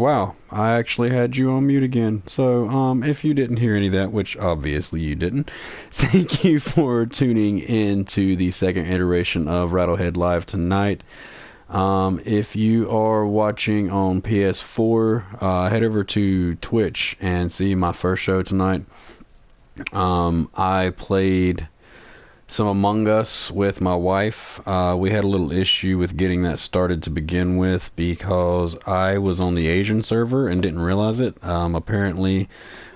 Wow, I actually had you on mute again. So, if you didn't hear any of that, which obviously you didn't, thank you for tuning in to the second iteration of rAtLhEd Live tonight. If you are watching on PS4, head over to Twitch and see my first show tonight. I played some Among Us with my wife. We had a little issue with getting that started to begin with because I was on the Asian server and didn't realize it. Apparently,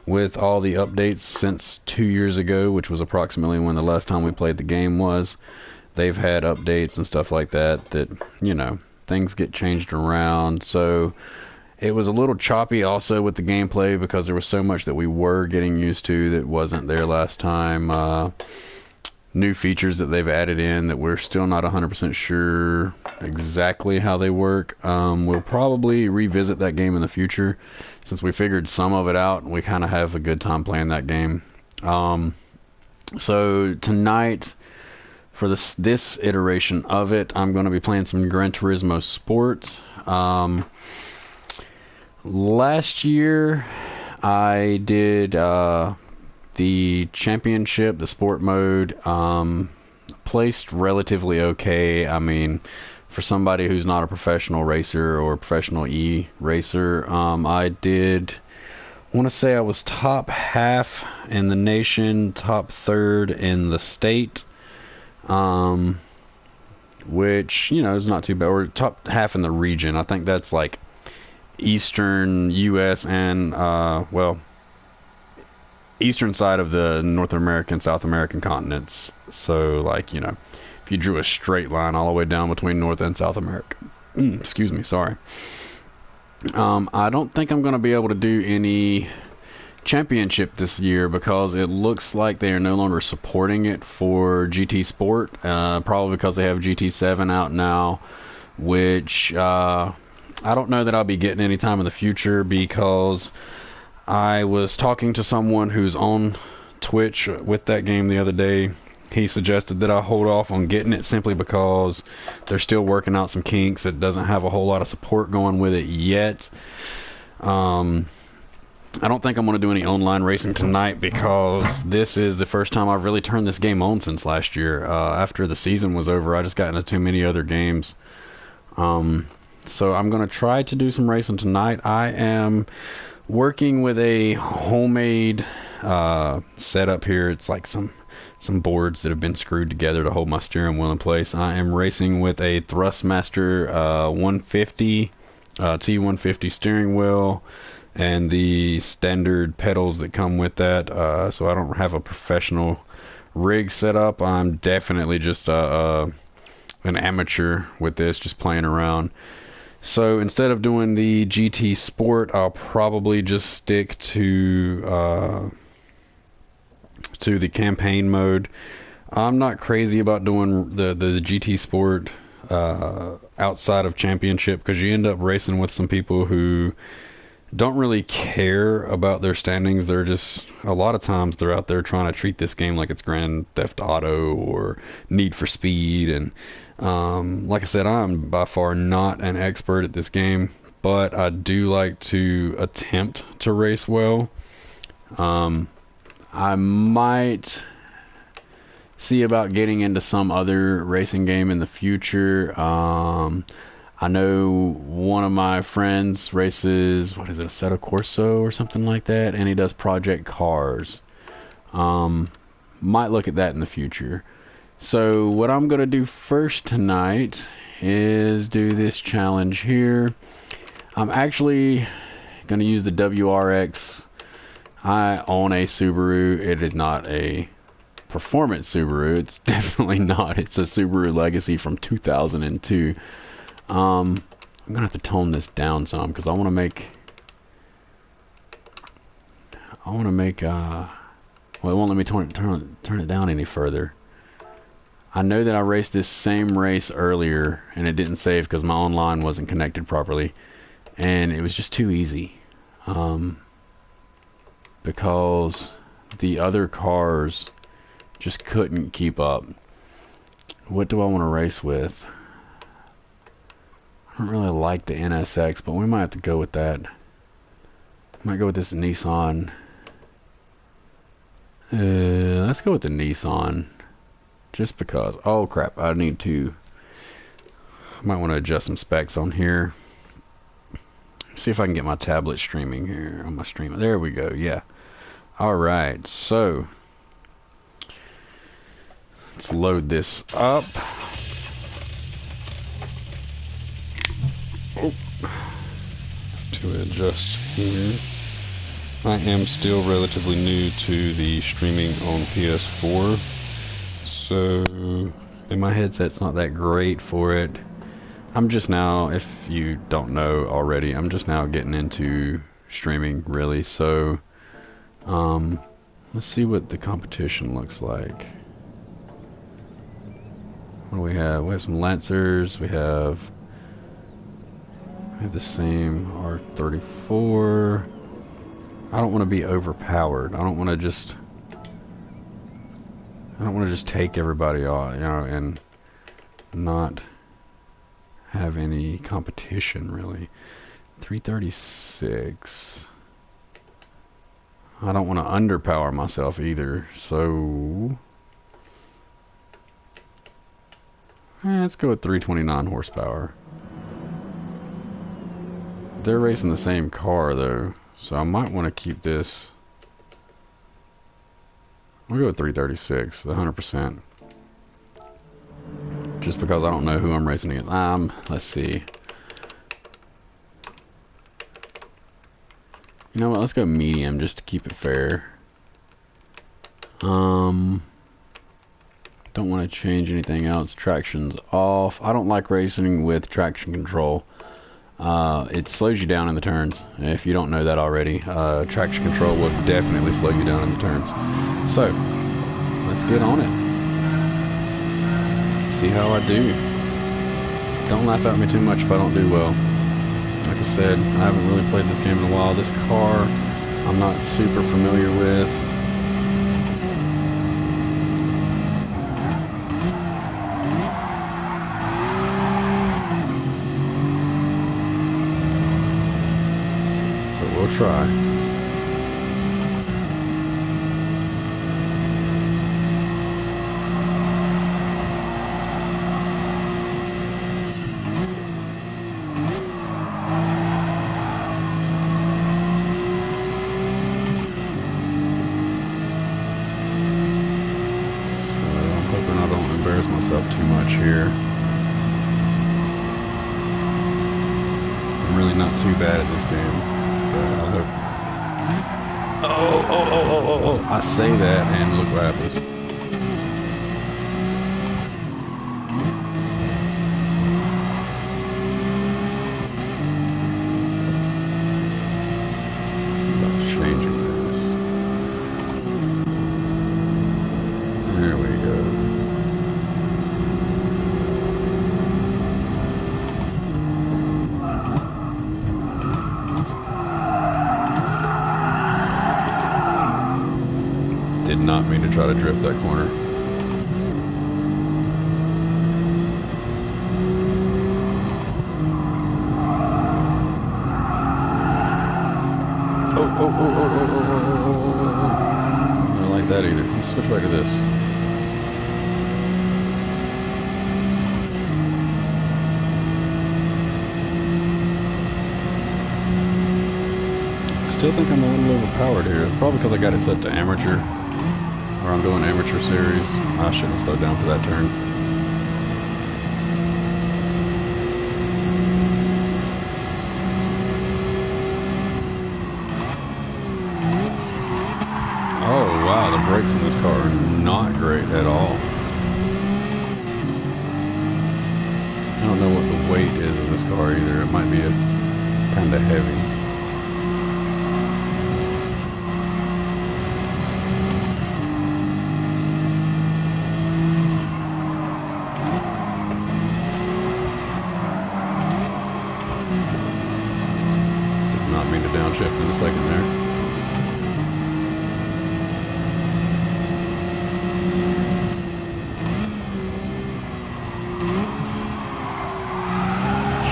with all the updates since 2 years ago, which was approximately when the last time we played the game was, they've had updates and stuff like that, things get changed around. So it was a little choppy also with the gameplay because there was so much that we were getting used to that wasn't there last time. New features that they've added in that we're still not 100% sure exactly how they work. We'll probably revisit that game in the future since we figured some of it out and we kind of have a good time playing that game. So tonight, for this iteration of it, I'm going to be playing some Gran Turismo Sport. Last year, I did the championship, the sport mode, placed relatively okay. I mean, for somebody who's not a professional racer or a professional racer, I want to say I was top half in the nation, top third in the state, which, is not too bad. Or top half in the region. I think that's like eastern U.S. and, eastern side of the North American, South American continents. So, if you drew a straight line all the way down between North and South America. Excuse me, sorry. I don't think I'm going to be able to do any championship this year because it looks like they are no longer supporting it for GT Sport. Probably because they have GT7 out now, which I don't know that I'll be getting anytime in the future because I was talking to someone who's on Twitch with that game the other day. He suggested that I hold off on getting it simply because they're still working out some kinks. It doesn't have a whole lot of support going with it yet. I don't think I'm going to do any online racing tonight because this is the first time I've really turned this game on since last year. After the season was over, I just got into too many other games. So I'm going to try to do some racing tonight. I am working with a homemade setup here. It's like some boards that have been screwed together to hold my steering wheel in place. I am racing with a Thrustmaster 150 T150 steering wheel and the standard pedals that come with that. So I don't have a professional rig set up. I'm definitely just an amateur with this, just playing around. So instead of doing the GT Sport, I'll probably just stick to the campaign mode. I'm not crazy about doing the GT Sport outside of championship because you end up racing with some people who don't really care about their standings. They're just, a lot of times they're out there trying to treat this game like it's Grand Theft Auto or Need for Speed. And like I said, I'm by far not an expert at this game, but I do like to attempt to race well. I might see about getting into some other racing game in the future. I know one of my friends races, what is it, Assetto Corso or something like that, and he does Project Cars. Might look at that in the future. So what I'm going to do first tonight is do this challenge here. I'm actually going to use the WRX. I own a Subaru. It is not a performance Subaru. It's definitely not. It's a Subaru Legacy from 2002. I'm gonna have to tone this down some because I want to make well, it won't let me turn it down any further. I know that I raced this same race earlier and it didn't save because my online wasn't connected properly, and it was just too easy. Because the other cars just couldn't keep up. What do I want to race with? I don't really like the NSX, but we might have to go with that. Might go with this Nissan. Let's go with the Nissan. Just because. Oh crap, I need to... I might want to adjust some specs on here. See if I can get my tablet streaming here on my stream. There we go, yeah. Alright, so... let's load this up. Oh. To adjust here. I am still relatively new to the streaming on PS4. So, and my headset's not that great for it. I'm just now, if you don't know already, I'm just now getting into streaming, really. So, let's see what the competition looks like. What do we have? We have some Lancers. We have the same R34. I don't want to be overpowered. I don't want to just take everybody off, you know, and not have any competition, really. 336. I don't want to underpower myself either, so let's go with 329 horsepower. They're racing the same car though, so I might want to keep this. I'll go with 336, 100%. Just because I don't know who I'm racing against. Let's see. You know what, let's go medium just to keep it fair. Don't want to change anything else. Traction's off. I don't like racing with traction control. It slows you down in the turns. If you don't know that already, traction control will definitely slow you down in the turns. So, let's get on it. See how I do. Don't laugh at me too much if I don't do well. Like I said, I haven't really played this game in a while. This car, I'm not super familiar with. But we'll try. Myself too much here. I'm really not too bad at this game, but I hope. I say that and look what happens. See about changing this. There we go. Did not mean to try to drift that corner. Oh. I don't like that either. Let's switch back to this. Still think I'm a little overpowered here. It's probably because I got it set to amateur. Or I'm doing amateur series. I shouldn't have slowed down for that turn. Oh wow, the brakes on this car are not great at all. I don't know what the weight is of this car either. It might be a kind of heavy. Downshift in a second there.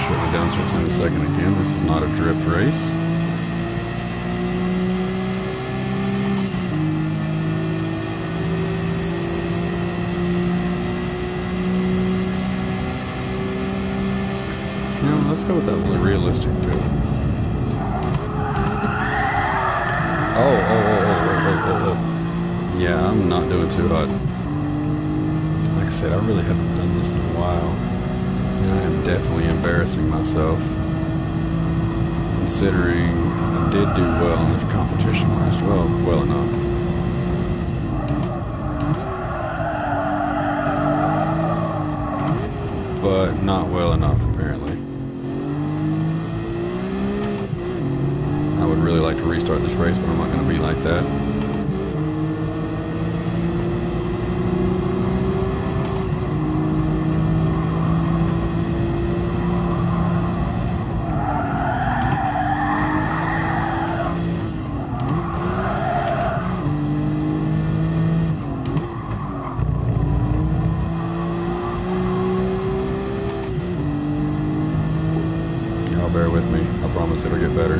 Shouldn't have second again. This is not a drift race. Now, let's go with that really realistic feel. Oh. Yeah, I'm not doing too hot. Like I said, I really haven't done this in a while. And I am definitely embarrassing myself, considering I did do well in the competition last. Well enough. But not well enough, apparently. I would really like to restart this race, but I'm not going to be like that. Bear with me. I promise it'll get better.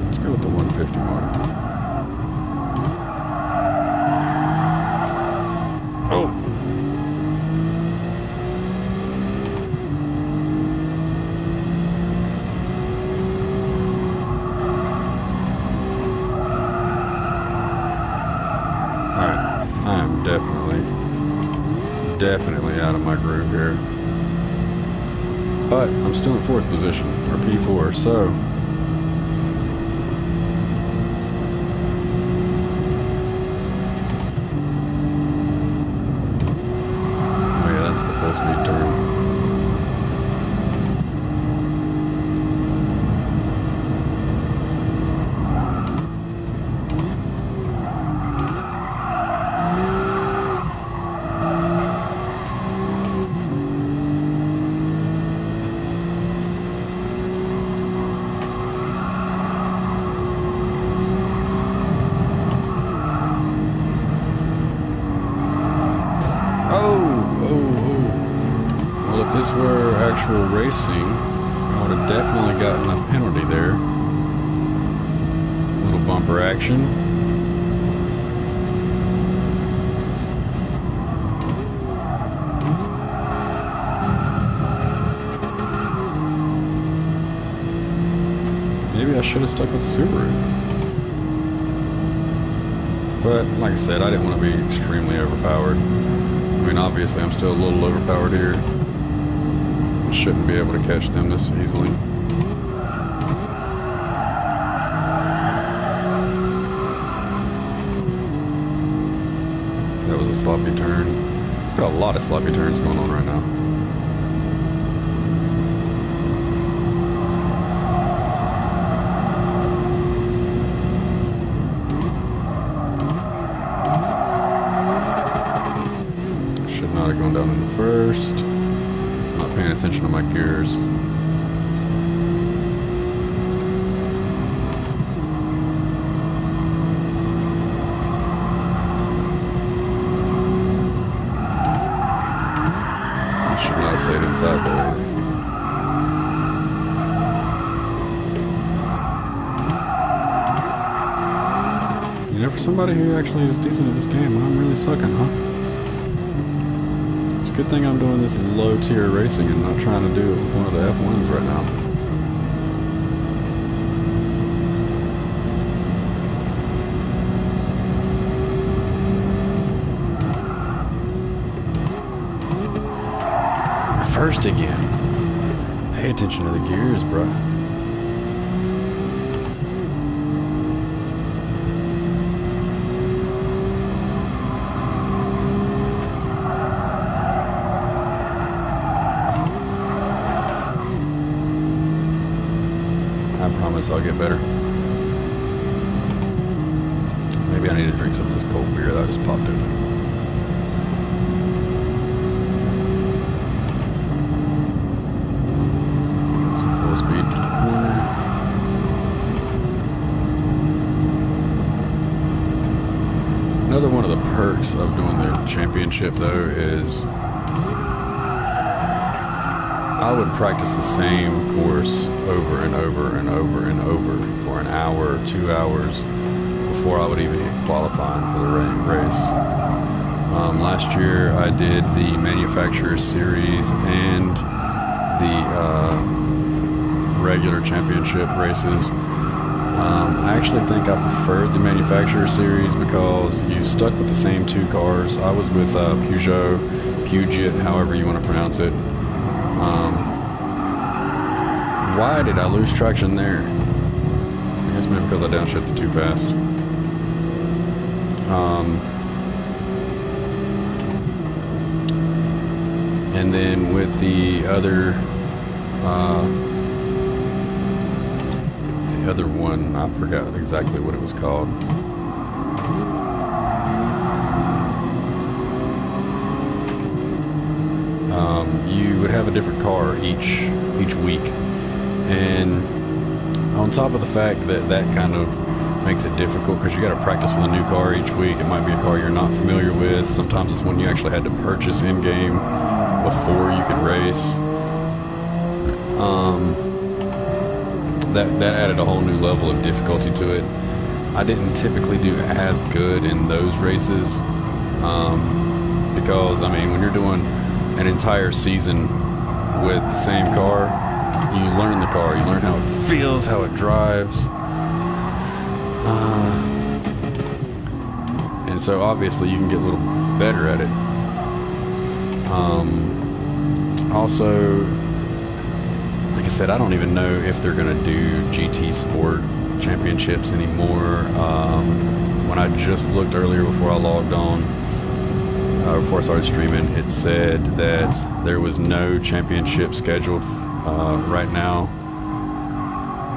Let's go with the 150 mark. Oh! I am definitely out of my groove here. But I'm still in 4th position, or P4, so oh yeah, that's the full speed turn. Well, if this were actual racing, I would have definitely gotten a penalty there. A little bumper action. Maybe I should have stuck with the Subaru. But, like I said, I didn't want to be extremely overpowered. I mean, obviously, I'm still a little overpowered here. I shouldn't be able to catch them this easily. That was a sloppy turn. Got a lot of sloppy turns going on right now. Should not have gone down in the first. Not paying attention to my gears. I should not have stayed inside there. You know, for somebody who actually is decent at this game, I'm really sucking, huh? Good thing I'm doing this low tier racing and not trying to do it with one of the F1s right now. First again. Pay attention to the gears, bro. I promise I'll get better. Maybe I need to drink some of this cold beer that I just popped open. It's a full speed to the corner. purpose of doing the championship, though, is I would practice the same course over and over and over and over for an hour, 2 hours before I would even hit qualifying for the race. Last year I did the Manufacturers Series and the regular championship races. I actually think I preferred the Manufacturers Series because you stuck with the same 2 cars. I was with Puget, however you want to pronounce it. Why did I lose traction there? I guess maybe because I downshifted too fast. And then with the other one, I forgot exactly what it was called. You would have a different car each week, and on top of the fact that kind of makes it difficult because you got to practice with a new car each week. It might be a car you're not familiar with. Sometimes it's one you actually had to purchase in game before you could race. That added a whole new level of difficulty to it. I didn't typically do as good in those races because, I mean, when you're doing an entire season with the same car, you learn the car, you learn how it feels, how it drives, and so obviously you can get a little better at it. Also, like I said, I don't even know if they're going to do GT Sport Championships anymore. When I just looked earlier before I logged on, before I started streaming, it said that there was no championship scheduled right now.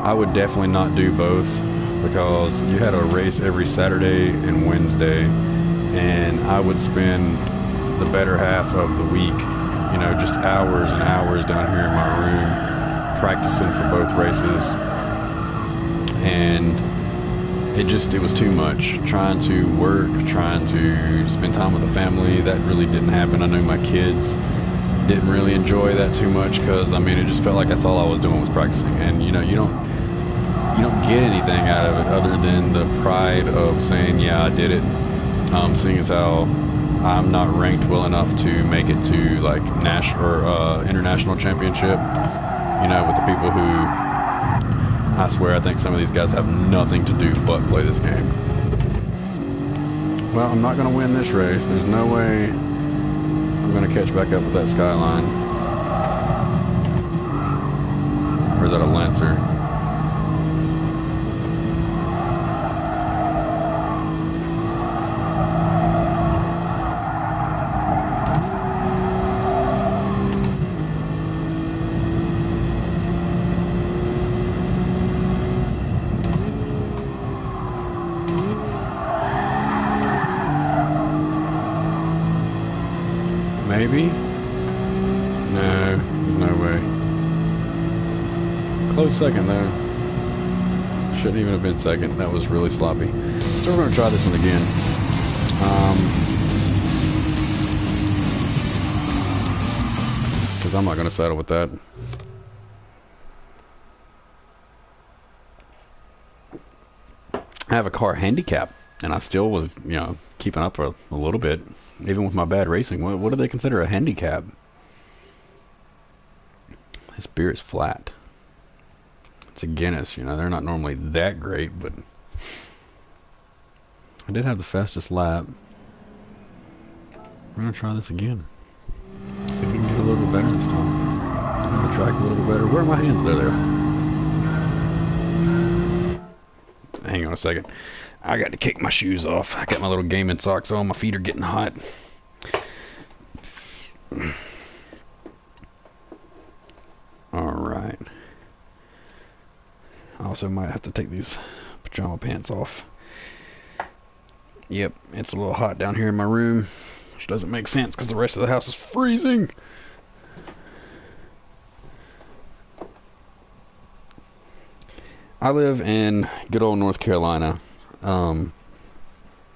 I would definitely not do both because you had a race every Saturday and Wednesday, and I would spend the better half of the week, you know, just hours and hours down here in my room practicing for both races, and it was too much. Trying to work, trying to spend time with the family, that really didn't happen. I know my kids didn't really enjoy that too much because, I mean, it just felt like that's all I was doing was practicing, and you know, you don't get anything out of it other than the pride of saying, yeah, I did it. Seeing as how I'm not ranked well enough to make it to like national or international championship, you know, with the people who, I swear, I think some of these guys have nothing to do but play this game. Well, I'm not going to win this race. There's no way I'm going to catch back up with that Skyline. Or is that a Lancer? Maybe? No, no way. Close second though. Shouldn't even have been second. That was really sloppy. So we're going to try this one again. Because I'm not going to settle with that. I have a car handicap, and I still was, you know, keeping up for a little bit, even with my bad racing. What do they consider a handicap? This beer is flat. It's a Guinness, you know, they're not normally that great, but I did have the fastest lap. We're going to try this again. See if we can get a little bit better this time. Know the track a little bit better. Where are my hands? There they are. Hang on a second. I got to kick my shoes off. I got my little gaming socks on. My feet are getting hot. Alright. I also might have to take these pajama pants off. Yep, it's a little hot down here in my room, which doesn't make sense because the rest of the house is freezing. I live in good old North Carolina, and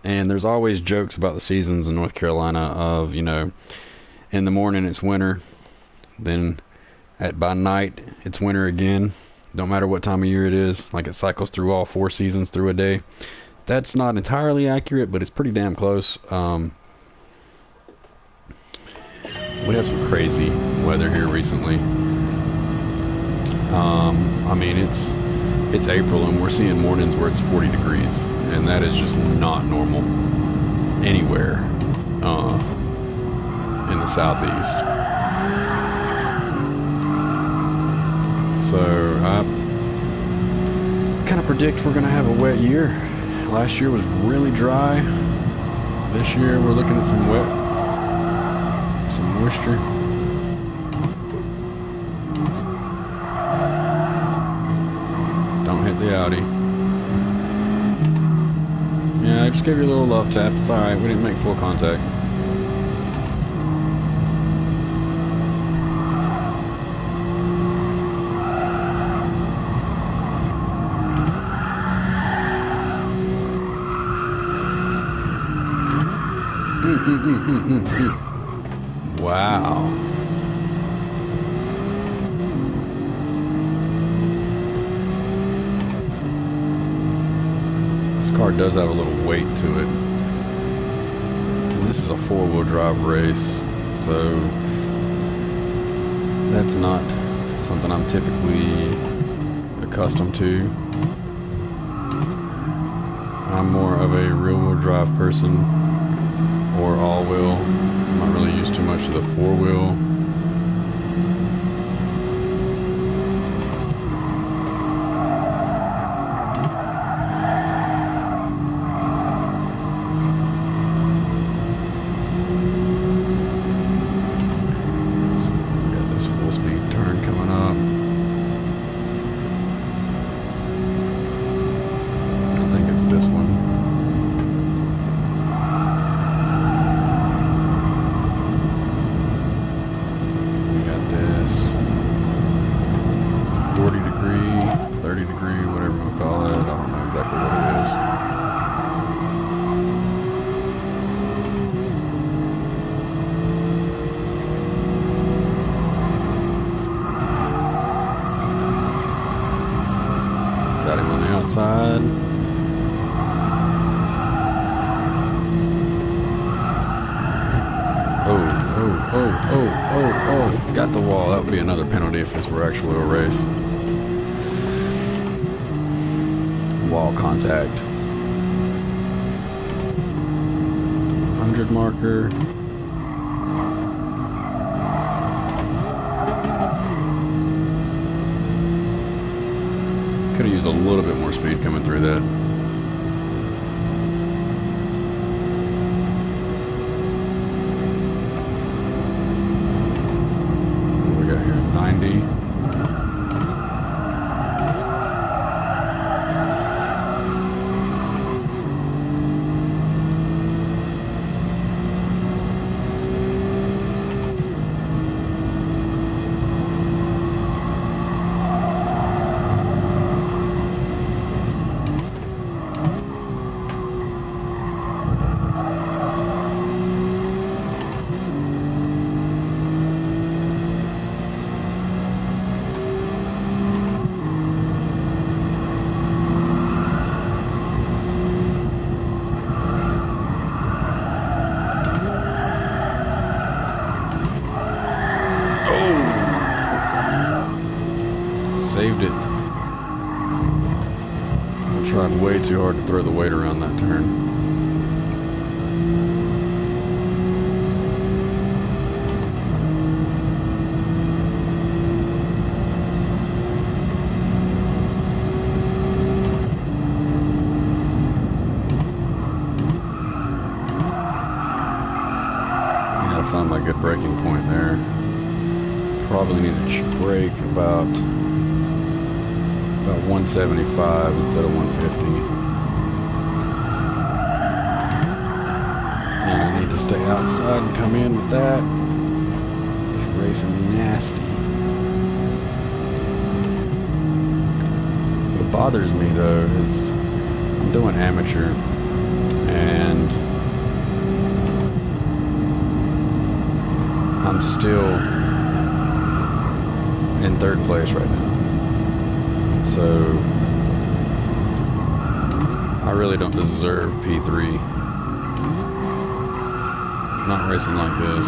And there's always jokes about the seasons in North Carolina of, you know, in the morning it's winter, then by night it's winter again. Don't matter what time of year it is, like it cycles through all 4 seasons through a day. That's not entirely accurate, but it's pretty damn close. We have some crazy weather here recently. I mean, it's April and we're seeing mornings where it's 40 degrees, and that is just not normal anywhere in the southeast. So I kind of predict we're going to have a wet year. Last year was really dry. This year we're looking at some moisture. Don't hit the Audi. Yeah, I just gave you a little love tap. It's alright, we didn't make full contact. Wow. This car does have a little weight to it. And this is a 4-wheel drive race, so that's not something I'm typically accustomed to. I'm more of a rear-wheel drive person, or all-wheel. I'm not really used too much to the 4-wheel. So we got this full-speed turn coming up. I think it's this one. Got him on the outside. Oh. Got the wall. That would be another penalty if this were actually a race. Wall contact. 100 marker. Could have used a little bit more speed coming through that. What we got here? 90. Saved it. I tried way too hard to throw the weight around that turn. I gotta find my good braking point there. Probably need to brake about 175 instead of 150. And I need to stay outside and come in with that. It's racing nasty. What bothers me though is I'm doing amateur, and I'm still in third place right now. So I really don't deserve P3. Not racing like this.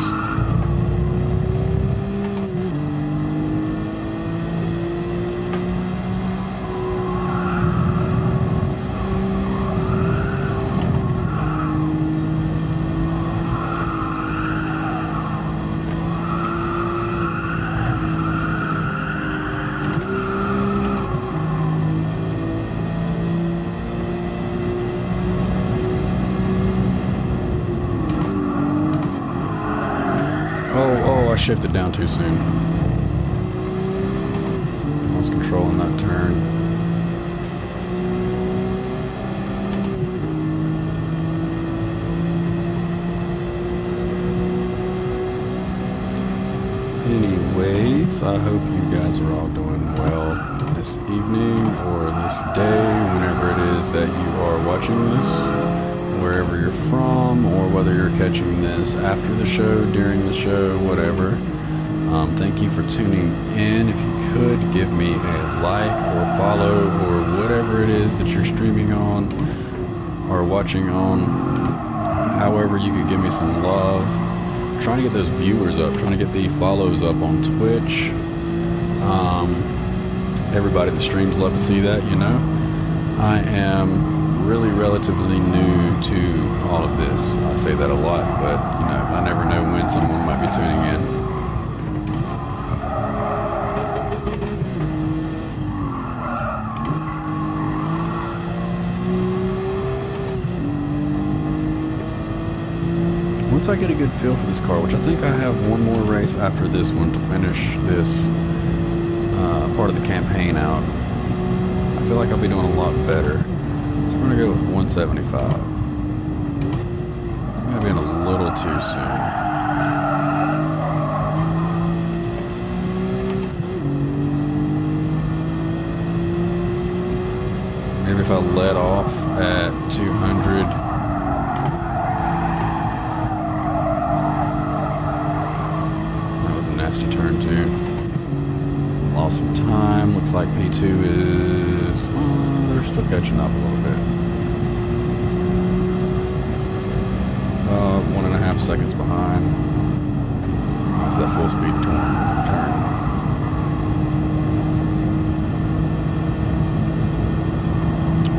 Oh, I shifted down too soon. I was controlling that turn. Anyways, I hope you guys are all doing well this evening or this day, whenever it is that you are watching this. Wherever you're from, or whether you're catching this after the show, during the show, whatever. Thank you for tuning in. If you could give me a like or follow or whatever it is that you're streaming on or watching on, however you could give me some love. I'm trying to get those viewers up, trying to get the follows up on Twitch. Everybody that streams love to see that, you know. I am really relatively new to all of this. I say that a lot, but you know, I never know when someone might be tuning in. Once I get a good feel for this car, which I think I have one more race after this one to finish this part of the campaign out, I feel like I'll be doing a lot better. I'm going to go with 175. Maybe a little too soon. Maybe if I let off at 200. That was a nasty turn too. Lost some time. Looks like P2 is... they're still catching up a little bit. 1.5 seconds behind. That's that full speed turn.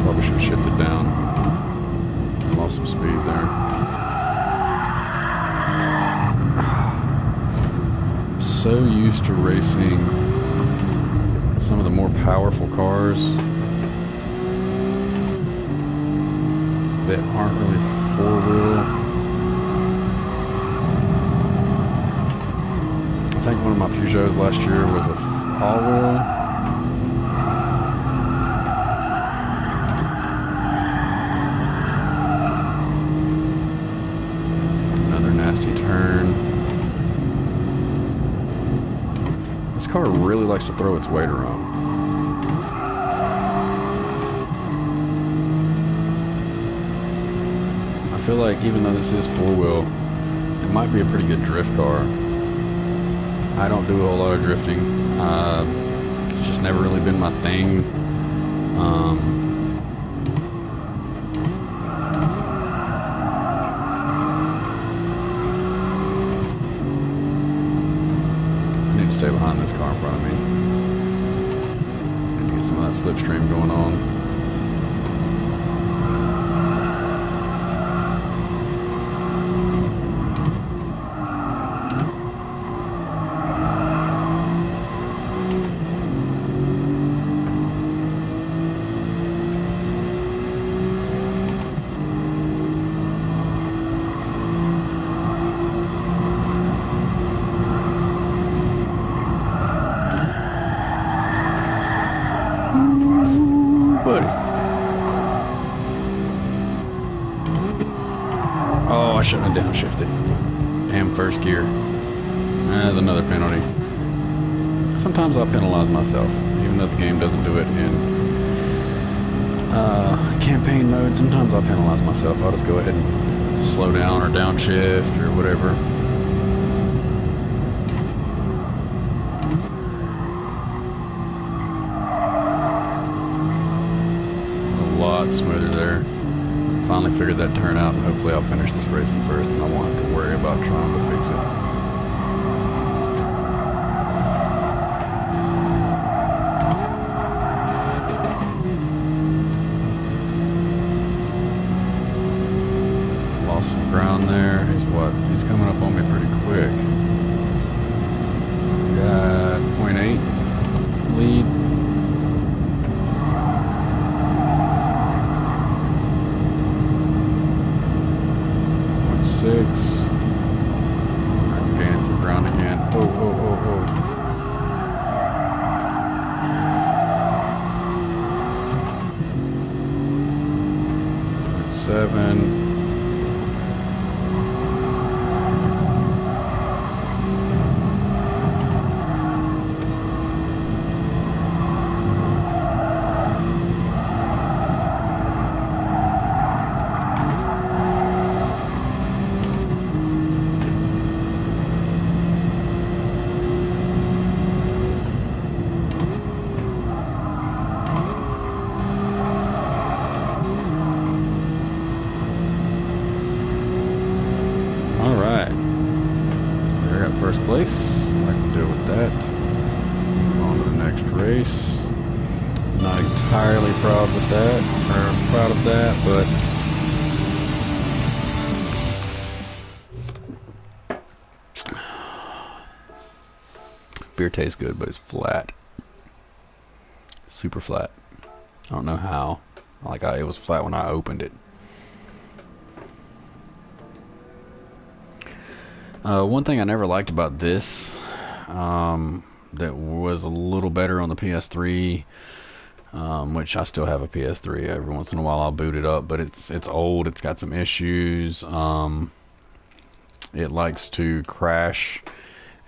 Probably should have shifted down. Lost some speed there. I'm so used to racing some of the more powerful cars that aren't really four-wheel. I think one of my Peugeots last year was a all-wheel. Another nasty turn. This car really likes to throw its weight around. I feel like even though this is four-wheel, it might be a pretty good drift car. I don't do a whole lot of drifting. It's just never really been my thing. I need to stay behind this car in front of me. I need to get some of that slipstream going on. I shouldn't have downshifted. Damn, first gear. That's another penalty. Sometimes I penalize myself, even though the game doesn't do it in campaign mode, sometimes I penalize myself. I'll just go ahead and slow down or downshift or whatever. A lot smoother there. Finally figured that turn out, and hopefully I'll finish this racing first, and I won't have to worry about trying to fix it. Some ground there. He's coming up on me pretty quick. Got 0.8 lead. .6. I'm gaining some ground again. Oh. 0.7. First place, I can deal with that. On to the next race. Not entirely proud with that, or proud of that, but beer tastes good, but it's flat. Super flat. I don't know how. It was flat when I opened it. One thing I never liked about this, that was a little better on the PS3, which I still have a PS3. Every once in a while I'll boot it up, but it's old. It's got some issues. It likes to crash,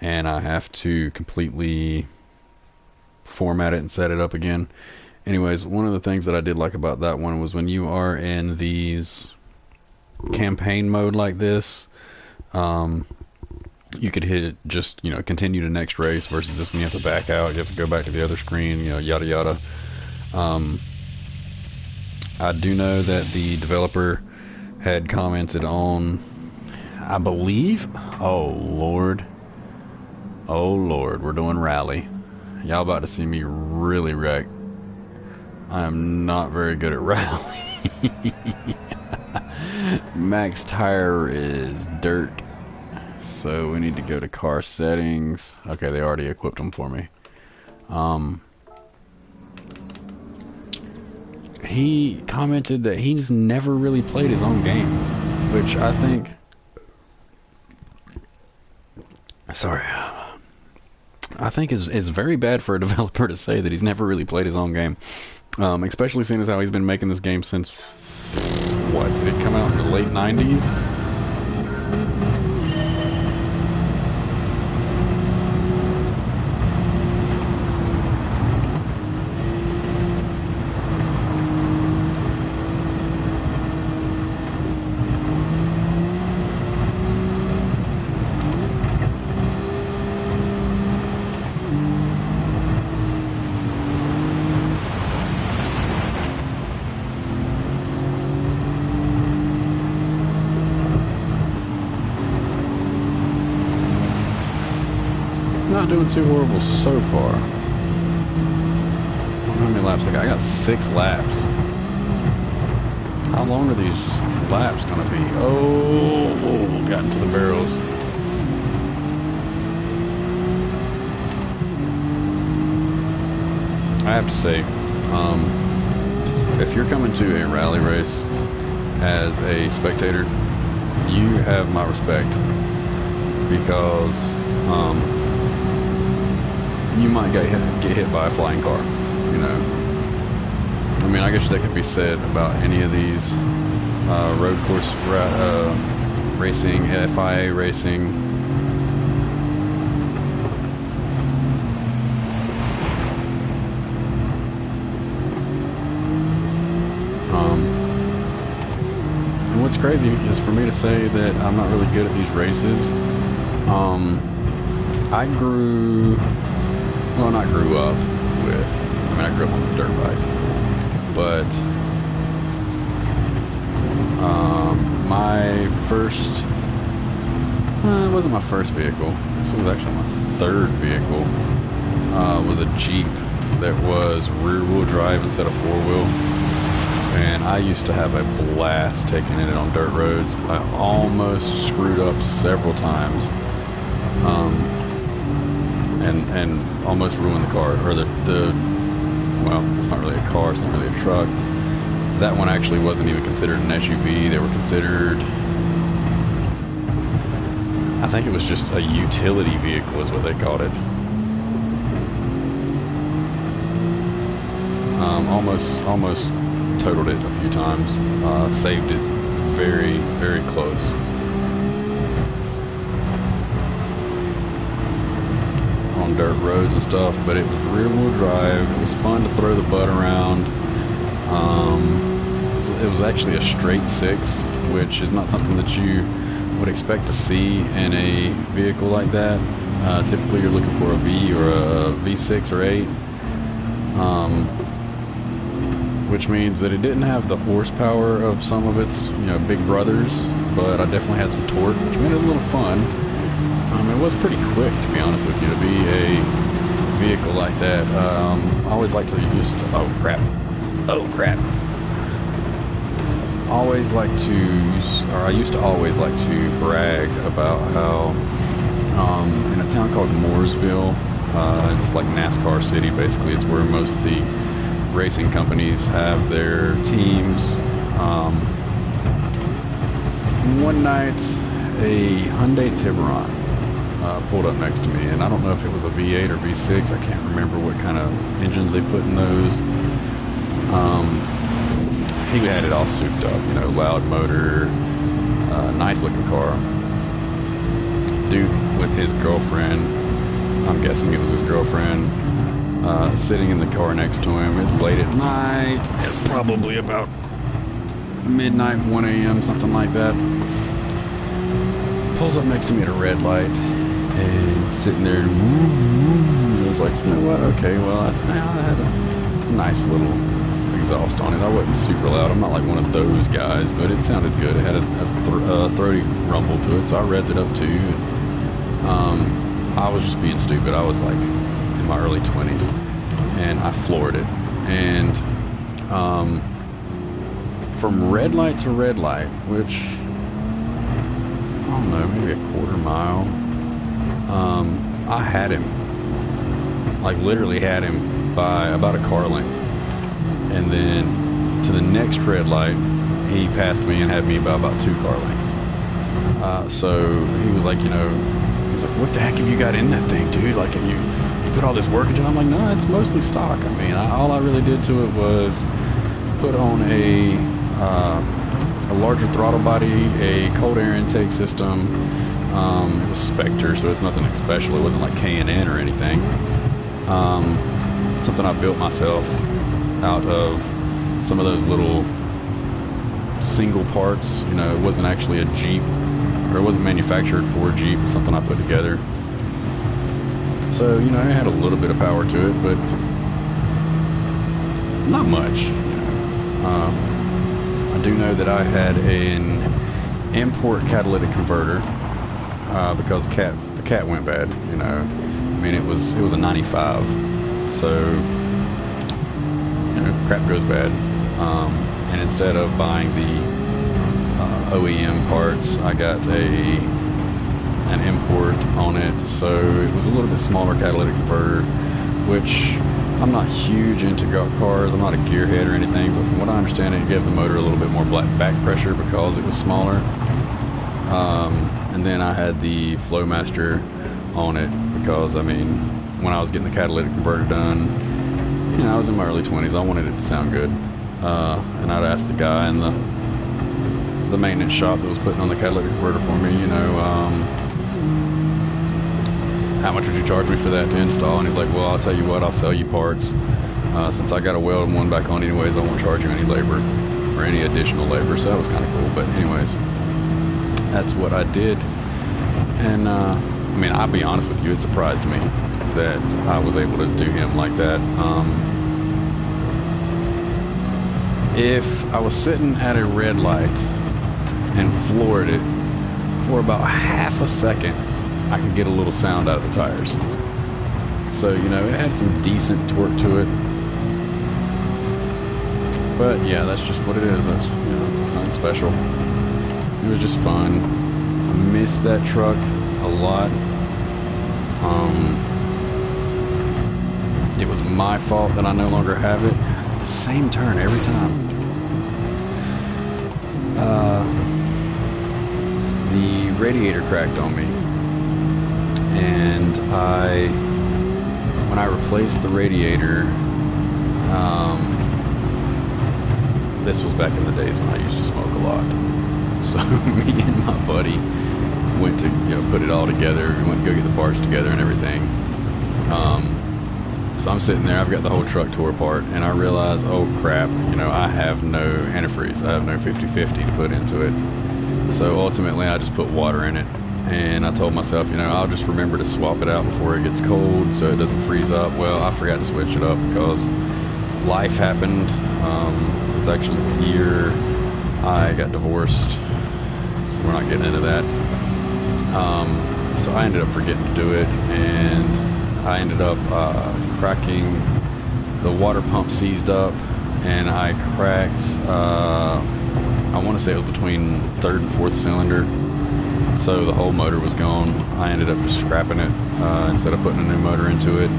and I have to completely format it and set it up again. Anyways, one of the things that I did like about that one was when you are in these campaign mode like this, you could hit just, continue to next race, versus this when you have to back out, you have to go back to the other screen, yada yada. I do know that the developer had commented on, I believe, oh lord, we're doing rally. Y'all about to see me really wreck. I am not very good at rally. Max tire is dirt. So we need to go to car settings. Okay, they already equipped them for me. He commented that he's never really played his own game, which I think... Sorry. I think is very bad for a developer to say that he's never really played his own game. Especially seeing as how he's been making this game since... What, did it come out in the late 90s? Not doing too horrible so far. How many laps I got? I got 6 laps. How long are these laps gonna be? Oh, got into the barrels. I have to say, if you're coming to a rally race as a spectator, you have my respect, because you might get hit by a flying car, I mean, I guess that could be said about any of these road course racing, FIA racing. crazy is for me to say that I'm not really good at these races. I grew up with, I grew up on a dirt bike, but my first, it wasn't my first vehicle. This was actually my third vehicle. Was a Jeep that was rear-wheel drive instead of four-wheel. And I used to have a blast taking it on dirt roads. I almost screwed up several times. And almost ruined the car, or well, it's not really a car, it's not really a truck. That one actually wasn't even considered an SUV. They were considered, I think it was just a utility vehicle is what they called it. Almost totaled it a few times. Saved it very, very close. On dirt roads and stuff, but it was rear-wheel drive. It was fun to throw the butt around. It was actually a straight six, which is not something that you would expect to see in a vehicle like that. Typically, you're looking for a V or a V6 or 8. Which means that it didn't have the horsepower of some of its, big brothers, but I definitely had some torque, which made it a little fun. It was pretty quick, to be honest with you, to be a vehicle like that. I always like to use, oh crap. I used to always like to brag about how, in a town called Mooresville, it's like NASCAR city, basically. It's where most of the racing companies have their teams. One night, a Hyundai Tiburon pulled up next to me, and I don't know if it was a V8 or V6. I can't remember what kind of engines they put in those. He had it all souped up, loud motor, nice looking car. Dude with his girlfriend, I'm guessing it was his girlfriend, sitting in the car next to him. It's late at night. It's probably about midnight, 1 a.m., something like that. Pulls up next to me at a red light and sitting there. I was like, you know what? Okay, well, I had a nice little exhaust on it. I wasn't super loud. I'm not like one of those guys, but it sounded good. It had a throaty rumble to it, so I revved it up too. I was just being stupid. I was like in my early 20s, and I floored it. And from red light to red light, which I don't know, maybe a quarter mile, I had him, like literally had him by about a car length. And then to the next red light, he passed me and had me by about 2 car lengths. So he was like, he's like, what the heck have you got in that thing, dude? Like, have you put all this work into it? I'm like, no, it's mostly stock. I mean, all I really did to it was put on a larger throttle body, a cold air intake system. It was Spectre, so it's nothing special. It wasn't like K&N or anything. Something I built myself out of some of those little single parts. It wasn't actually a Jeep, or it wasn't manufactured for a Jeep. It's something I put together. So, it had a little bit of power to it, but not much. I do know that I had an import catalytic converter because the cat went bad. It was a 95, so crap goes bad. And instead of buying the OEM parts, I got an import on it, so it was a little bit smaller catalytic converter, which I'm not huge into cars. I'm not a gearhead or anything, but from what I understand, it gave the motor a little bit more back pressure because it was smaller. And then I had the Flowmaster on it because, when I was getting the catalytic converter done, I was in my early 20s. I wanted it to sound good. And I'd asked the guy in the maintenance shop that was putting on the catalytic converter for me, how much would you charge me for that to install? And he's like, well, I'll tell you what, I'll sell you parts. Since I got to weld one back on anyways, I won't charge you any labor or for any additional labor, so that was kind of cool. But anyways, that's what I did. And I mean, I'll be honest with you, it surprised me that I was able to do him like that. If I was sitting at a red light and floored it for about half a second, I could get a little sound out of the tires. So, you know, it had some decent torque to it. But yeah, that's just what it is. That's, you know, nothing special. It was just fun. I missed that truck a lot. It was my fault that I no longer have it. The same turn every time. The radiator cracked on me, and when I replaced the radiator, this was back in the days when I used to smoke a lot. So me and my buddy went to, you know, put it all together. We went to go get the parts together and everything. So I'm sitting there, I've got the whole truck tore apart, and I realize, oh crap, you know, I have no antifreeze. I have no 50/50 to put into it. So ultimately I just put water in it, and I told myself, you know, I'll just remember to swap it out before it gets cold so it doesn't freeze up. Well, I forgot to switch it up because life happened. It's actually the year I got divorced, so we're not getting into that. So I ended up forgetting to do it, and I ended up cracking, the water pump seized up, and I cracked, I want to say it was between third and fourth cylinder, so the whole motor was gone. I ended up just scrapping it instead of putting a new motor into it,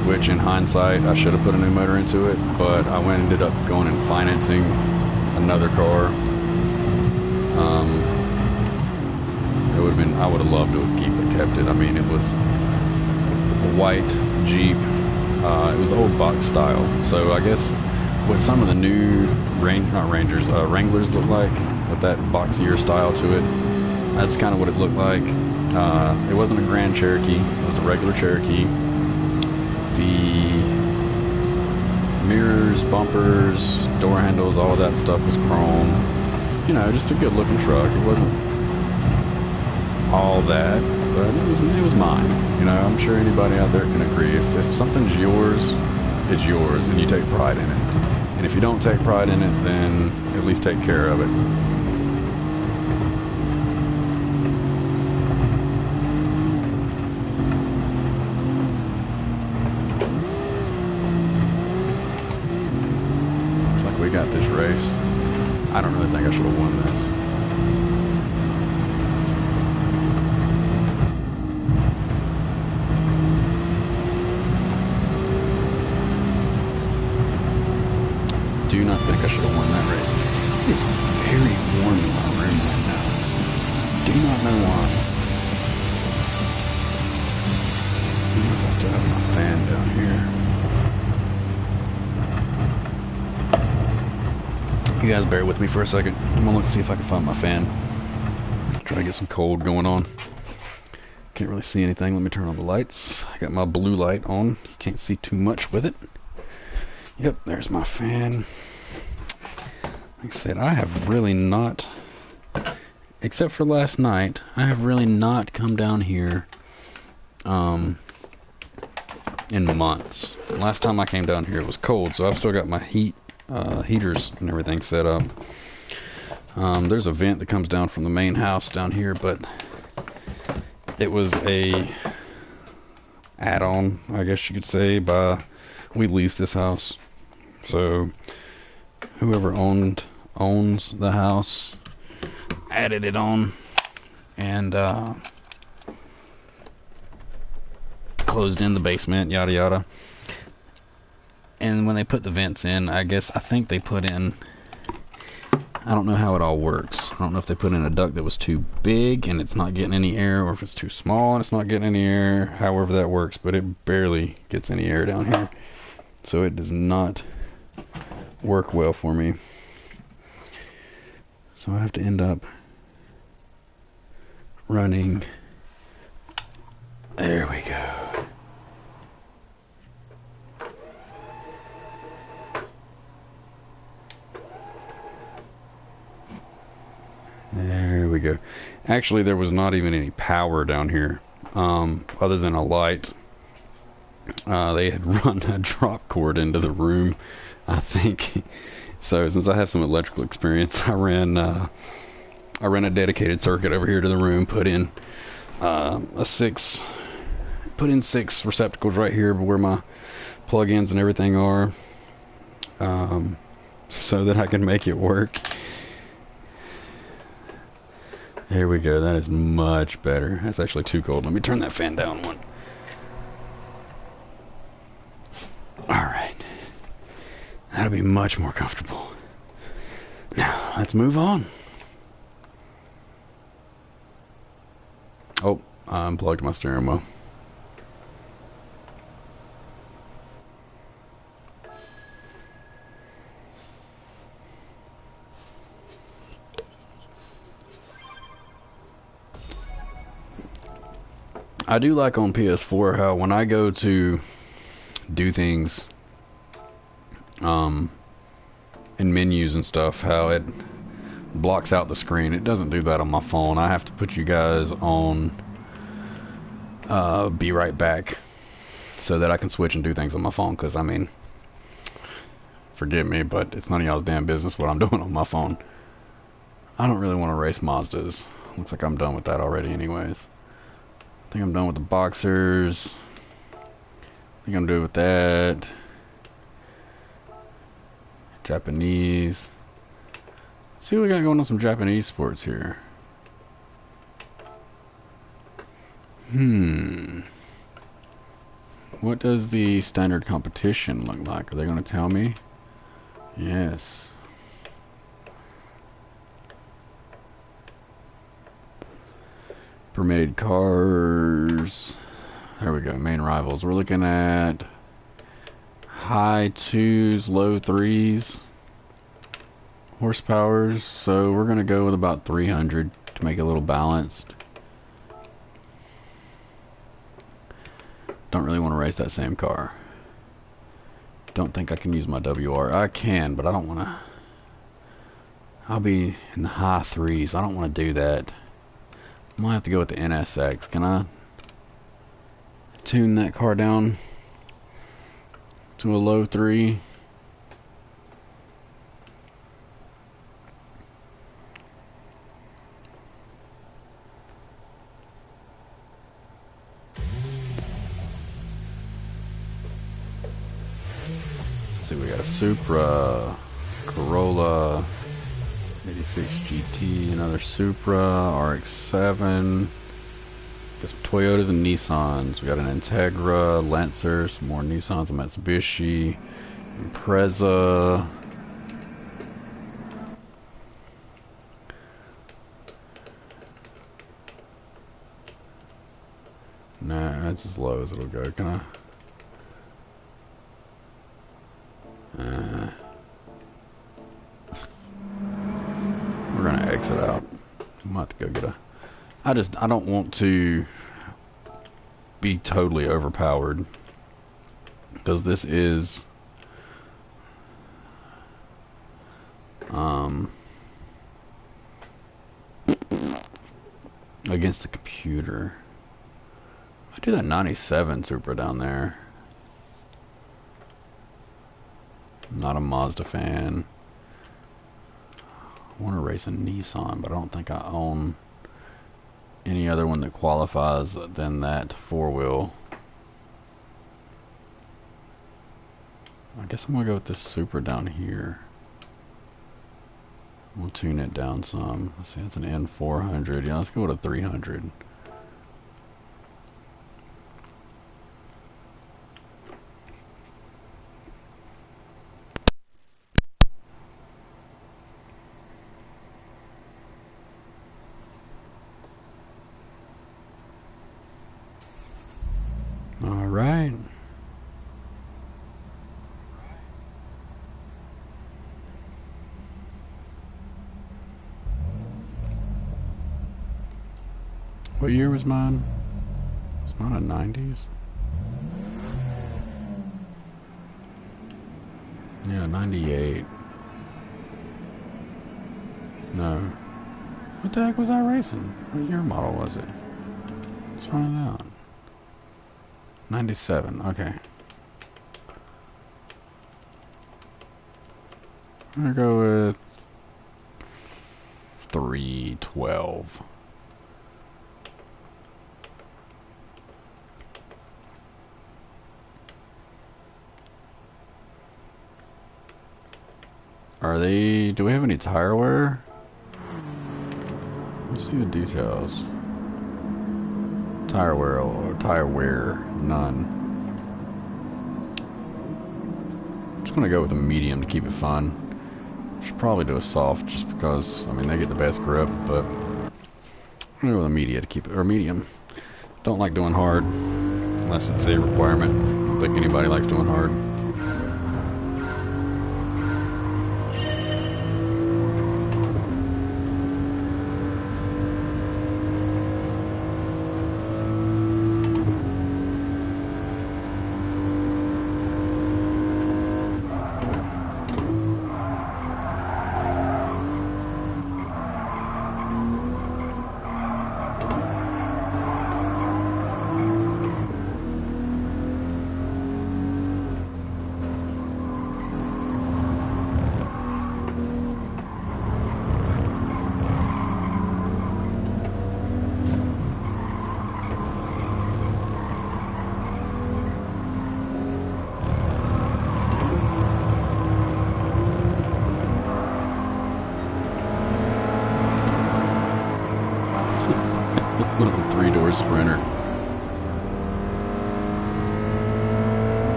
which in hindsight I should have put a new motor into it, but I ended up going and financing another car. It would have been, I would have loved to have kept it. I mean, it was a white Jeep. It was the old box style. So I guess what some of the new Wranglers look like, with that boxier style to it, that's kind of what it looked like. It wasn't a Grand Cherokee. It was a regular Cherokee. The mirrors, bumpers, door handles, all of that stuff was chrome. You know, just a good looking truck. It wasn't all that, but it was mine. You know, I'm sure anybody out there can agree. If something's yours, it's yours, and you take pride in it. And if you don't take pride in it, then at least take care of it. Looks like we got this race. I don't really think I should have won this. Do not think I should have won that race. It's very warm in my room right now. Do not know why. I don't know if I still have my fan down here. You guys bear with me for a second. I'm gonna look and see if I can find my fan. Try to get some cold going on. Can't really see anything. Let me turn on the lights. I got my blue light on. You can't see too much with it. Yep, there's my fan. Like I said, I have really not, except for last night, I have really not come down here in months. Last time I came down here it was cold, so I've still got my heaters and everything set up. There's a vent that comes down from the main house down here, but it was a add-on, I guess you could say, we leased this house. So whoever owns the house added it on, and closed in the basement, yada yada. And when they put the vents in, I think they put in, I don't know how it all works. I don't know if they put in a duct that was too big and it's not getting any air, or if it's too small and it's not getting any air, however that works, but it barely gets any air down here. So it does not work well for me. So I have to end up running. There we go. Actually, there was not even any power down here, other than a light. They had run a drop cord into the room, I think. So since I have some electrical experience, I ran a dedicated circuit over here to the room, put in six receptacles right here where my plug-ins and everything are, so that I can make it work. Here we go. That is much better. That's actually too cold. Let me turn that fan down one. Alright. That'll be much more comfortable. Now, let's move on. Oh, I unplugged my steering wheel. I do like on PS4 how when I go to do things in menus and stuff, how it blocks out the screen. It doesn't do that on my phone. I have to put you guys on be right back so that I can switch and do things on my phone, because I mean, forgive me, but it's none of y'all's damn business what I'm doing on my phone. I don't really want to race Mazdas. Looks like I'm done with that already anyways. I think I'm done with the boxers. I think I'm done with that. Japanese. Let's see what we got going on some Japanese sports here. What does the standard competition look like? Are they going to tell me? Yes. Permitted cars. There we go. Main rivals. We're looking at high 2s, low 3s horsepowers. So we're going to go with about 300 to make it a little balanced. Don't really want to race that same car. Don't think I can use my WR. I can, but I don't want to. I'll be in the high 3s. I don't want to do that. I might have to go with the NSX. Can I tune that car down to a low 3? Let's see, we got a Supra, Corolla, 86 GT, another Supra, RX-7, got some Toyotas and Nissans. We got an Integra, Lancer, some more Nissans, a Mitsubishi, Impreza. Nah, that's as low as it'll go. Can I? We're gonna exit out. I might have to go get a. I don't want to be totally overpowered, because this is against the computer. I do that 97 Supra down there. I'm not a Mazda fan. I want to race a Nissan, but I don't think I own any other one that qualifies than that four-wheel. I guess I'm going to go with this Supra down here. We'll tune it down some. Let's see, that's an N400. Yeah, let's go with a 300. All right. What year was mine? Was mine a 90s? Yeah, 98. No. What the heck was I racing? What year model was it? Let's find out. 97, okay. I'm gonna go with 312. Are they... do we have any tire wear? Let's see the details. Tire wear or tire wear, none. I'm just gonna go with a medium to keep it fun. Should probably do a soft just because, I mean, they get the best grip, but I'm gonna go with a medium to keep it, or medium. Don't like doing hard unless it's a requirement. I don't think anybody likes doing hard. Little three-door Sprinter.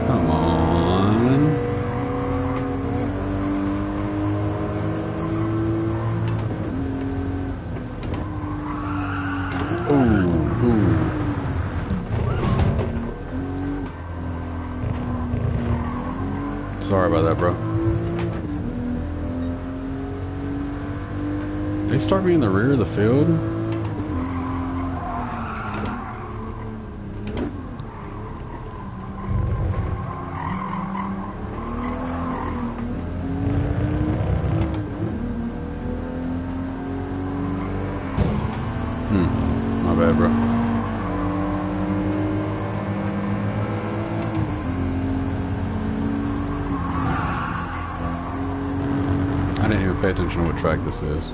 Come on. Ooh. Sorry about that, bro. They start me in the rear of the field. My bad, bro. I didn't even pay attention to what track this is.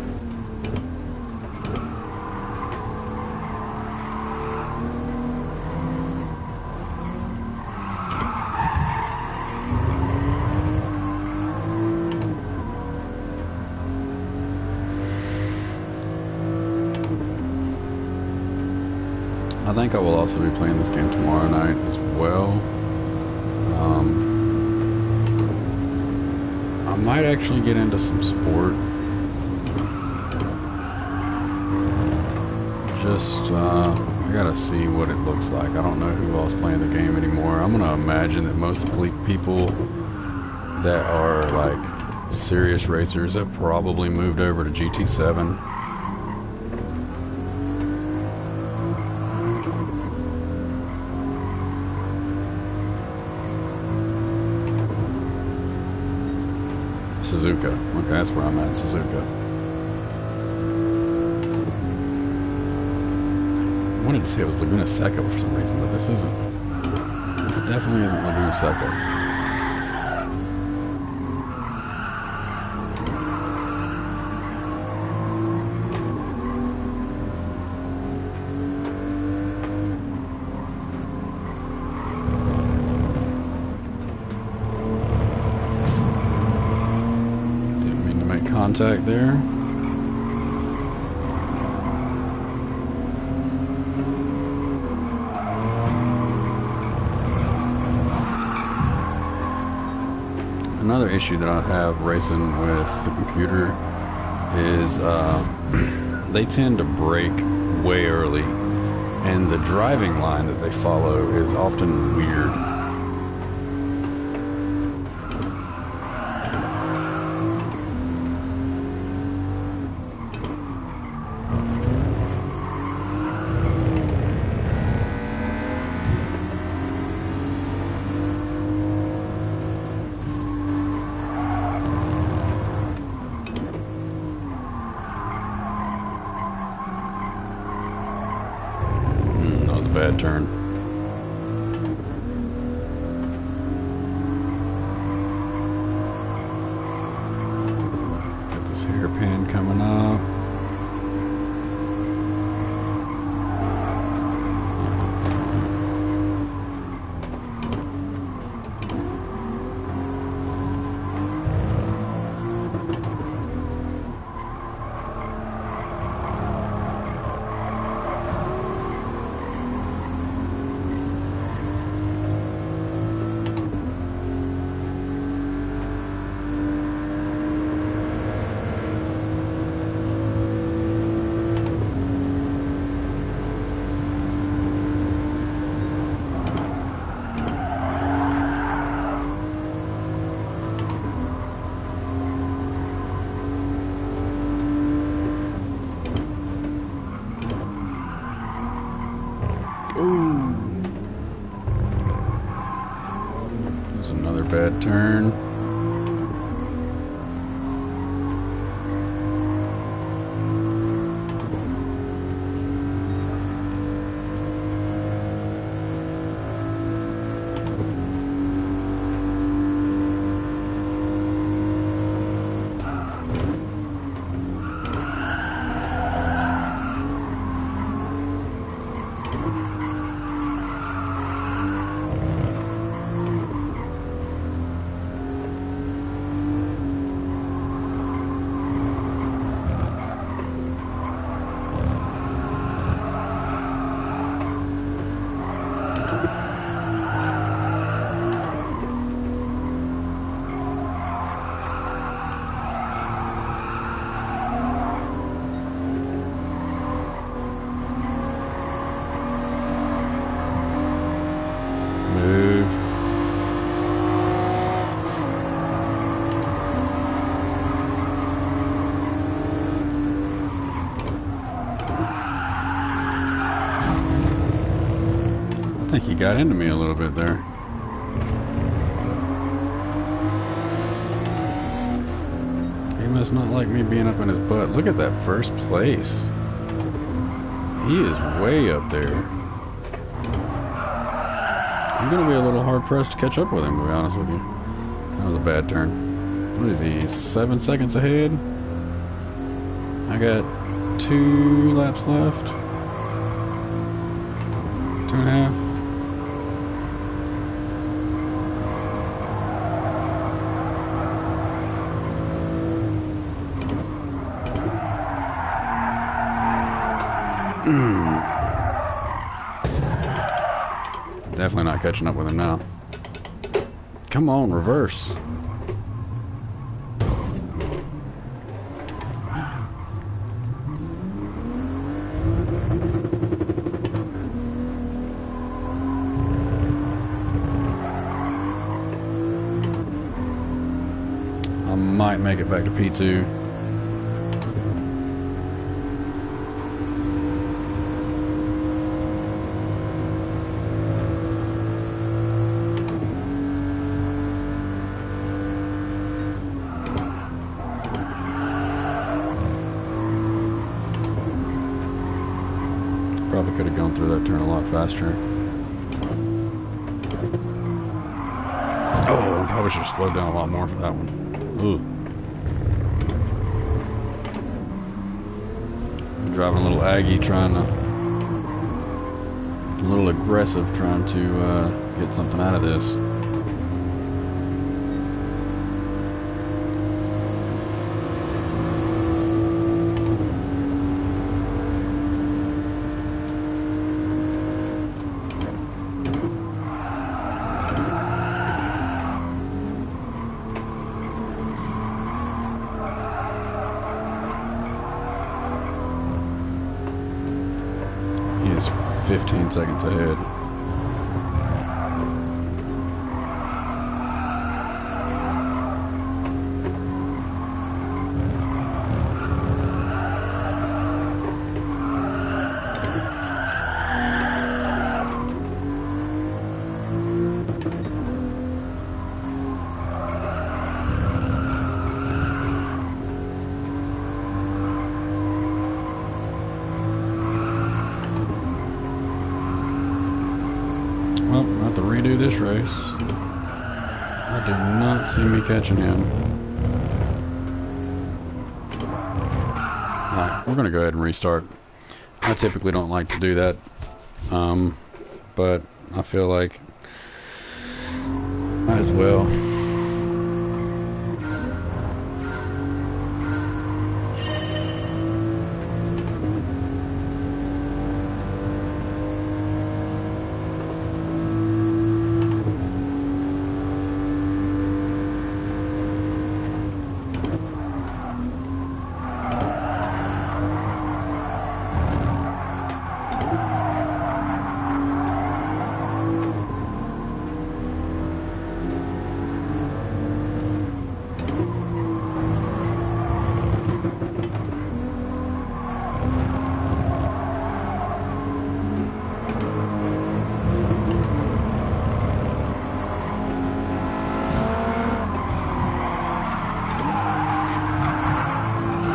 I think I will also be playing this game tomorrow night as well. I might actually get into some sport. Just, I gotta see what it looks like. I don't know who else playing the game anymore. I'm gonna imagine that most of the people that are like serious racers have probably moved over to GT7. Suzuka. Okay, that's where I'm at, Suzuka. I wanted to say it was Laguna Seca for some reason, but this isn't. This definitely isn't Laguna Seca. Contact there. Another issue that I have racing with the computer is they tend to brake way early, and the driving line that they follow is often weird. bad turn. Got this hairpin coming up. Another bad turn. I think he got into me a little bit there. He must not like me being up in his butt. Look at that first place. He is way up there. I'm going to be a little hard-pressed to catch up with him, to be honest with you. That was a bad turn. What is he, 7 seconds ahead? I got 2 laps left. 2.5. Definitely not catching up with him now. Come on, reverse. I might make it back to P2. Probably could have gone through that turn a lot faster. Oh, I probably should have slowed down a lot more for that one. Ooh. I'm driving a little Aggie, a little aggressive, trying to get something out of this. He is 15 seconds ahead. this race. I do not see me catching him. Alright, we're going to go ahead and restart. I typically don't like to do that, but I feel like might as well.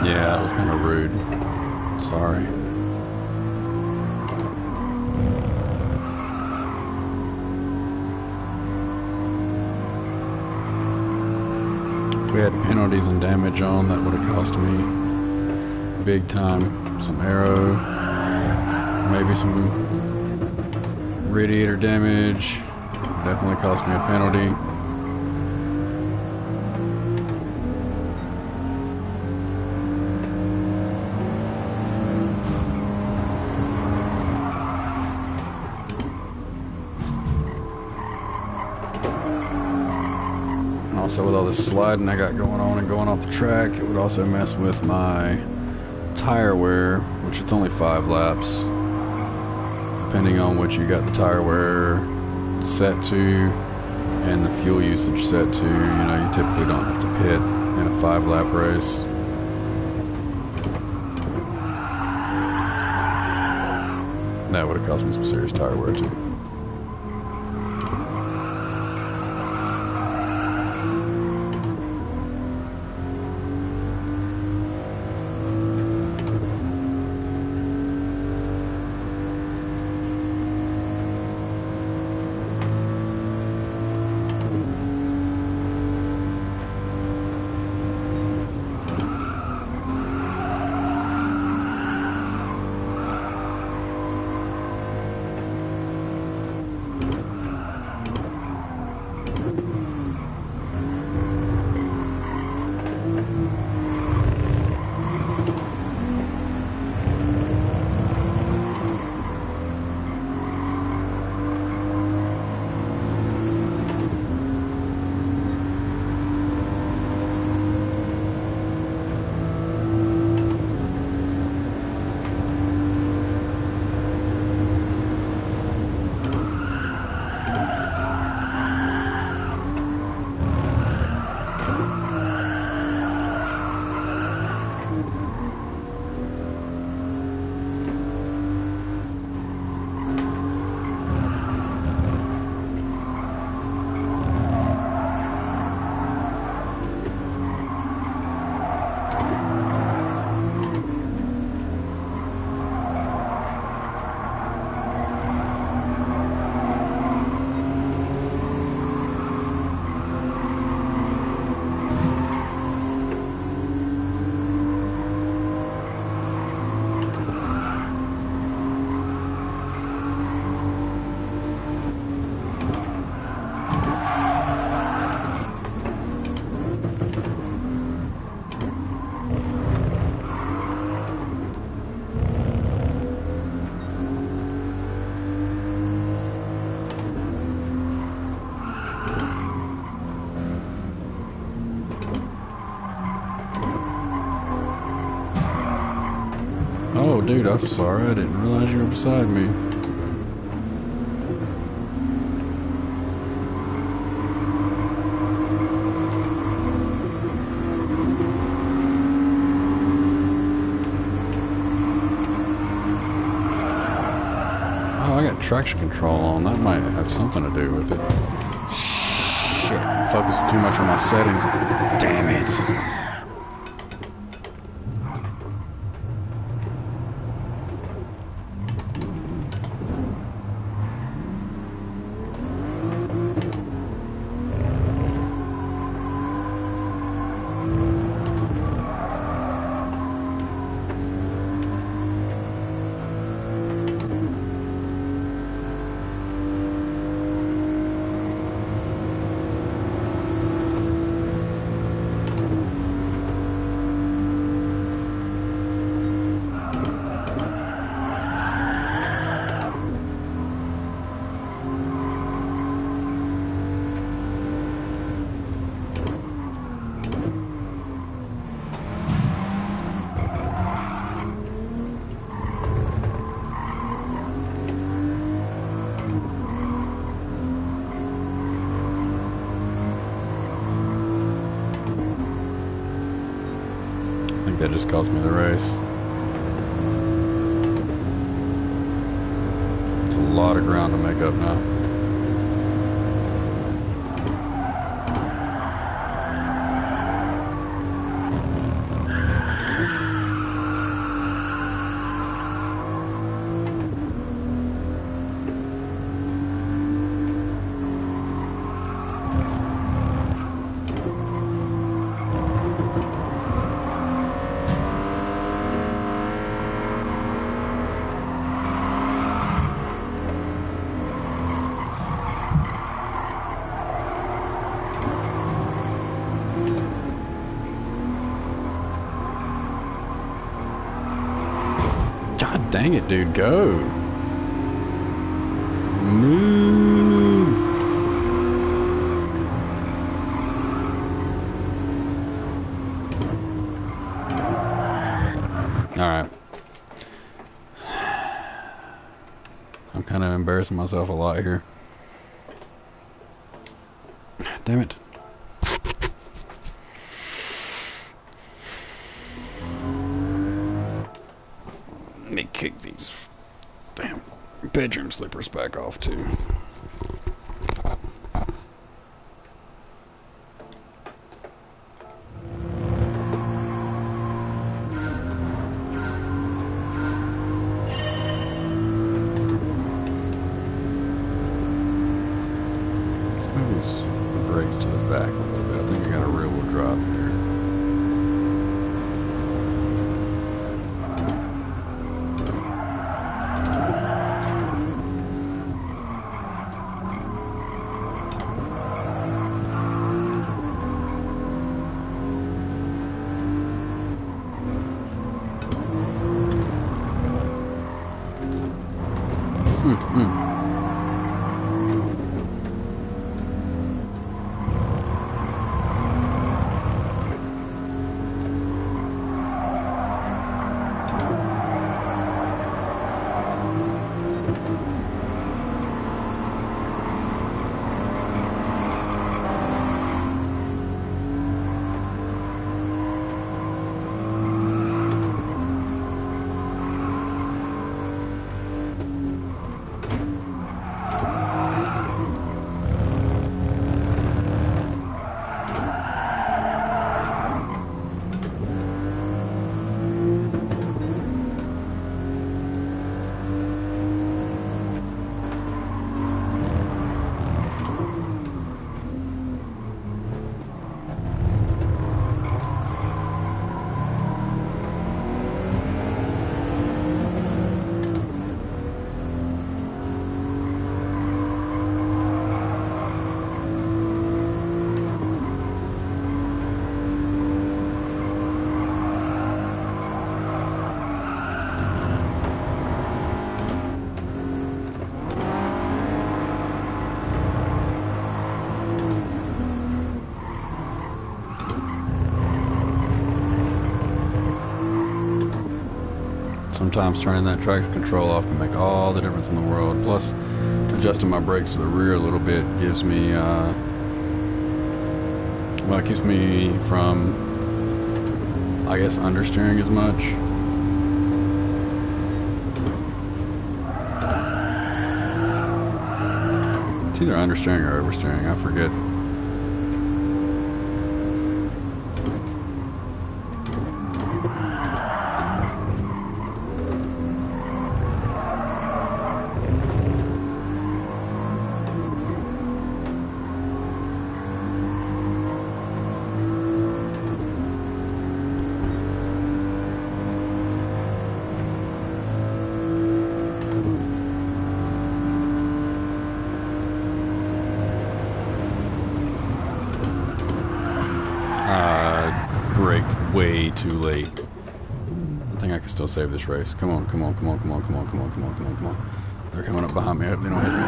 Yeah, that was kind of rude. Sorry. If we had penalties and damage on, that would have cost me big time. Some arrow, maybe some radiator damage. Definitely cost me a penalty. Also, with all this sliding I got going on and going off the track, it would also mess with my tire wear, which it's only 5 laps. Depending on what you got the tire wear set to and the fuel usage set to, you know, you typically don't have to pit in a 5-lap race. That would have cost me some serious tire wear too. Oh, dude, I'm sorry. I didn't realize you were beside me. Oh, I got traction control on. That might have something to do with it. Shit, I'm focusing too much on my settings. Damn it. that just cost me the race. It's a lot of ground to make up now. God dang it, dude, go. Move. Alright. I'm kind of embarrassing myself a lot here. Damn it. Let me kick these damn bedroom slippers back off too. Let's move these brakes to the back a little bit. I think I got a rear wheel drive there. Sometimes turning that traction control off can make all the difference in the world. Plus, adjusting my brakes to the rear a little bit gives me, well, it keeps me from, I guess, understeering as much. It's either understeering or oversteering, I forget. Brake way too late. I think I can still save this race. Come on, come on, come on, come on, come on, come on, come on, come on, come on. They're coming up behind me. I hope they don't hit me.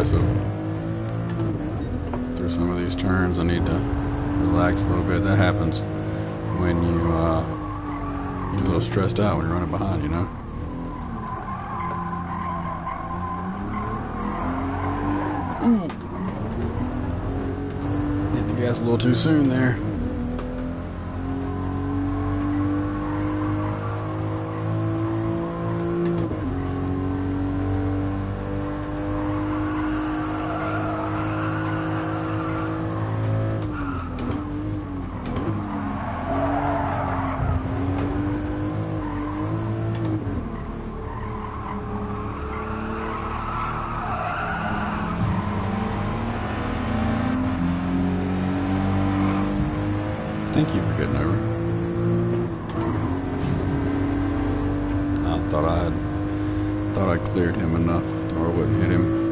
aggressive through some of these turns. I need to relax a little bit. That happens when you're a little stressed out when you're running behind, you know. Ooh. Hit the gas a little too soon there. Thank you for getting over. I thought I cleared him enough or I wouldn't hit him.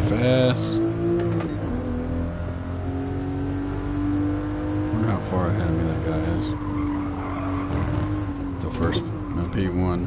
Fast. Wonder how far ahead of me that guy is. The first P1.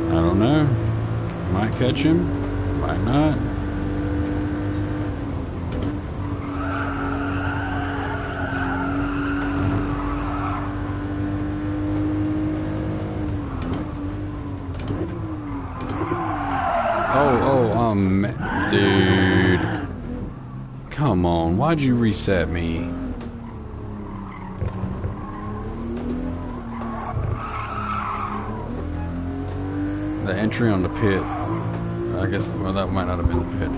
I don't know. Might catch him, might not. Dude. Come on, why'd you reset me? The entry on the pit, I guess, well, that might not have been the pit.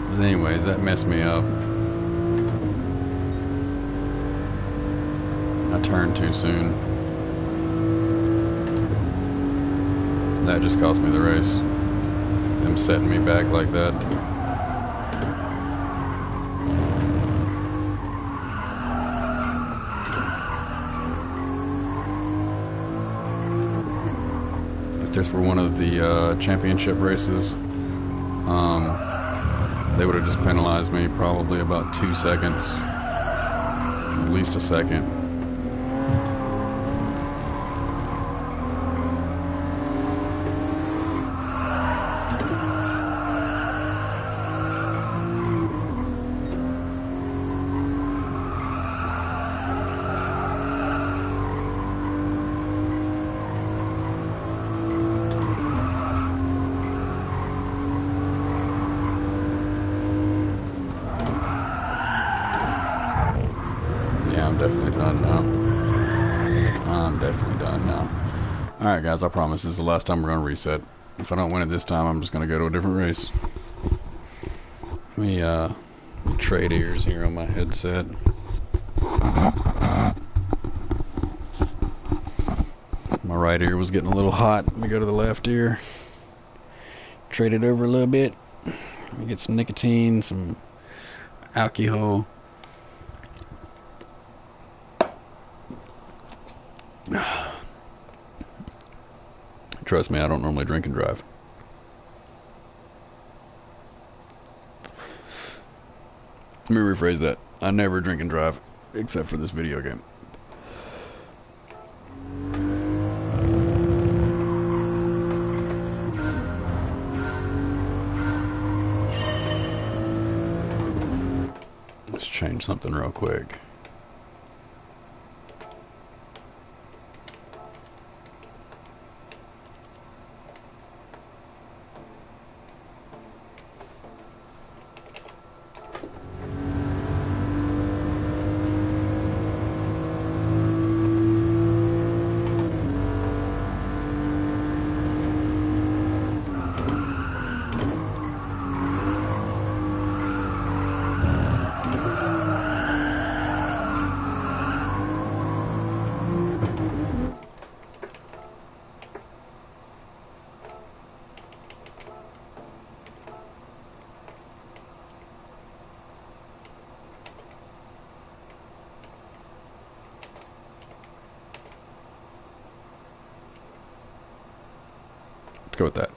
But anyways, that messed me up. I turned too soon. That just cost me the race. Them setting me back like that. If this were one of the championship races, they would have just penalized me probably about 2 seconds, at least a second. I'm definitely done now. Alright guys, I promise this is the last time we're going to reset. If I don't win it this time, I'm just going to go to a different race. Let me trade ears here on my headset. My right ear was getting a little hot. Let me go to the left ear. Trade it over a little bit. Let me get some nicotine, some alcohol. Trust me, I don't normally drink and drive. Let me rephrase that. I never drink and drive, except for this video game. Let's change something real quick. Let's go with that.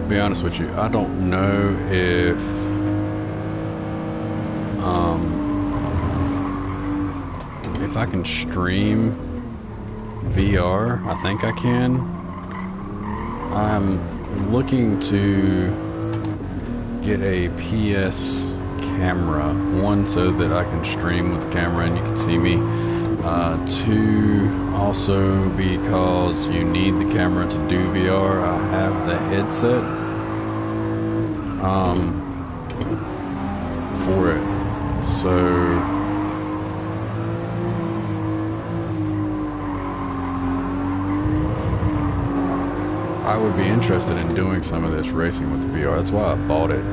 Be honest with you, I don't know if I can stream VR. I think I can. I'm looking to get a PS camera, one so that I can stream with the camera and you can see me, two also because you need the camera to do VR. I have the headset for it, so I would be interested in doing some of this racing with the VR. That's why I bought it,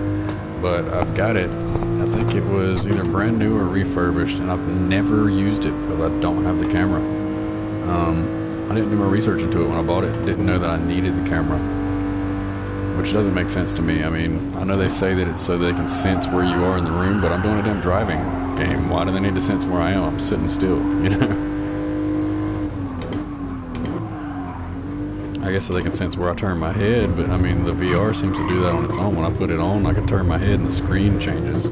but I've got it. I think it was either brand new or refurbished, and I've never used it because I don't have the camera. I didn't do my research into it when I bought it. Didn't know that I needed the camera, which doesn't make sense to me. I mean, I know they say that it's so they can sense where you are in the room, but I'm doing a damn driving game. Why do they need to sense where I am? I'm sitting still, you know? I guess so they can sense where I turn my head, but I mean, the VR seems to do that on its own. When I put it on, I can turn my head and the screen changes.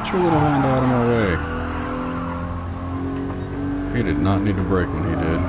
Sure that I lined out of my way. He did not need to brake when he did.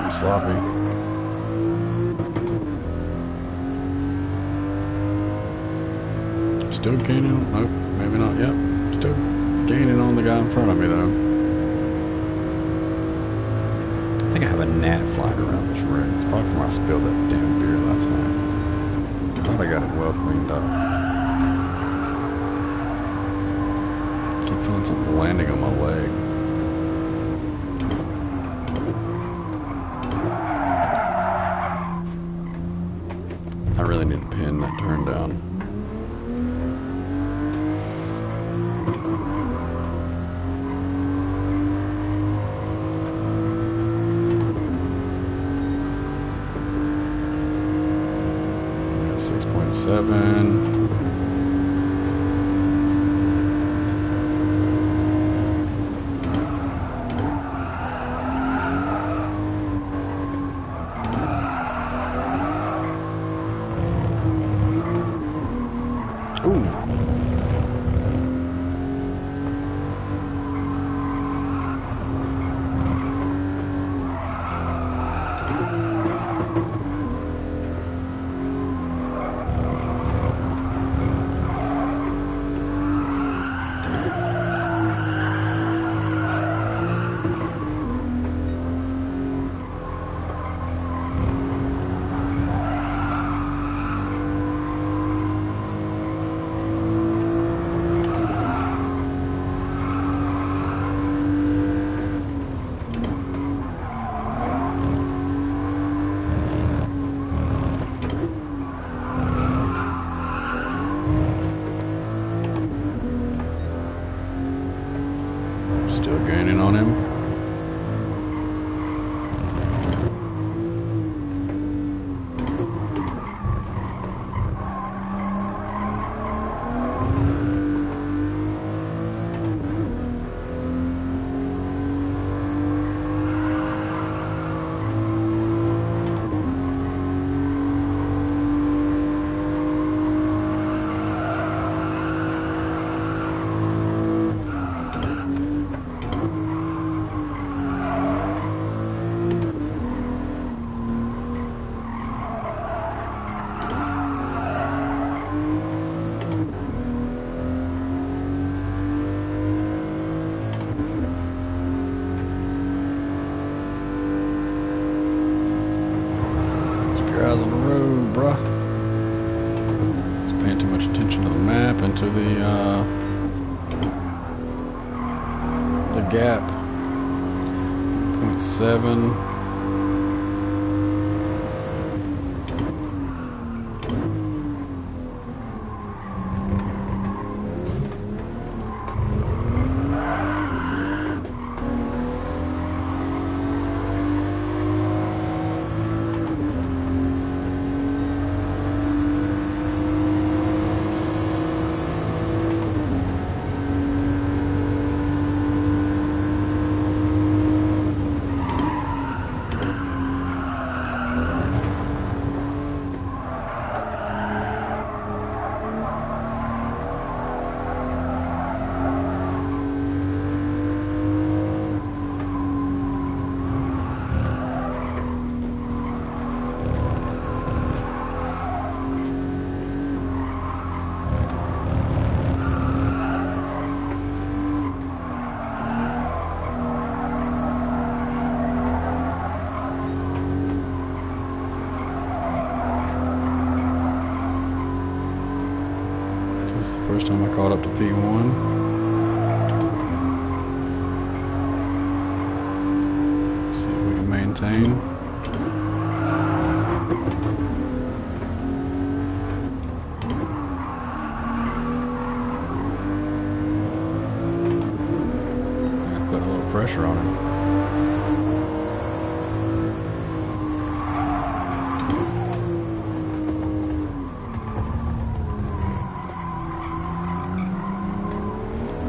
Pretty sloppy. Still gaining. Nope, maybe not. Yep. Still gaining on the guy in front of me though. I think I have a gnat flying around this rig. It's probably from where I spilled that damn beer last night. I thought I got it well cleaned up. Keep feeling something landing on my leg. I really need to pin that turn down. Yeah, 6.7. Still gaining on him. Eyes on the road, bruh. Just paying too much attention to the map and to the gap. 0.7. First time I caught up to P1. See if we can maintain. Put a little pressure on him.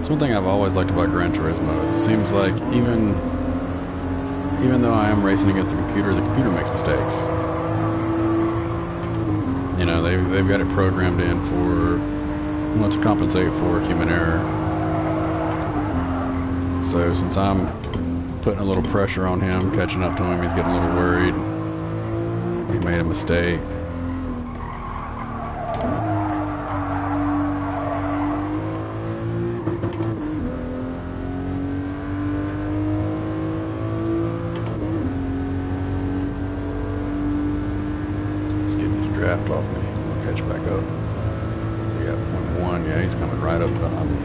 It's one thing I've always liked about Gran Turismo is it seems like even though I am racing against the computer makes mistakes. You know, they've got it programmed in for, well, to compensate for human error. So since I'm putting a little pressure on him, catching up to him. He's getting a little worried. He made a mistake. He's getting his draft off me. He's going to catch back up. So he got 0.1. Yeah, he's coming right up behind me.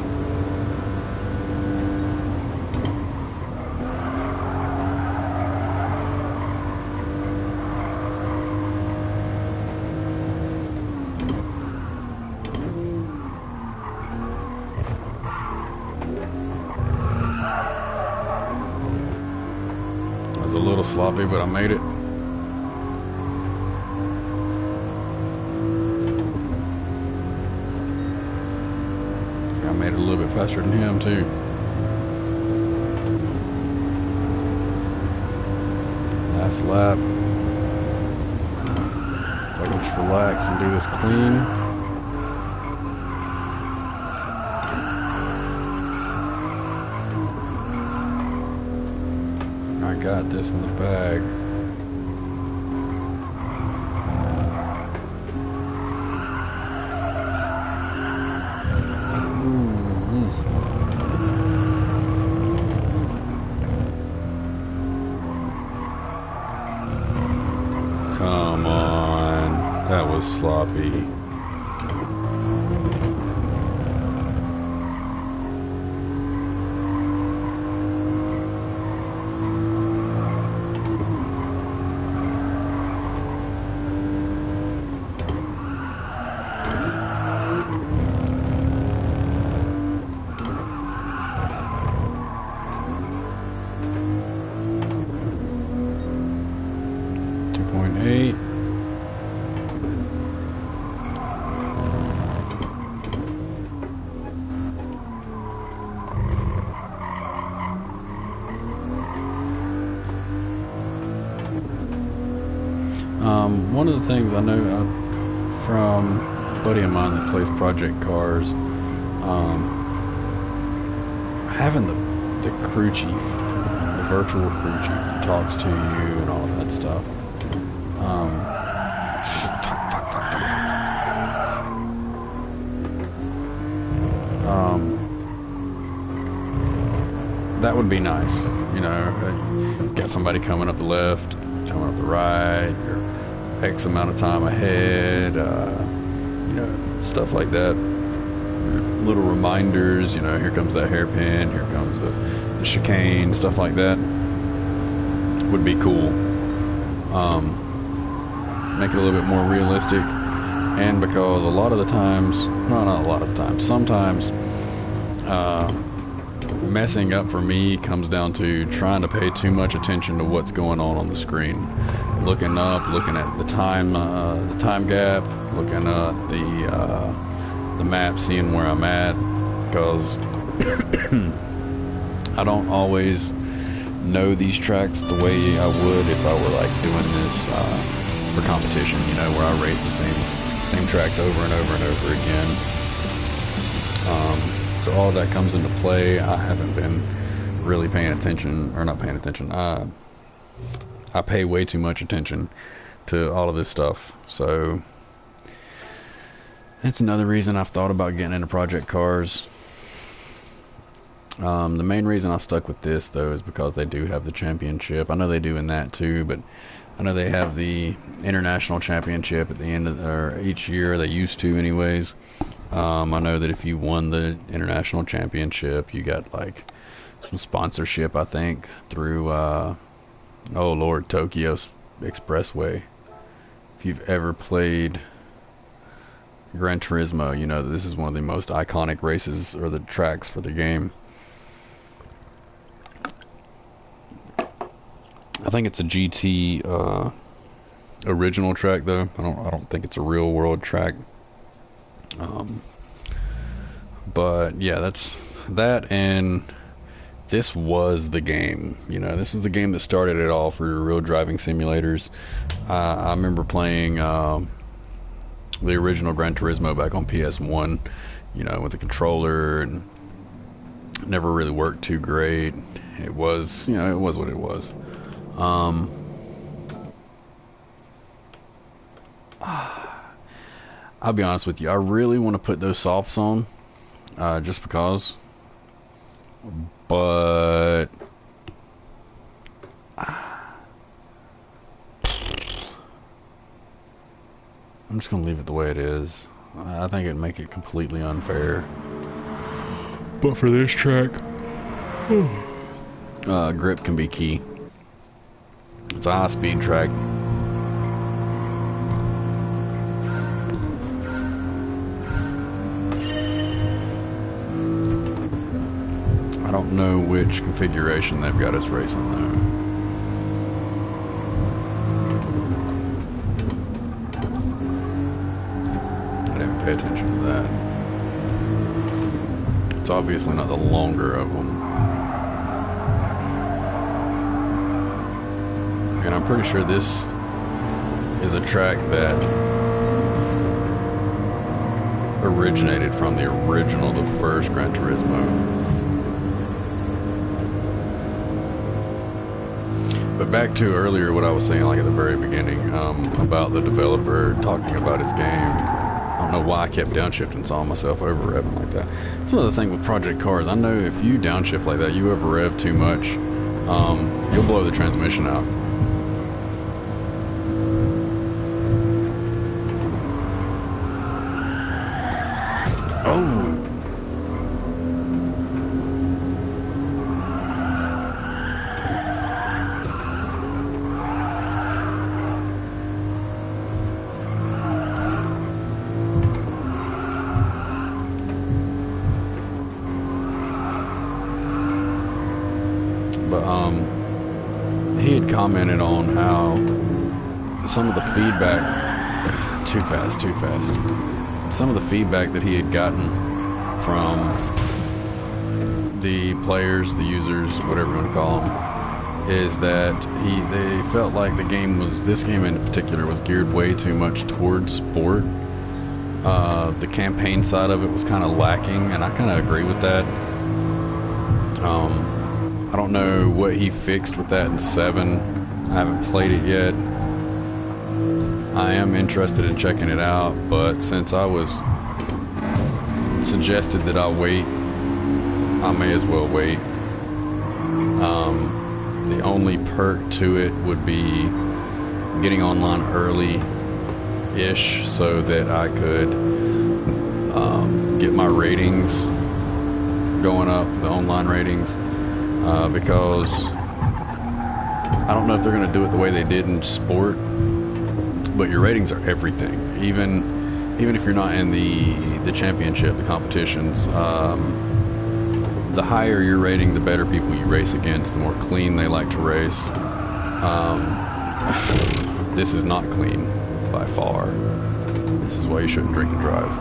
A little sloppy, but I made it. See, I made it a little bit faster than him too. Last lap. If I can just relax and do this clean. I got this in the bag. Ooh. Come on. That was sloppy. One of the things I know from a buddy of mine that plays Project Cars, having the crew chief, the virtual crew chief that talks to you and all of that stuff. That would be nice, you know. Got somebody coming up the left, coming up the right, you're X amount of time ahead, you know, stuff like that. Little reminders, you know, here comes that hairpin, here comes the chicane, stuff like that. Would be cool. Make it a little bit more realistic. And because a lot of the times, well, not a lot of the times, sometimes messing up for me comes down to trying to pay too much attention to what's going on the screen. Looking up, looking at the time gap, looking at the map, seeing where I'm at, because I don't always know these tracks the way I would if I were like doing this for competition, you know, where I race the same tracks over and over and over again. So all that comes into play. I haven't been really paying attention, or not paying attention. I pay way too much attention to all of this stuff. So that's another reason I've thought about getting into Project Cars. The main reason I stuck with this though is because they do have the championship. I know they do in that too, but I know they have the international championship at the end of or each year. They used to anyways. I know that if you won the international championship, you got like some sponsorship, I think, through oh Lord, Tokyo Expressway. If you've ever played Gran Turismo, you know that this is one of the most iconic races or the tracks for the game. I think it's a GT original track though. I don't think it's a real world track. But yeah, that's that, and this was the game. You know, this is the game that started it all for real driving simulators. I remember playing the original Gran Turismo back on PS1, you know, with the controller, and never really worked too great. it was, you know, it was what it was. Um, I'll be honest with you. I really want to put those softs on, just because. But I'm just gonna leave it the way it is. I think it'd make it completely unfair. But for this track, grip can be key. It's a high-speed track. I don't know which configuration they've got us racing though. I didn't pay attention to that. It's obviously not the longer of them. And I'm pretty sure this is a track that originated from the original, the first Gran Turismo. But back to earlier what I was saying, like at the very beginning, about the developer talking about his game. I don't know why I kept downshifting and saw myself over revving like that. That's another thing with Project Cars. I know if you downshift like that, you over rev too much, you'll blow the transmission out. Oh! But he had commented on how some of the feedback, too fast, some of the feedback that he had gotten from the players, the users, whatever you want to call them, is that they felt like this game in particular was geared way too much towards sport. The campaign side of it was kind of lacking, and I kind of agree with that. I don't know what he fixed with that in 7. I haven't played it yet. I am interested in checking it out, but since I was suggested that I'll wait, I may as well wait. The only perk to it would be getting online early-ish so that I could get my ratings going up, the online ratings. Because I don't know if they're going to do it the way they did in sport, but your ratings are everything. Even if you're not in the championship, the competitions, the higher your rating, the better people you race against, the more clean they like to race. This is not clean by far. This is why you shouldn't drink and drive.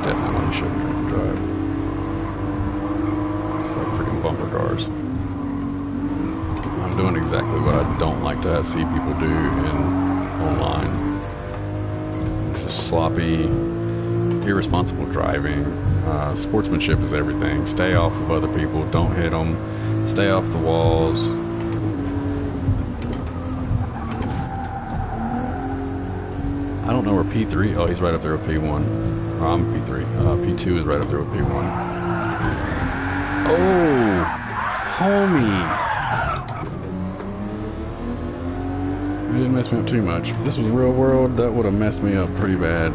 Definitely why you shouldn't drink and drive. It's like freaking bumper cars. I'm doing exactly what I don't like to see people do online. Just sloppy, irresponsible driving. Sportsmanship is everything. Stay off of other people. Don't hit them. Stay off the walls. I don't know where P3... Oh, he's right up there with P1. Oh, I'm P3. P2 is right up there with P1. Oh! Homie! It didn't mess me up too much. If this was real world, that would have messed me up pretty bad.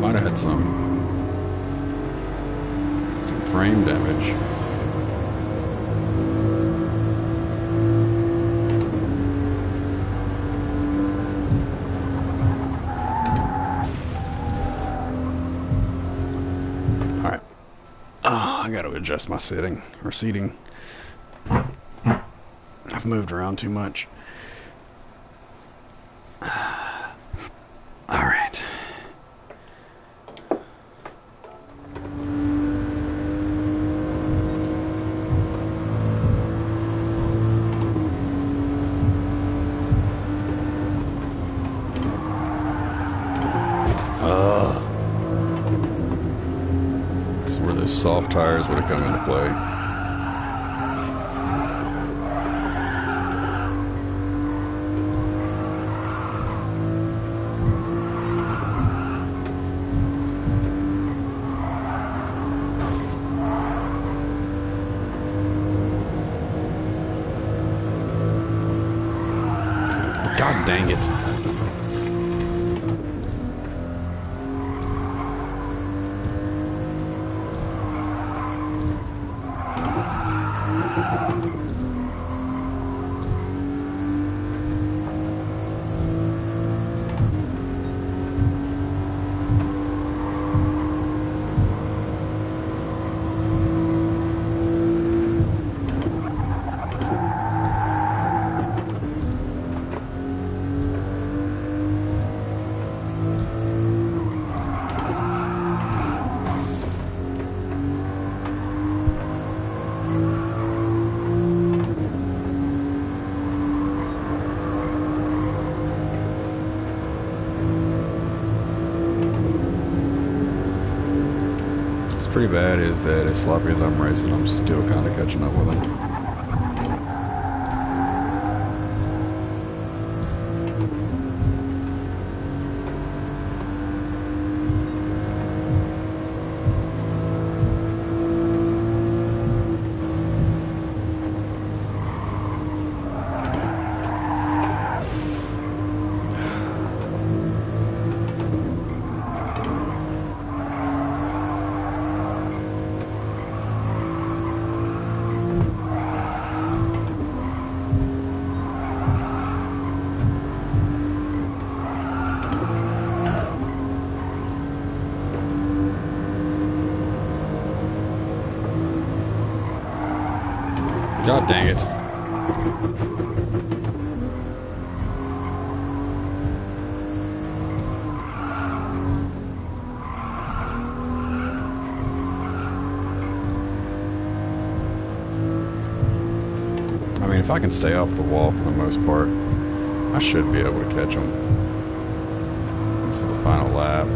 Might have had some frame damage. I got to adjust my seating. I've moved around too much. All right. Those soft tires would have come into play. God dang it. Pretty bad is that as sloppy as I'm racing, I'm still kind of catching up with him. God dang it. I mean, if I can stay off the wall for the most part, I should be able to catch them. This is the final lap.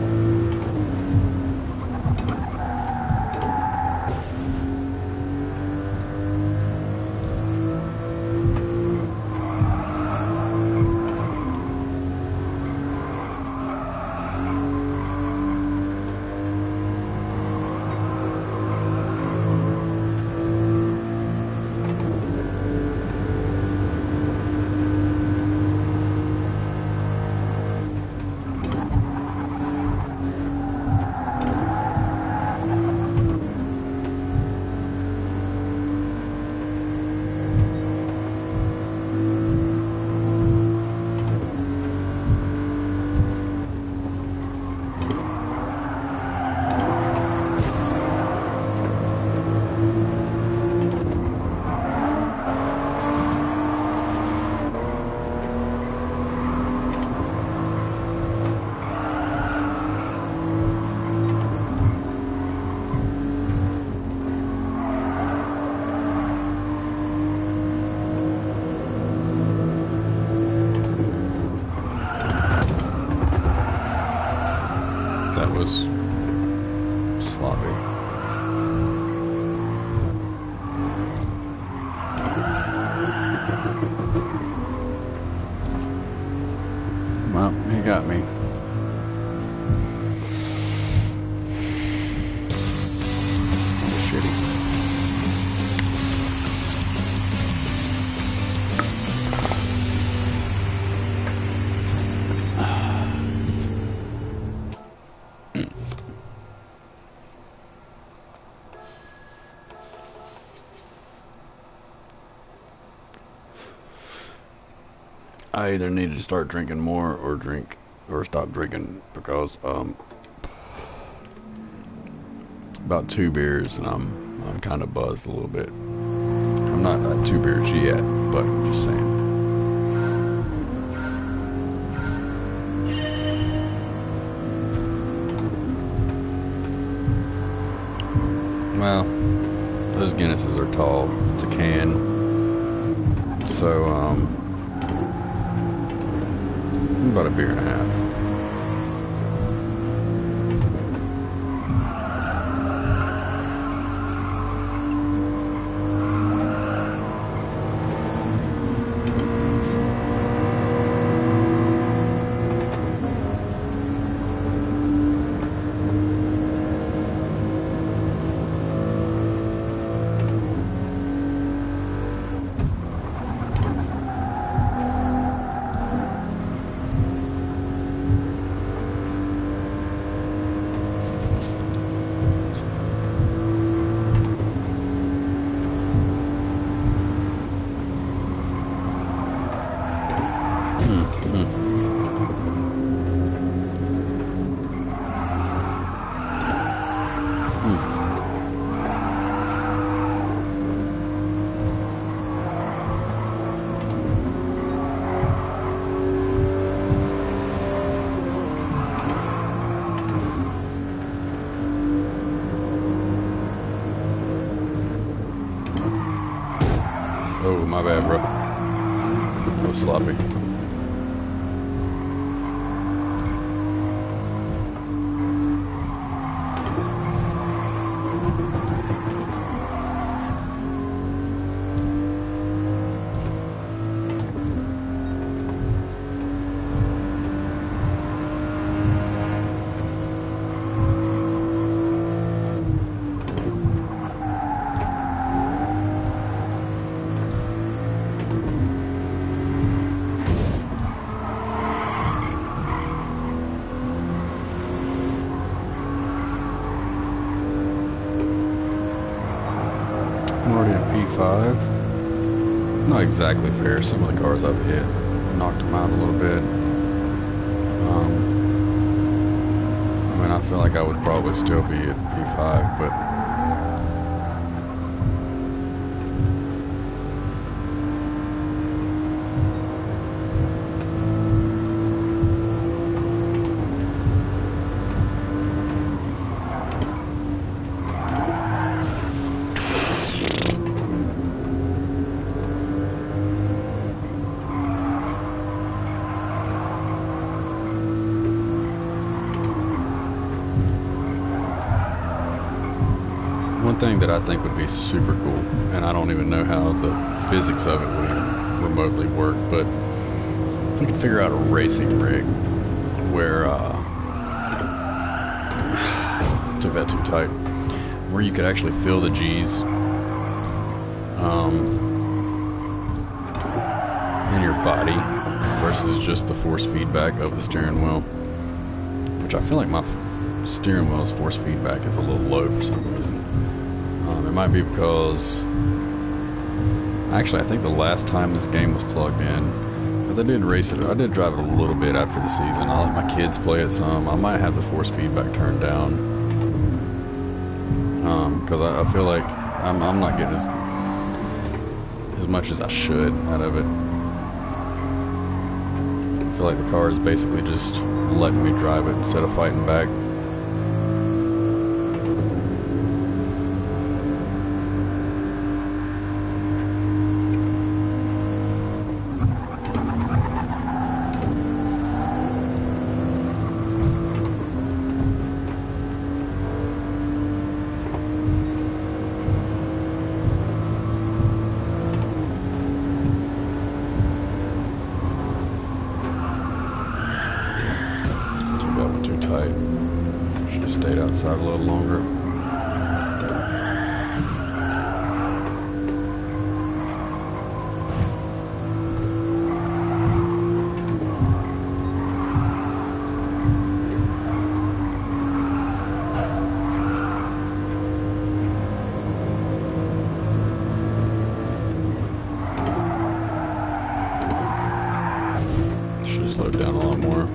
That was sloppy. Well, he got me. That was shitty. I either need to start drinking more or stop drinking because about 2 beers and I'm kind of buzzed a little bit. I'm not at 2 beers yet, but I'm just saying. Well, those Guinnesses are tall. It's a can, so about a beer and a half. Oh, my bad, bro. That was sloppy. I'm already in P5. Not exactly fair. Some of the cars I've hit knocked them out a little bit. I mean, I feel like I would probably still be at P5, but one thing that I think would be super cool, and I don't even know how the physics of it would even remotely work, but if we could figure out a racing rig where, took that too tight, where you could actually feel the G's in your body versus just the force feedback of the steering wheel, which I feel like my steering wheel's force feedback is a little low for some reason. It might be because, actually, I think the last time this game was plugged in, because I did race it, I did drive it a little bit after the season. I let my kids play it some. I might have the force feedback turned down, because I feel like I'm not getting as much as I should out of it. I feel like the car is basically just letting me drive it instead of fighting back. Should have stayed outside a little longer. Should have slowed down a lot more.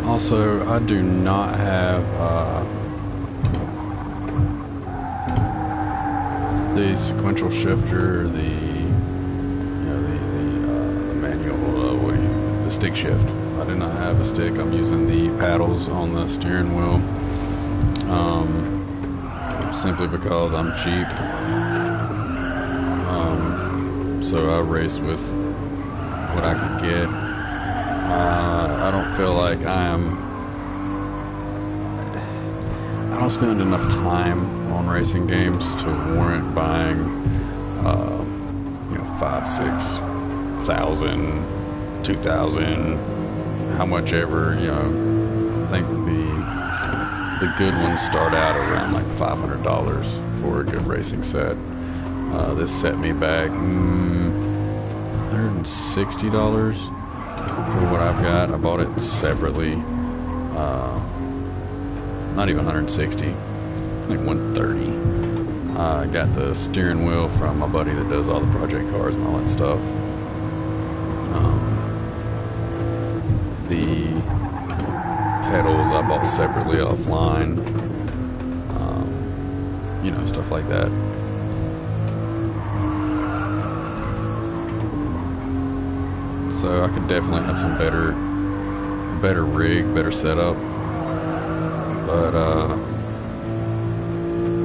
Also, I do not have the sequential shifter, the manual, the stick shift. I do not have a stick. I'm using the paddles on the steering wheel, simply because I'm cheap. So I race with what I can get. I don't feel like I don't spend enough time on racing games to warrant buying, 5, 6,000, 2,000, how much ever. I think the good ones start out around like $500 for a good racing set. This set me back $160 for what I've got. I bought it separately. Not even 160, I think 130. I got the steering wheel from my buddy that does all the project cars and all that stuff. The pedals I bought separately offline. You know, stuff like that. So I could definitely have some better rig, better setup. But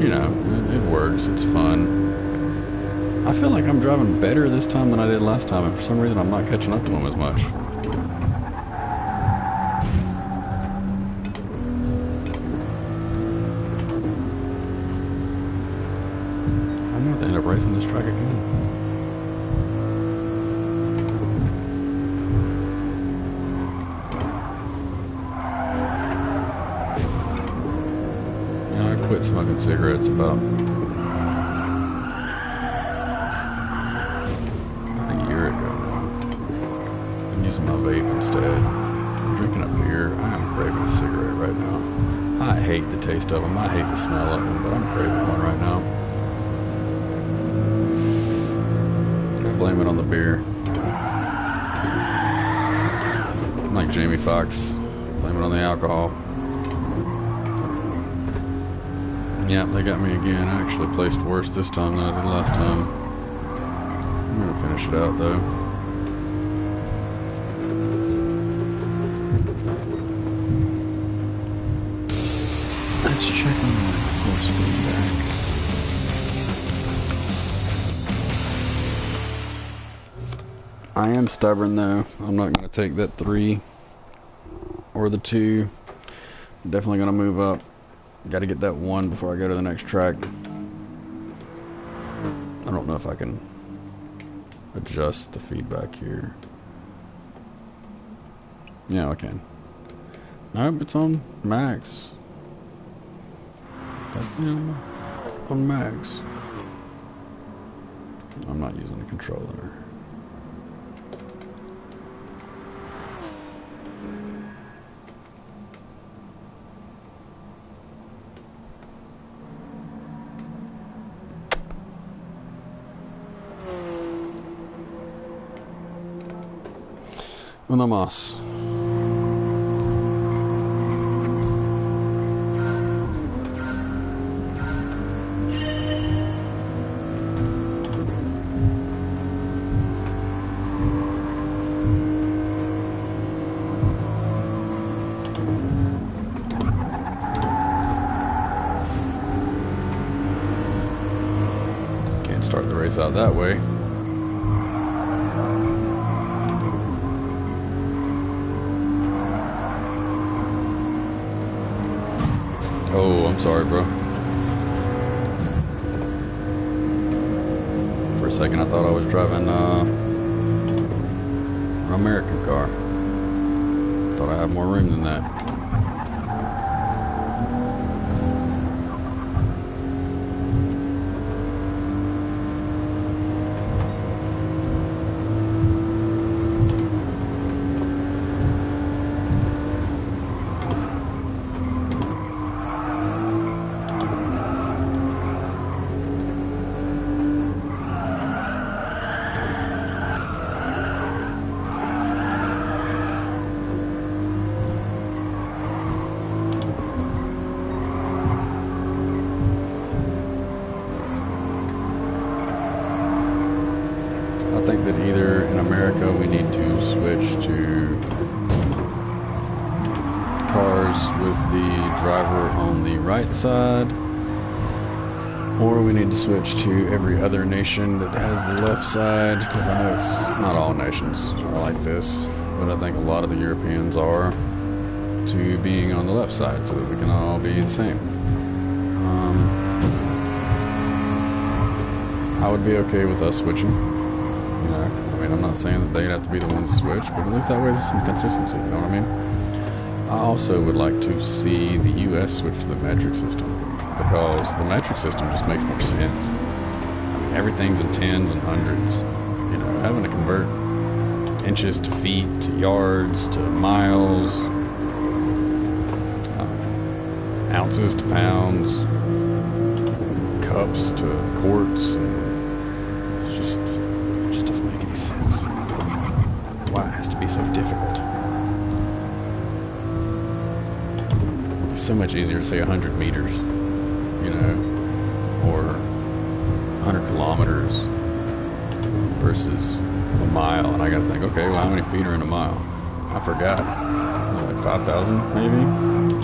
you know, it works. It's fun. I feel like I'm driving better this time than I did last time, and for some reason I'm not catching up to them as much. I'm going to end up racing this track again. Quit smoking cigarettes about a year ago now. I'm using my vape instead. I'm drinking a beer. I am craving a cigarette right now. I hate the taste of them. I hate the smell of them, but I'm craving one right now. I blame it on the beer. I'm like Jamie Foxx. Blame it on the alcohol. Yeah, they got me again. I actually placed worse this time than I did last time. I'm gonna finish it out though. Let's check on the force feedback. I am stubborn though. I'm not gonna take that 3 or the 2. I'm definitely gonna move up. Got to get that 1 before I go to the next track. I don't know if I can adjust the feedback here. Yeah, I can. Nope, it's on max. Yeah, on max. I'm not using the controller. Uno más. Can't start the race out that way. Oh, I'm sorry, bro. For a second, I thought I was driving an American car. Thought I had more room than that. I think that either in America we need to switch to cars with the driver on the right side, or we need to switch to every other nation that has the left side, because I know it's not all nations are like this, but I think a lot of the Europeans are, to being on the left side so that we can all be the same. I would be okay with us switching. You know, I mean, I'm not saying that they'd have to be the ones to switch, but at least that way there's some consistency, you know what I mean? I also would like to see the US switch to the metric system, because the metric system just makes more sense. I everything's in tens and hundreds. You know, having to convert inches to feet to yards to miles, ounces to pounds, cups to quarts, and it just doesn't make any sense. Why it has to be so difficult? It's so much easier to say 100 meters, you know, or 100 kilometers versus a mile. And I gotta think, okay, well, how many feet are in a mile? I forgot. Like 5,000 maybe?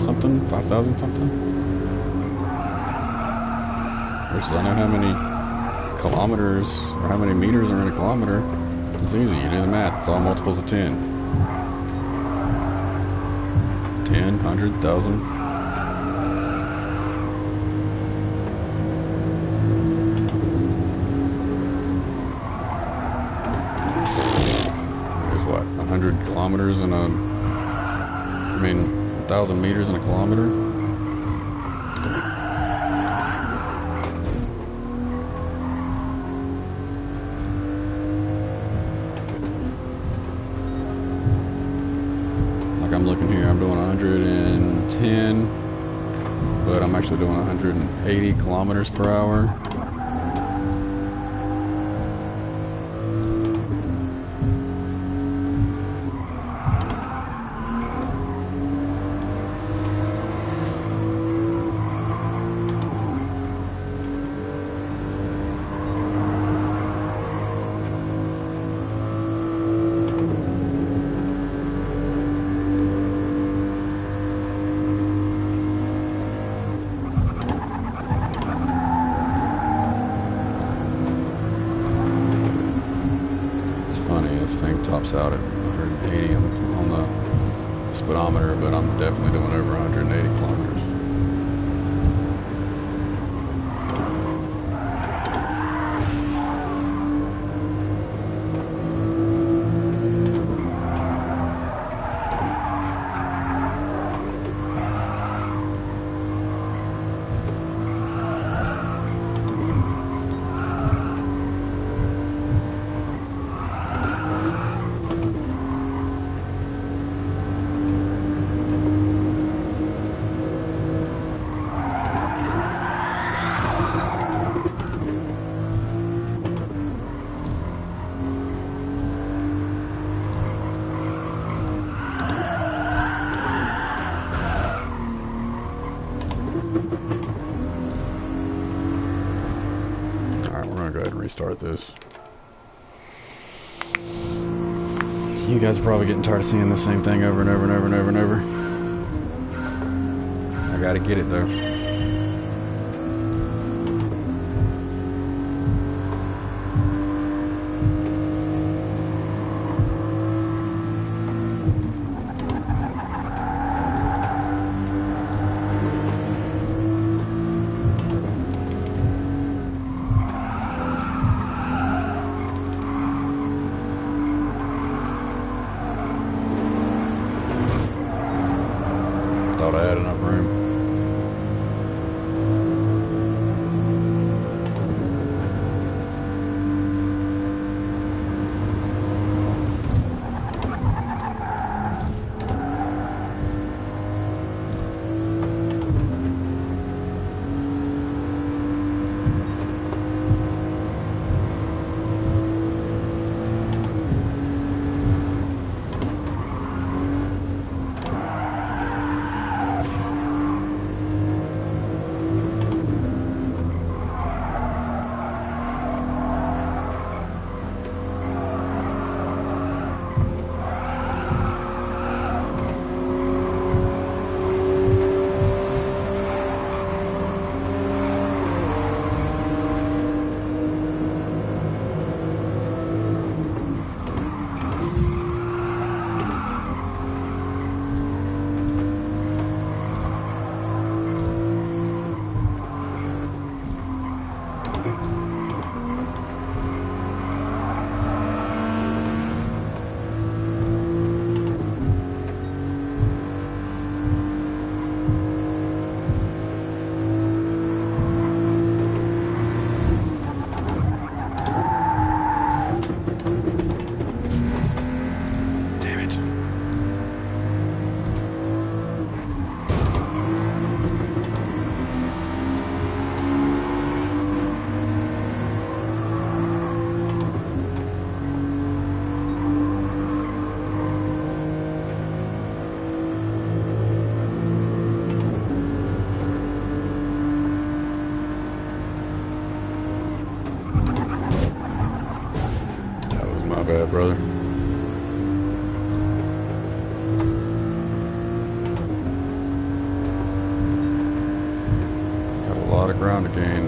Something? 5,000 something? Versus I know how many kilometers or how many meters are in a kilometer. It's easy, you do the math, it's all multiples of 10. 10, 100, 1,000. There's what, 100 kilometers in a, 1,000 meters in a kilometer? I'm looking here, I'm doing 110, but I'm actually doing 180 kilometers per hour. This thing tops out at 180 on the speedometer, but I'm definitely doing over 180 kilometers. Go ahead and restart this. You guys are probably getting tired of seeing the same thing over and over and over and over and over. I gotta get it though. Thought I had enough room. bad, brother. Got a lot of ground to gain.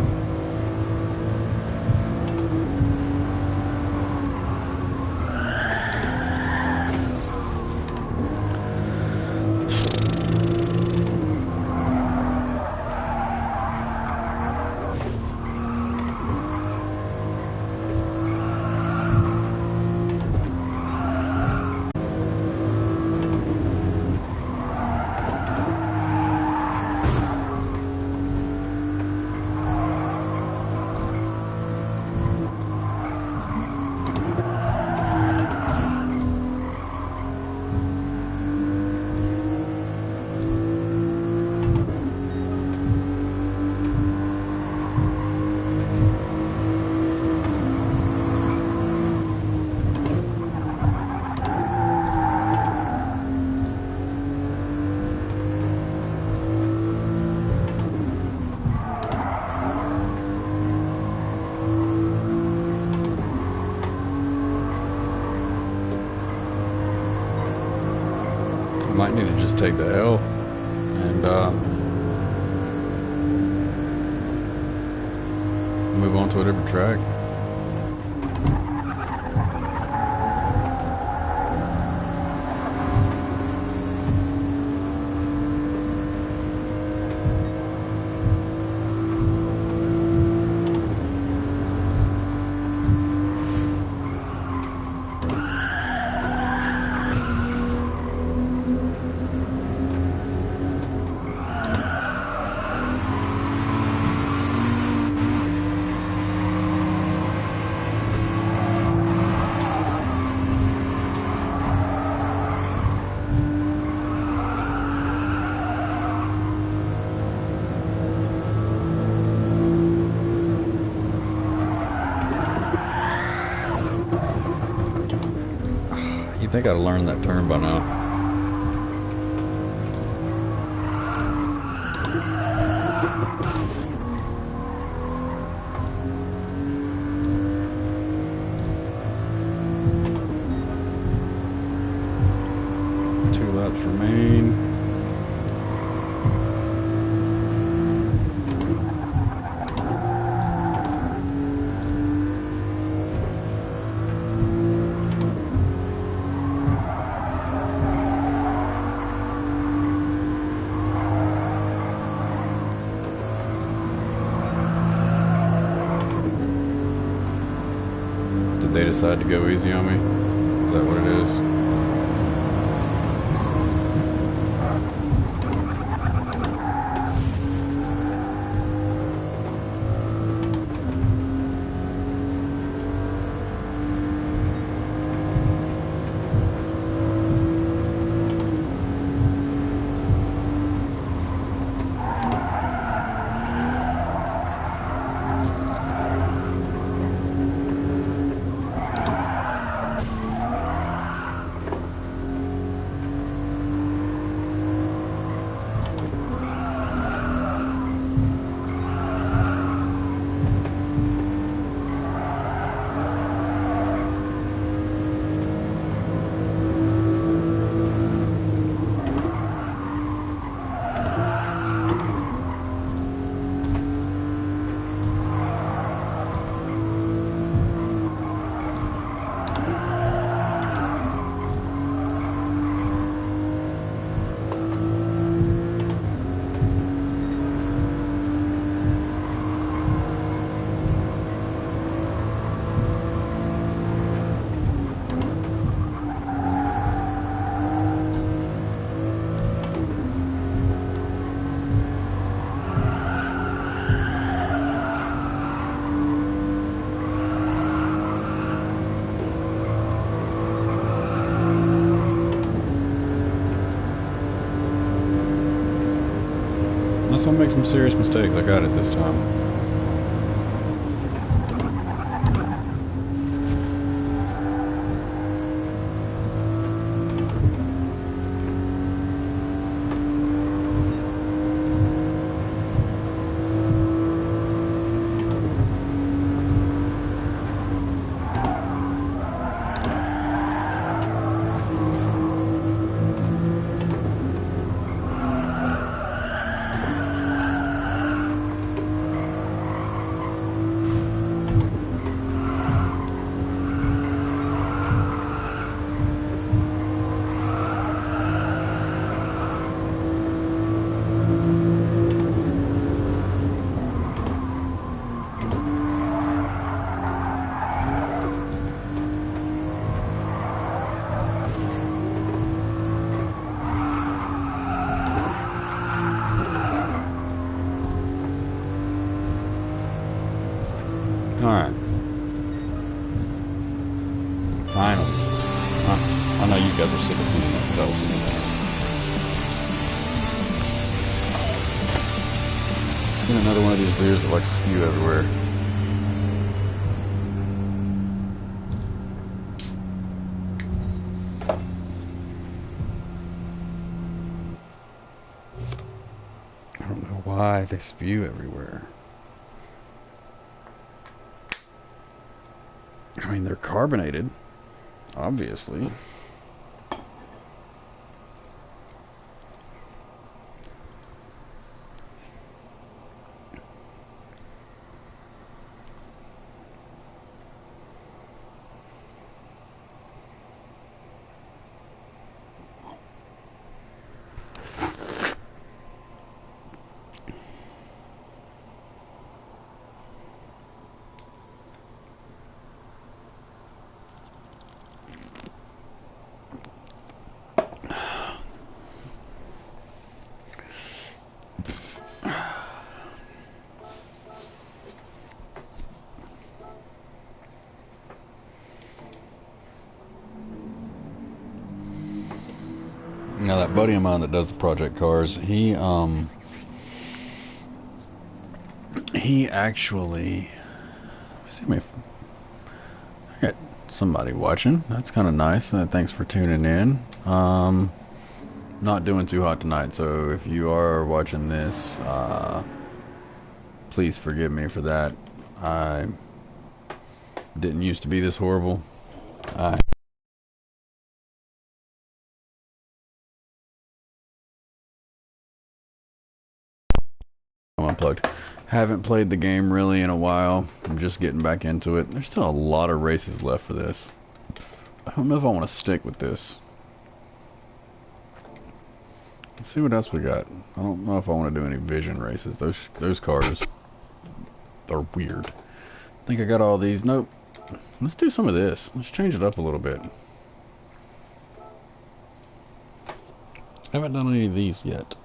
Might need to just take the L and move on to a different track. I think I'd have learned that turn by now. Two laps remain. They decide to go easy on me? Is that what it is? Unless I make some serious mistakes, I got it this time. Alright. Finally. I know you guys are sick of seeing that because I was sitting there. Just get another one of these beers that likes to spew everywhere. I don't know why they spew everywhere. I mean, they're carbonated, obviously. Now that buddy of mine that does the project cars, he actually, see me. I got somebody watching. That's kind of nice. Thanks for tuning in. Not doing too hot tonight, so if you are watching this, please forgive me for that. I didn't used to be this horrible. I'm unplugged. Haven't played the game really in a while. I'm just getting back into it. There's still a lot of races left for this. I don't know if I want to stick with this. Let's see what else we got. I don't know if I want to do any vision races. Those cars are weird. I think I got all these. Nope. Let's do some of this. Let's change it up a little bit. Haven't done any of these yet.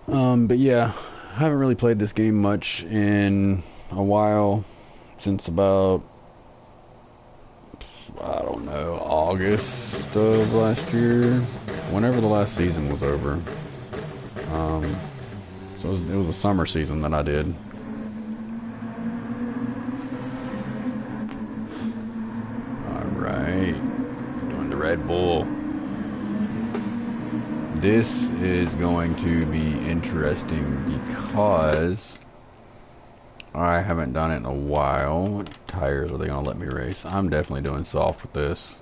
But yeah, I haven't really played this game much in a while, since about, I don't know, August of last year, whenever the last season was over. So it was a summer season that I did. Alright, doing the Red Bull. This is going to be interesting because I haven't done it in a while. What tires are they going to let me race? I'm definitely doing soft with this.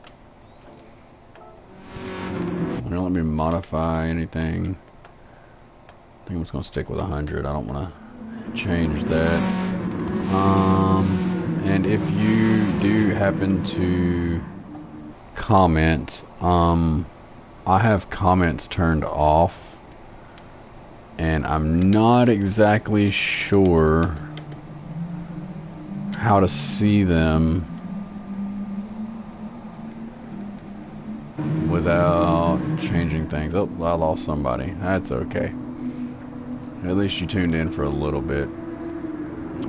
They don't let me modify anything. I think I'm just going to stick with 100. I don't want to change that. And if you do happen to comment, I have comments turned off, and I'm not exactly sure how to see them without changing things. Oh, I lost somebody. That's okay. At least you tuned in for a little bit.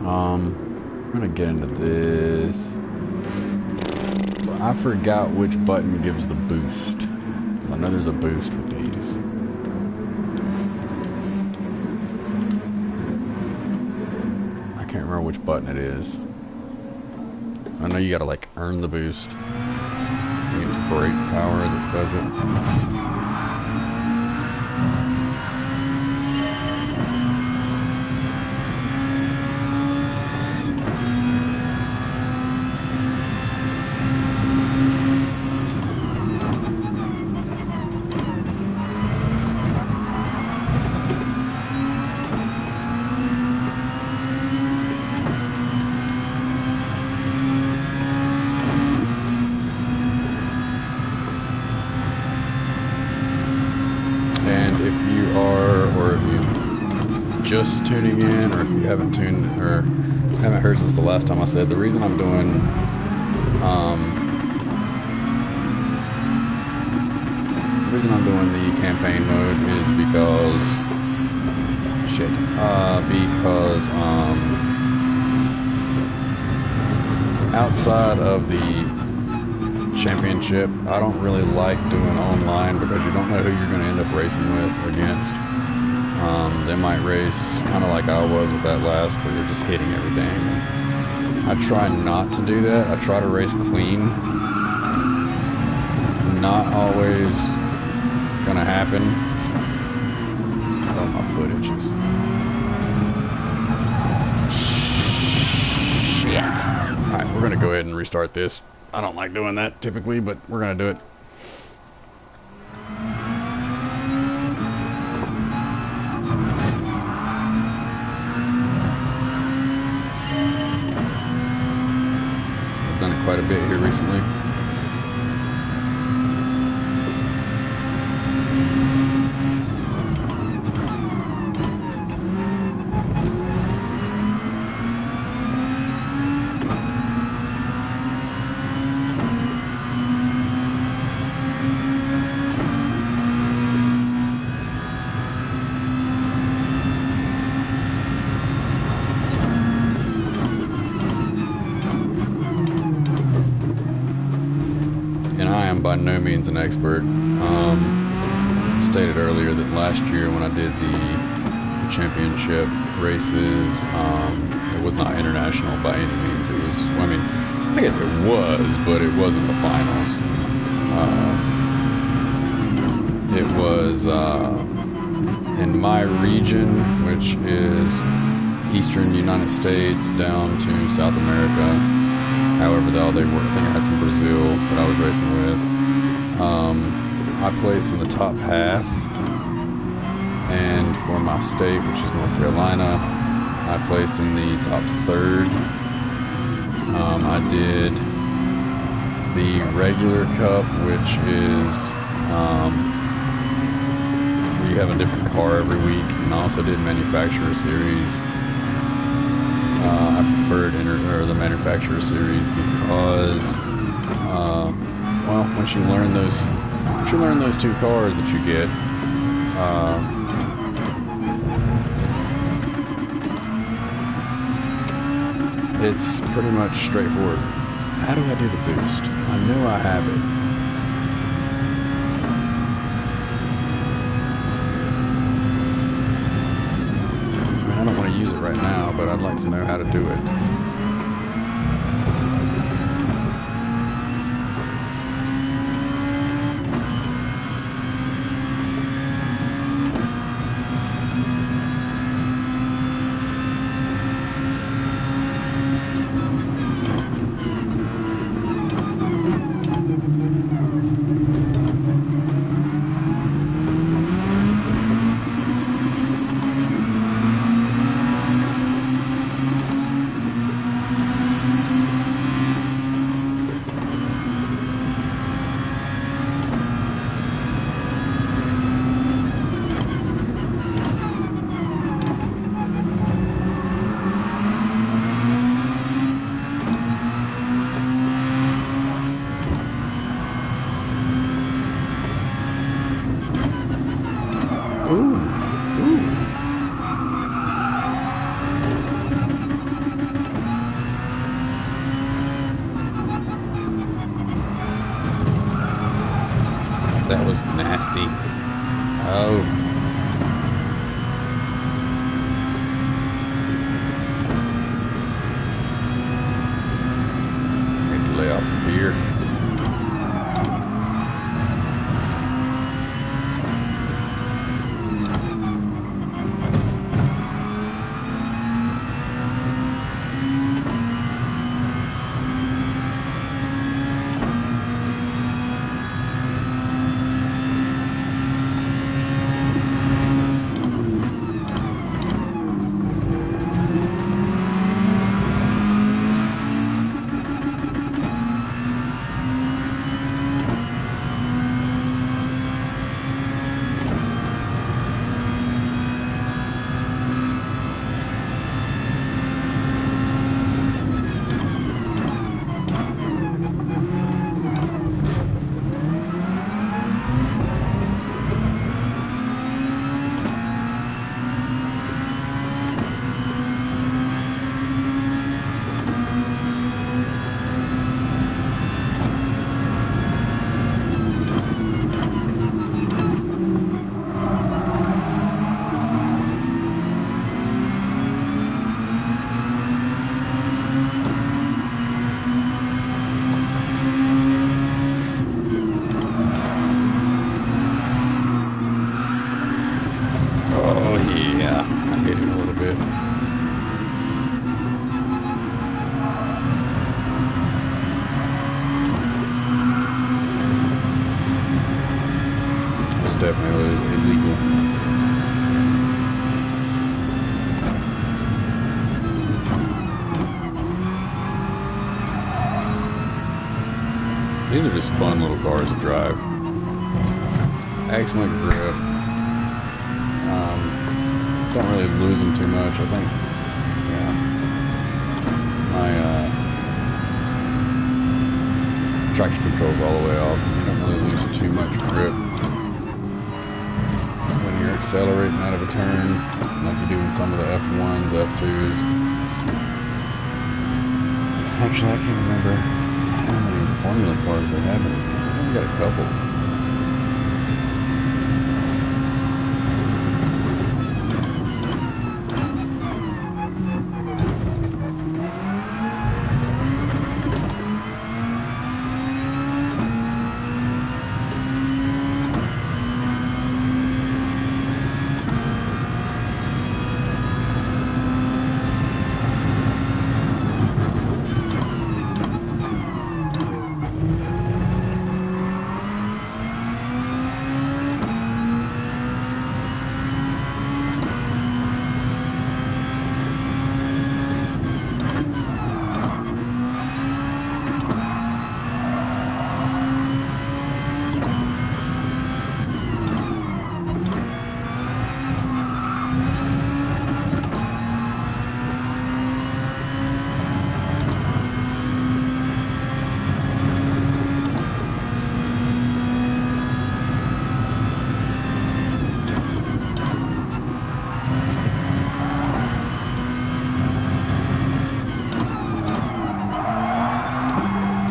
I'm gonna get into this. I forgot which button gives the boost. I know there's a boost with these. I can't remember which button it is. I know you gotta like earn the boost. I think it's brake power that does it. Just tuning in, or if you haven't tuned or haven't heard since the last time I said, the reason I'm doing the campaign mode is because outside of the championship, I don't really like doing online because you don't know who you're going to end up racing with against. They might race kind of like I was with that last, where you're just hitting everything. I try not to do that. I try to race clean. It's not always gonna happen. Oh, my footage is shit. Alright, we're gonna go ahead and restart this. I don't like doing that typically, but we're gonna do it. I've done it quite a bit here recently. By no means an expert. Stated earlier that last year when I did the championship races, it was not international by any means. It was, well, I mean, I guess it was, but it wasn't the finals. It was in my region, which is eastern United States down to South America. However, they were, I think I had some Brazil that I was racing with. I placed in the top half, and for my state, which is North Carolina, I placed in the top third. I did the regular cup, which is where you have a different car every week, and I also did manufacturer series. I preferred the manufacturer series because, well, once you learn those two cars that you get, it's pretty much straightforward. How do I do the boost? I know I have it. I don't want to use it right now, but I'd like to know how to do it. That was nasty. Oh. Need to lay off the beer. These are just fun little cars to drive. Excellent grip. Don't really lose them too much. I think, yeah, my traction control's all the way off. You don't really lose too much grip when you're accelerating out of a turn, like you do in some of the F1s, F2s. Actually, I can't remember how many Formula cars they have in this game. I only got a couple.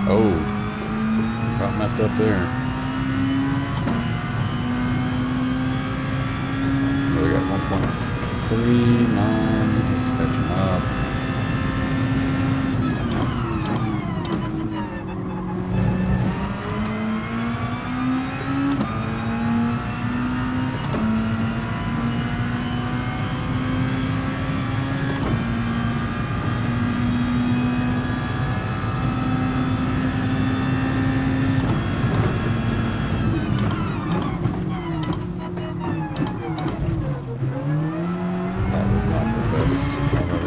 Oh, about messed up there. We got 1.39. Let's catch him up.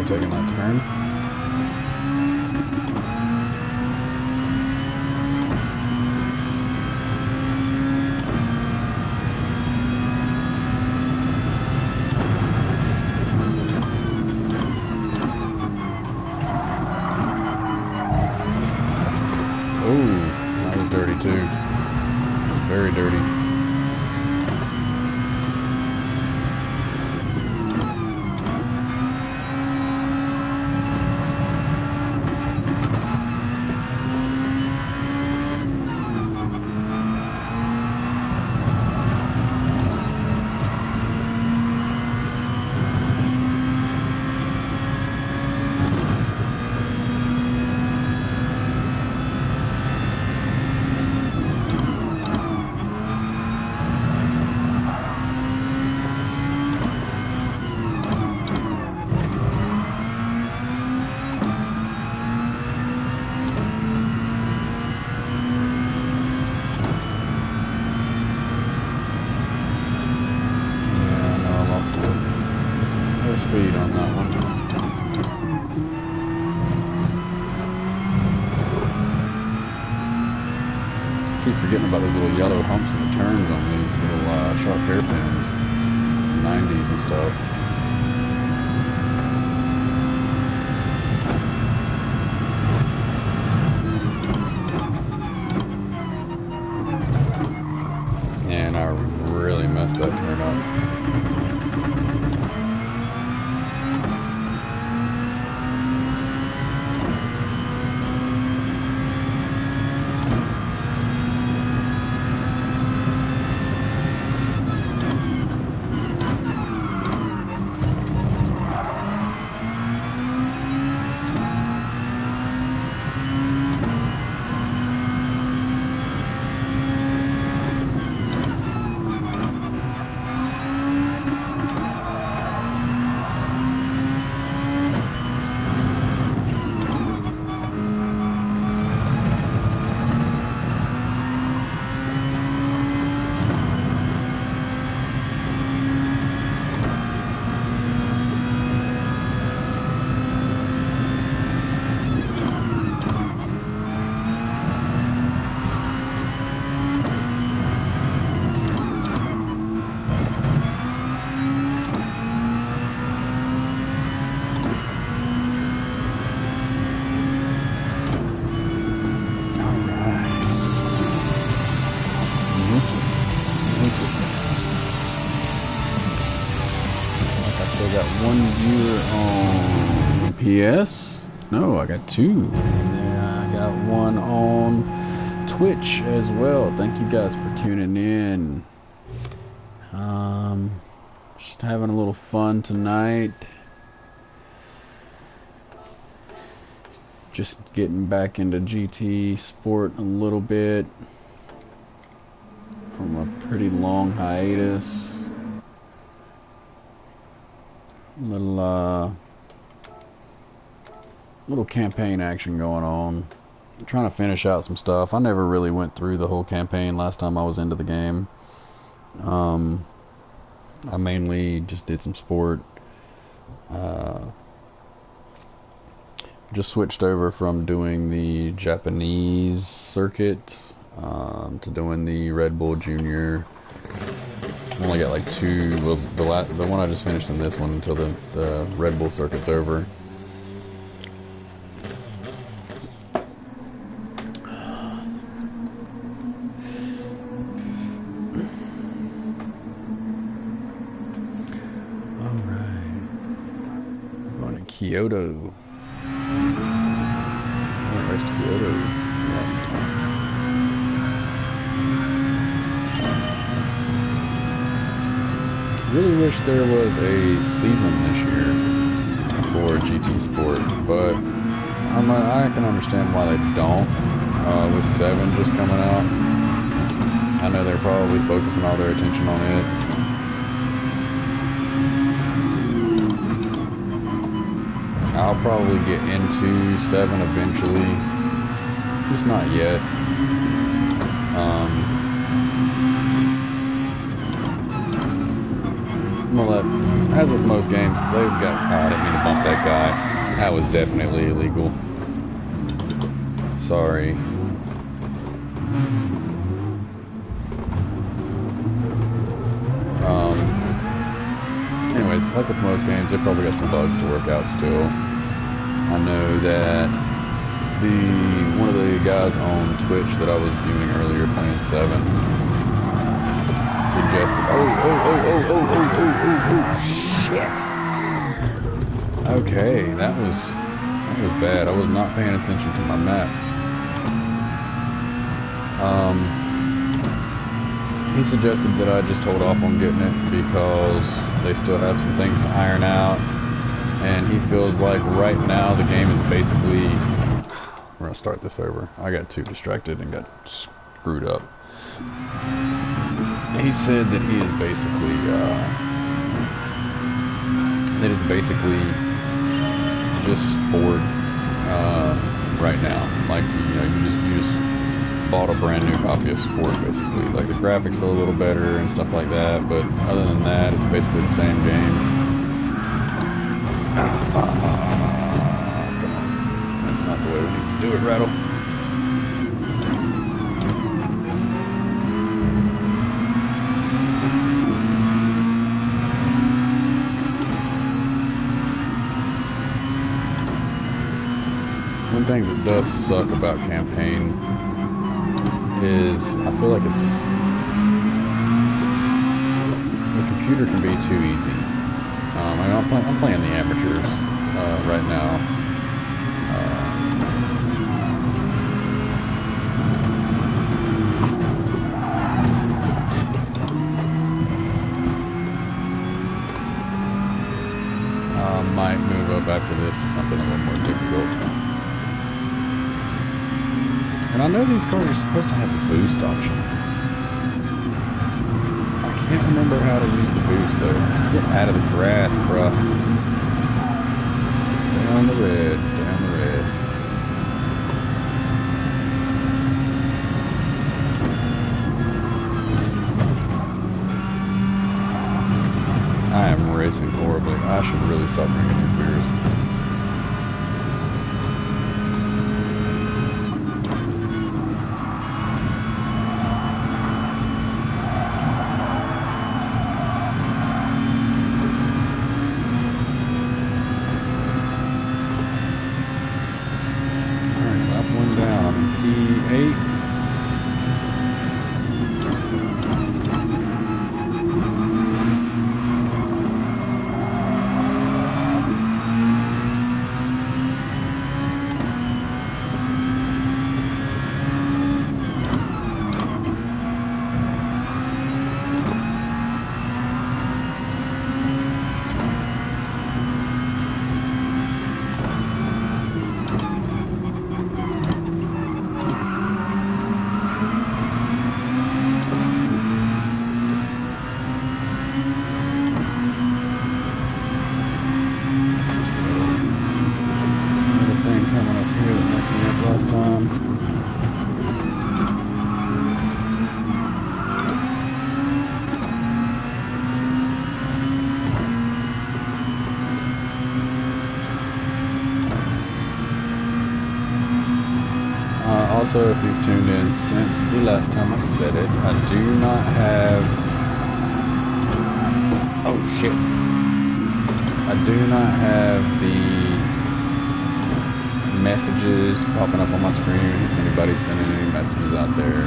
Taking that turn. Oh, that was dirty too. That was very dirty. Speed on that one. Keep forgetting about those little yellow humps and the turns on these little sharp hairpins, 90s and stuff. And I really messed that turn up. PS? No, I got two. And then I got one on Twitch as well. Thank you guys for tuning in. Just having a little fun tonight. Just getting back into GT Sport a little bit from a pretty long hiatus. Little campaign action going on. I'm trying to finish out some stuff. I never really went through the whole campaign last time I was into the game. I mainly just did some sport. Just switched over from doing the Japanese circuit to doing the Red Bull Junior. I only got like two. Well, the one I just finished in this one until the Red Bull circuit's over. Kyoto. Where's Kyoto? Yeah. Really wish there was a season this year for GT Sport, but I can understand why they don't. With 7 just coming out, I know they're probably focusing all their attention on it. I'll probably get into 7 eventually, just not yet. Well, as with most games, they've got... Oh, I didn't mean to bump that guy. That was definitely illegal. Sorry. Anyways, like with most games, they probably got some bugs to work out still. I know that one of the guys on Twitch that I was viewing earlier playing 7 suggested... Oh, shit! Okay, that was bad. I was not paying attention to my map. He suggested that I just hold off on getting it because they still have some things to iron out, and he feels like right now the game is basically... We're gonna start this over. I got too distracted and got screwed up. He said that he is basically that it's basically just sport right now. Like, you know, you just bought a brand new copy of Sport, basically. Like, the graphics are a little better and stuff like that, but other than that, it's basically the same game. Come on. That's not the way we need to do it, Rattle. One thing that does suck about campaign is I feel like the computer can be too easy. I'm playing the amateurs right now. I might move up after this to something a little more difficult. And I know these cars are supposed to have a boost option. I can't remember how to use the boost though. Get out of the grass, bruh. Stay on the red, stay on the red. I am racing horribly. I should really stop drinking these beers. Also, if you've tuned in since the last time I said it, I do not have... Oh, shit. I do not have the messages popping up on my screen if anybody's sending any messages out there.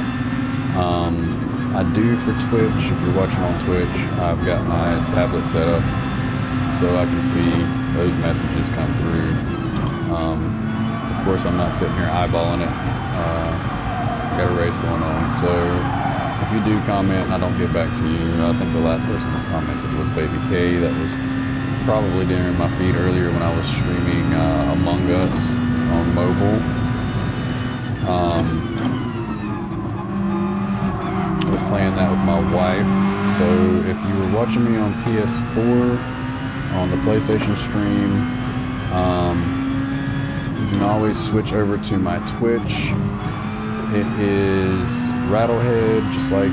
I do for Twitch. If you're watching on Twitch, I've got my tablet set up so I can see those messages come through. Of course, I'm not sitting here eyeballing it. Got a race going on, so if you do comment and I don't get back to you, I think the last person that commented was Baby K. That was probably during my feed earlier when I was streaming Among Us on mobile. I was playing that with my wife, so if you were watching me on PS4 on the PlayStation stream, you can always switch over to my Twitch. It is rAtLhEd, just like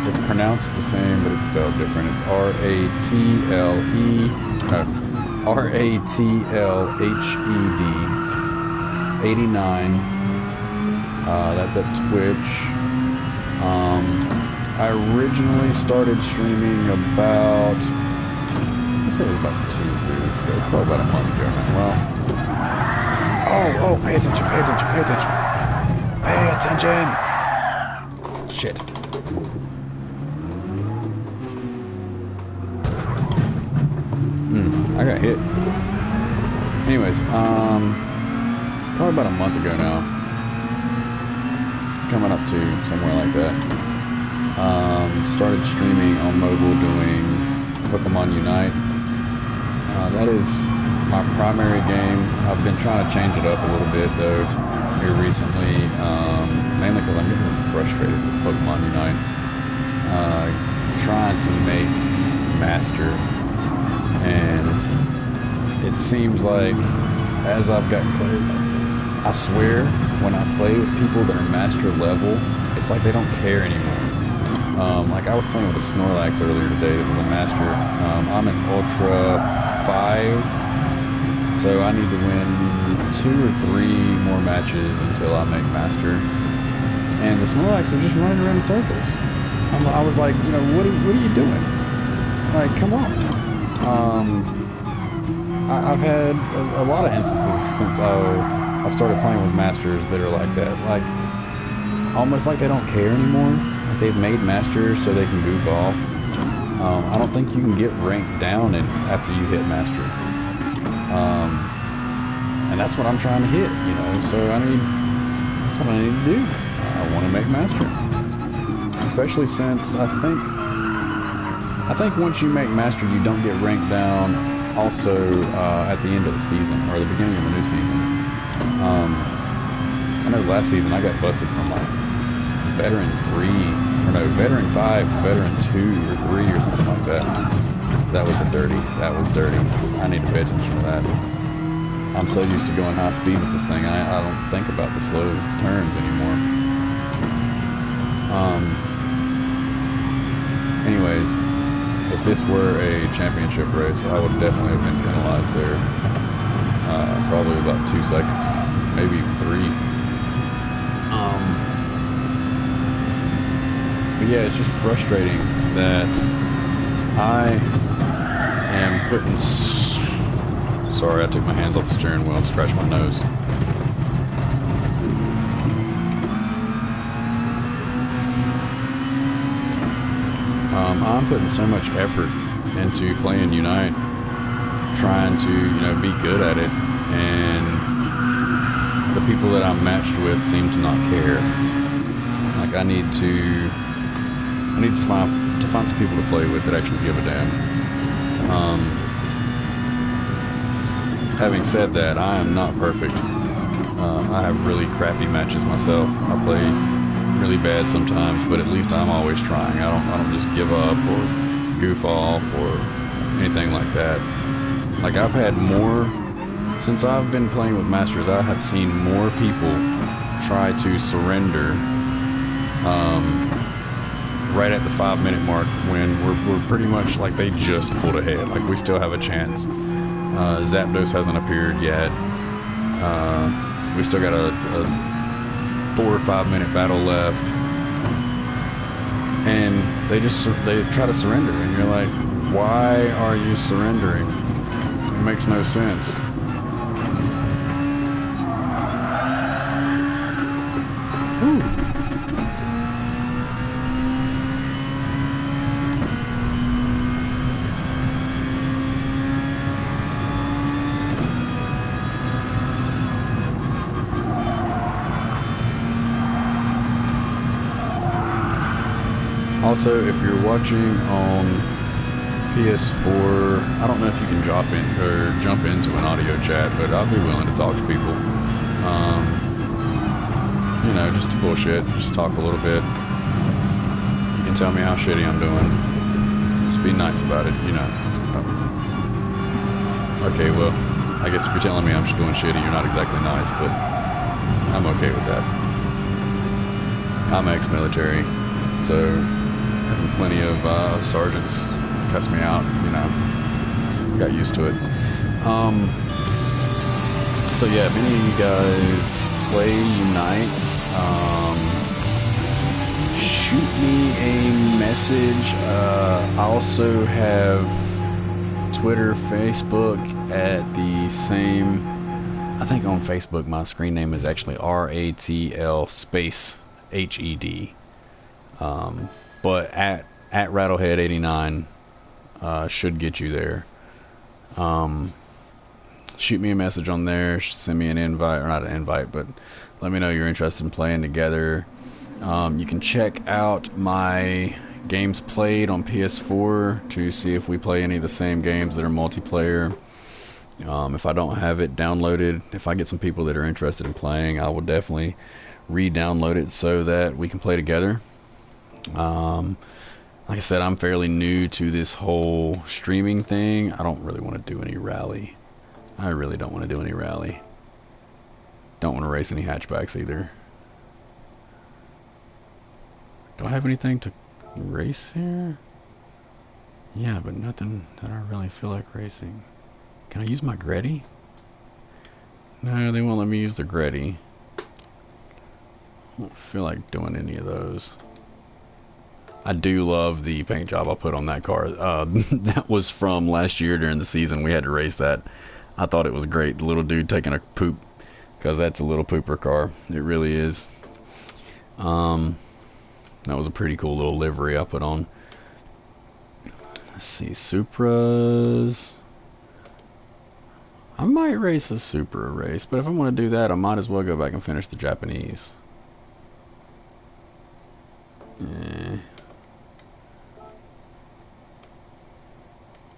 it's pronounced the same, but it's spelled different. It's rAtLhEd 89. That's at Twitch. I originally started streaming about, I said it was about 2 or 3 weeks ago. It's probably about a month ago now. Well, oh, pay attention, pay attention, pay attention. Pay attention! Shit. I got hit. Anyways, probably about a month ago now. Coming up to somewhere like that. Started streaming on mobile doing Pokemon Unite. That is my primary game. I've been trying to change it up a little bit though here recently, mainly because I'm getting frustrated with Pokemon Unite. Trying to make Master, and it seems like as I've gotten closer, I swear when I play with people that are Master level, it's like they don't care anymore. Like I was playing with a Snorlax earlier today that was a Master. I'm an Ultra 5, so I need to win 2 or 3 more matches until I make Master. And the Snorlax was just running around in circles. I was like, you know, what are you doing? Like, come on. I've had a lot of instances since I've started playing with Masters that are like that. Like, almost like they don't care anymore. Like they've made Masters so they can goof off. I don't think you can get ranked down after you hit Master. And that's what I'm trying to hit, you know, so that's what I need to do. I want to make Master. Especially since I think once you make Master, you don't get ranked down also at the end of the season, or the beginning of the new season. I know last season I got busted from like Veteran 5 to Veteran 2 or 3 or something like that. That was dirty. That was dirty. I need to pay attention to that. I'm so used to going high speed with this thing, I don't think about the slow turns anymore. Anyways, if this were a championship race, I would definitely have been penalized there. Probably about 2 seconds, maybe even 3. But yeah, it's just frustrating that I am putting... Sorry, I took my hands off the steering wheel and scratched my nose. I'm putting so much effort into playing Unite, trying to, you know, be good at it, and the people that I'm matched with seem to not care. Like I need to find some people to play with that actually give a damn. Having said that, I am not perfect. I have really crappy matches myself. I play really bad sometimes, but at least I'm always trying. I don't just give up or goof off or anything like that. Like I've had more, since I've been playing with Masters, I have seen more people try to surrender right at the 5-minute mark when we're pretty much like they just pulled ahead. Like we still have a chance. Zapdos hasn't appeared yet. We still got a 4 or 5 minute battle left, and they try to surrender, and you're like, why are you surrendering? It makes no sense. Whew. Also, if you're watching on PS4, I don't know if you can jump into an audio chat, but I'll be willing to talk to people. You know, just to bullshit, just talk a little bit. You can tell me how shitty I'm doing. Just be nice about it, you know. Okay, well, I guess if you're telling me I'm just doing shitty, you're not exactly nice, but I'm okay with that. I'm ex-military, so having plenty of sergeants cuss me out, you know. Got used to it. So yeah, if any of you guys play Unite, shoot me a message. I also have Twitter, Facebook at the same. I think on Facebook my screen name is actually rAtL space HED. But at rAtLhEd 89 should get you there. Shoot me a message on there, send me an invite, or not an invite, but let me know you're interested in playing together. You can check out my games played on PS4 to see if we play any of the same games that are multiplayer. If I don't have it downloaded, if I get some people that are interested in playing, I will definitely re-download it so that we can play together. Like I said, I'm fairly new to this whole streaming thing. I don't really want to do any rally. I really don't want to do any rally. Don't want to race any hatchbacks either. Do I have anything to race here? Yeah, but nothing that I really feel like racing. Can I use my Gretty? No, they won't let me use the Gretty. I don't feel like doing any of those. I do love the paint job I put on that car. That was from last year during the season. We had to race that. I thought it was great. The little dude taking a poop, because that's a little pooper car. It really is. That was a pretty cool little livery I put on. Let's see, Supras. I might race a Supra race, but if I want to do that, I might as well go back and finish the Japanese.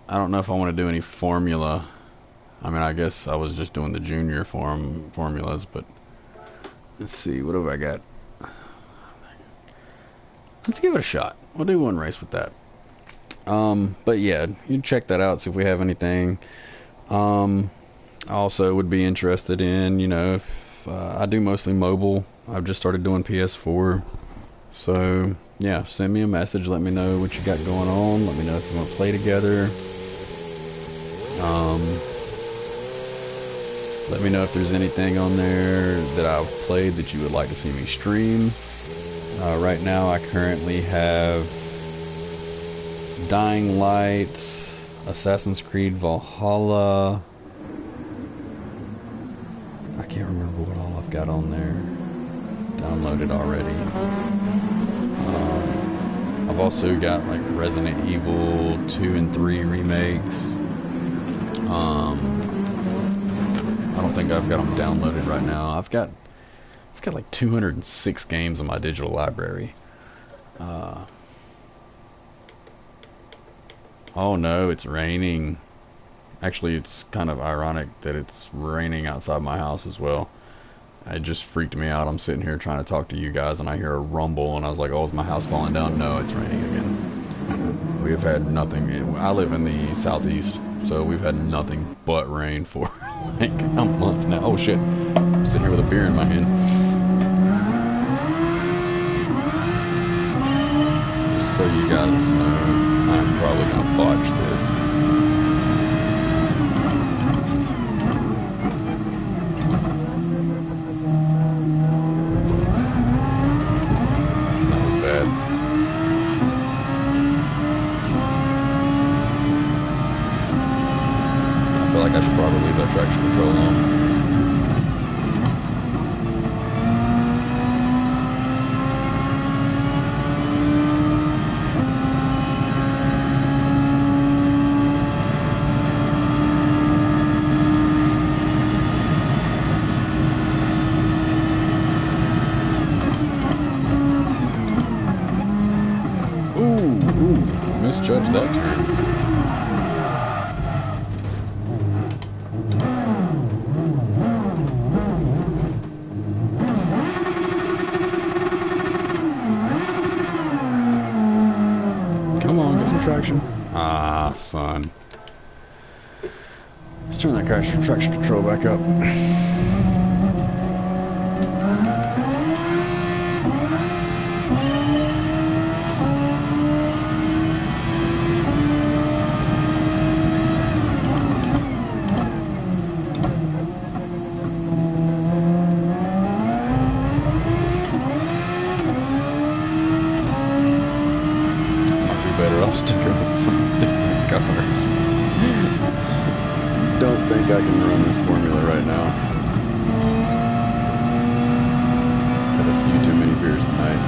I don't know if I want to do any formula. I mean, I guess I was just doing the junior formulas, but let's see, what have I got? Let's give it a shot. We'll do one race with that. But yeah, you can check that out, see if we have anything. I also would be interested in, you know, if I do mostly mobile. I've just started doing PS4. So yeah, send me a message, let me know what you got going on, let me know if you want to play together. Let me know if there's anything on there that I've played that you would like to see me stream. Right now I currently have Dying Light, Assassin's Creed Valhalla. I can't remember what all I've got on there downloaded already. I've also got like Resident Evil 2 and 3 remakes. I don't think I've got them downloaded right now. I've got like 206 games in my digital library. Oh no, it's raining. Actually, it's kind of ironic that it's raining outside my house as well. It just freaked me out. I'm sitting here trying to talk to you guys and I hear a rumble and I was like, oh, is my house falling down? No, it's raining again. We have had nothing. I live in the southeast, so we've had nothing but rain for like a month now. Oh shit, I'm sitting here with a beer in my hand. Just so you guys know, I'm probably gonna botch this. misjudged that turn. Come on, get some traction. Ah, son. Let's turn that traction control back up. Sticking with some different cars. Don't think I can run this formula right now. Had a few too many beers tonight.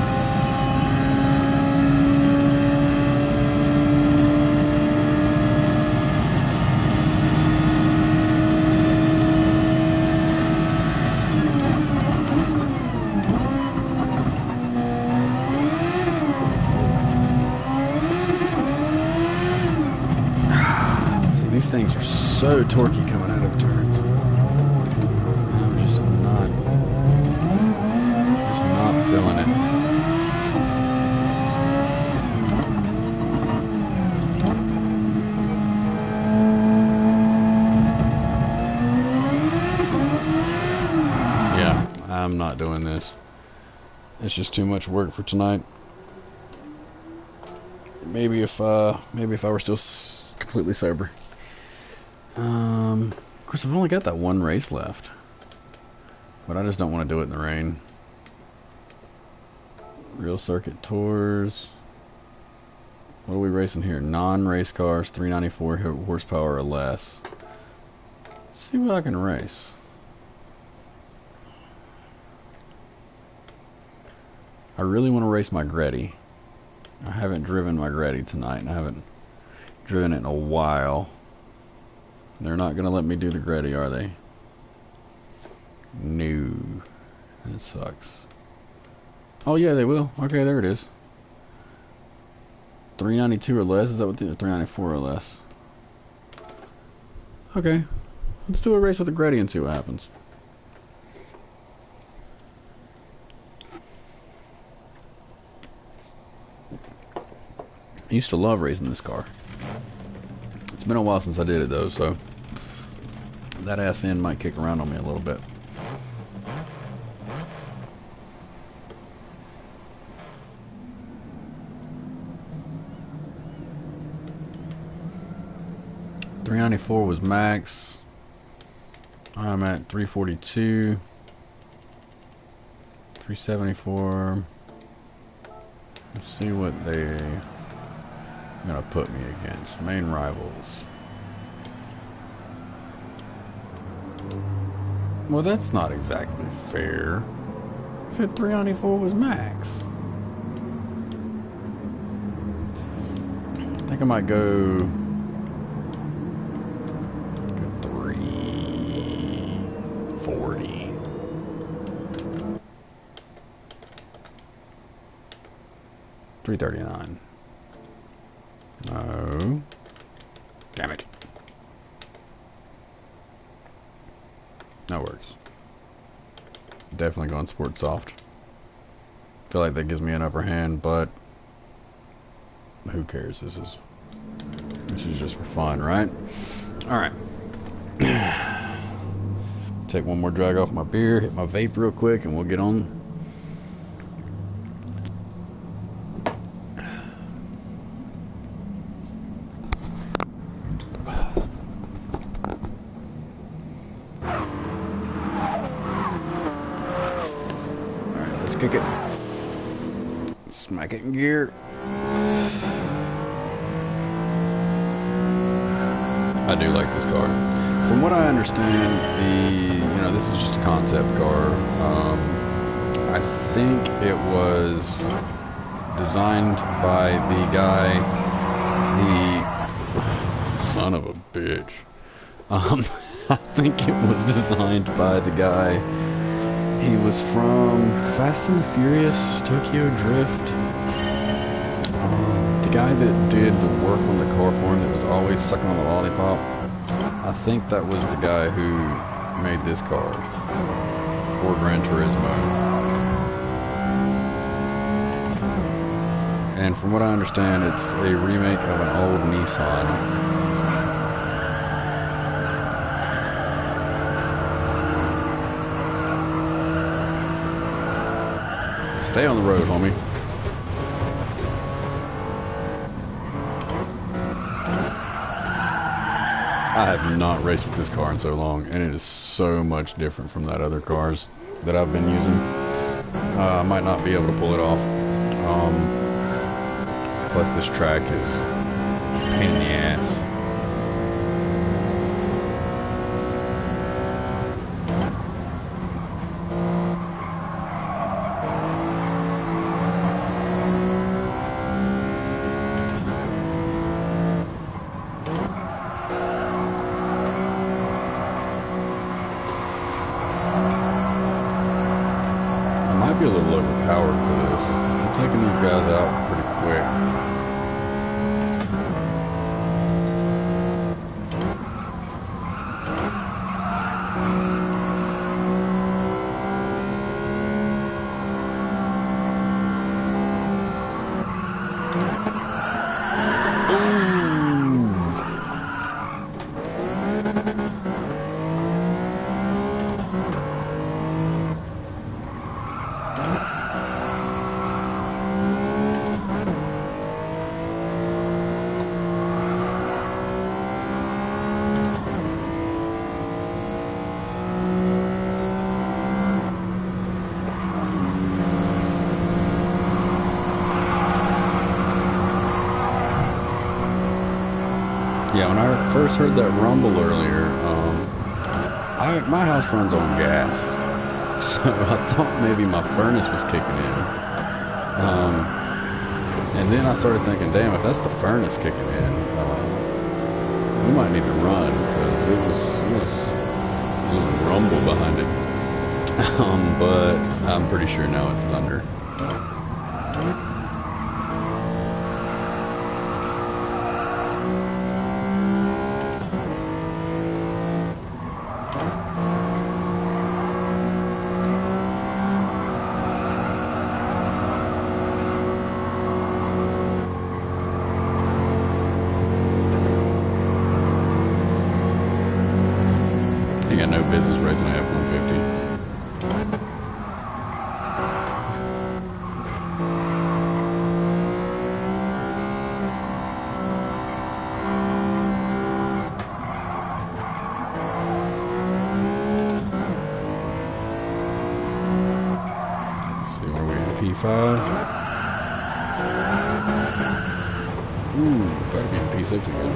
These things are so torquey coming out of turns. I'm just not feeling it. Yeah, I'm not doing this. It's just too much work for tonight. Maybe if I were still completely sober. Of course, I've only got that one race left, but I just don't want to do it in the rain. Real circuit tours. What are we racing here? Non-race cars, 394 horsepower or less. Let's see what I can race. I really want to race my Gretty. I haven't driven my Gretty tonight, and I haven't driven it in a while. They're not going to let me do the Gretty, are they? No. That sucks. Oh, yeah, they will. Okay, there it is. 392 or less? Is that what the 394 or less? Okay. Let's do a race with the Gretty and see what happens. I used to love racing this car. It's been a while since I did it, though, so that ass end might kick around on me a little bit. .394 was max. I'm at 342. 374. Let's see what they're gonna put me against. Main rivals. Well, that's not exactly fair. I said 394 was max. I think I might go 340. $339. No. Damn it. That works. Definitely going sport soft. Feel like that gives me an upper hand, but who cares? This is just for fun, right? Alright. Take one more drag off my beer, hit my vape real quick, and we'll get on. Kick it. Smack it in gear. I do like this car. From what I understand, this is just a concept car. I think it was designed by the guy, the son of a bitch. I think it was designed by the guy. He was from Fast and the Furious, Tokyo Drift. The guy that did the work on the car for him that was always sucking on the lollipop, I think that was the guy who made this car for Gran Turismo. And from what I understand, it's a remake of an old Nissan. Stay on the road, homie. I have not raced with this car in so long, and it is so much different from that other cars that I've been using. I might not be able to pull it off. Plus this track is a pain in the ass. A little overpowered for this. I'm taking these guys out pretty quick. Yeah, when I first heard that rumble earlier, my house runs on gas, so I thought maybe my furnace was kicking in. And then I started thinking, damn, if that's the furnace kicking in, we might need to run, because it was a little rumble behind it. But I'm pretty sure now it's thunder. Got no business racing an F-150. Let's see, where are we at? P5? Ooh, better be in P6 again.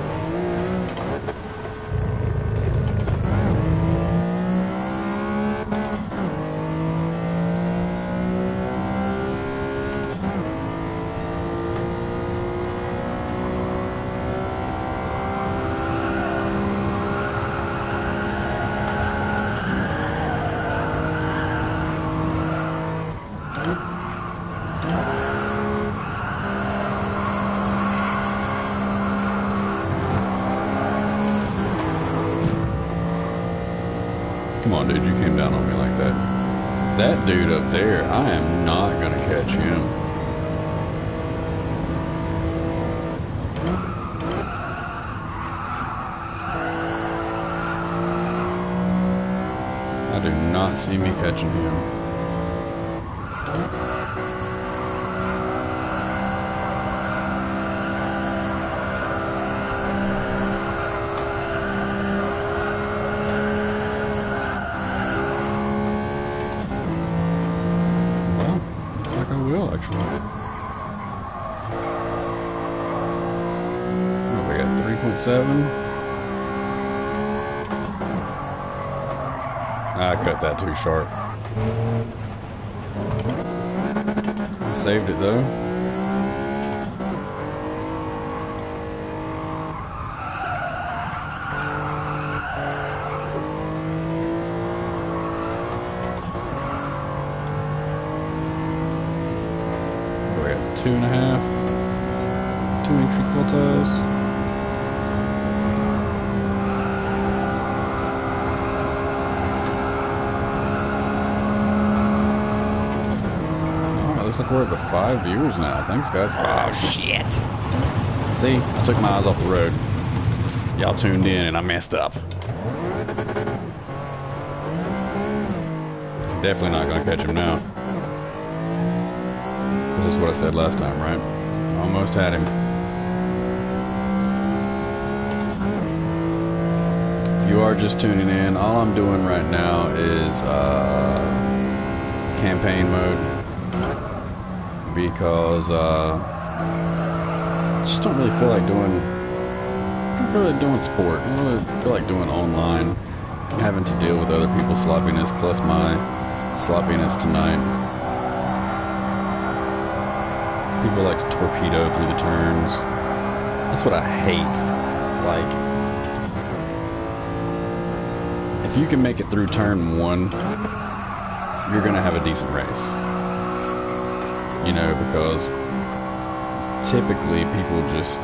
Come on, dude, you came down on me like that. That dude up there, I am not going to catch him. I do not see me catching him. Actually. Oh, we got 3.7. I cut that too sharp. I saved it though. We're at 2.5. 2 entry quotas. Oh, looks like we're at the 5 viewers now. Thanks, guys. Oh, shit. See? I took my eyes off the road. Y'all tuned in and I messed up. Definitely not going to catch him now. This is what I said last time, right? Almost had him. If you are just tuning in, all I'm doing right now is campaign mode. Because I just don't really feel like doing... I don't feel like doing sport. I don't really feel like doing online. Having to deal with other people's sloppiness plus my sloppiness tonight. People like to torpedo through the turns. That's what I hate. Like, if you can make it through turn 1, you're gonna have a decent race. You know, because typically people just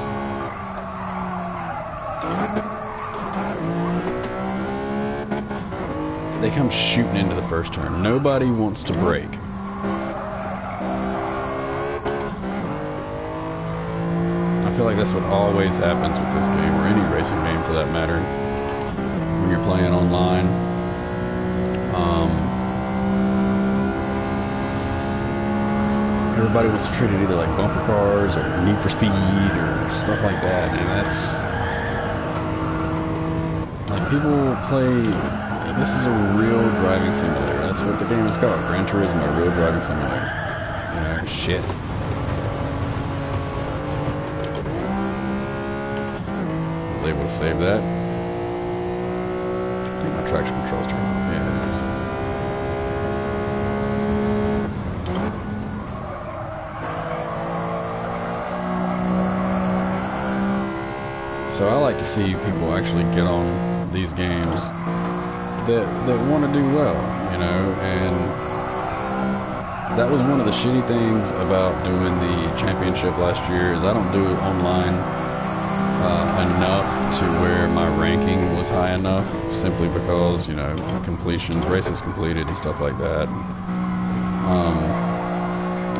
they come shooting into the first turn. Nobody wants to break. I feel like that's what always happens with this game, or any racing game for that matter, when you're playing online. Everybody wants to treat it either like bumper cars or Need for Speed or stuff like that, and that's like people play. This is a real driving simulator. That's what the game is called. Gran Turismo, a real driving simulator. You know, shit. Was able to save that. I think my traction control's turned off. Yeah, it is. So I like to see people actually get on these games that want to do well, you know, and that was one of the shitty things about doing the championship last year is I don't do it online enough to where my ranking was high enough, simply because, you know, completions, races completed and stuff like that.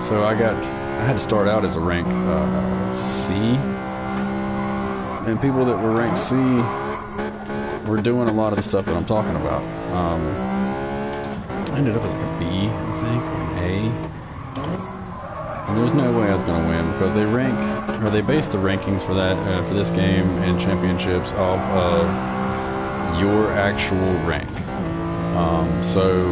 So I had to start out as a rank C, and people that were ranked C we're doing a lot of the stuff that I'm talking about. I ended up as like a B, I think, or an A. And there's no way I was going to win because they base the rankings for that for this game and championships off of your actual rank. So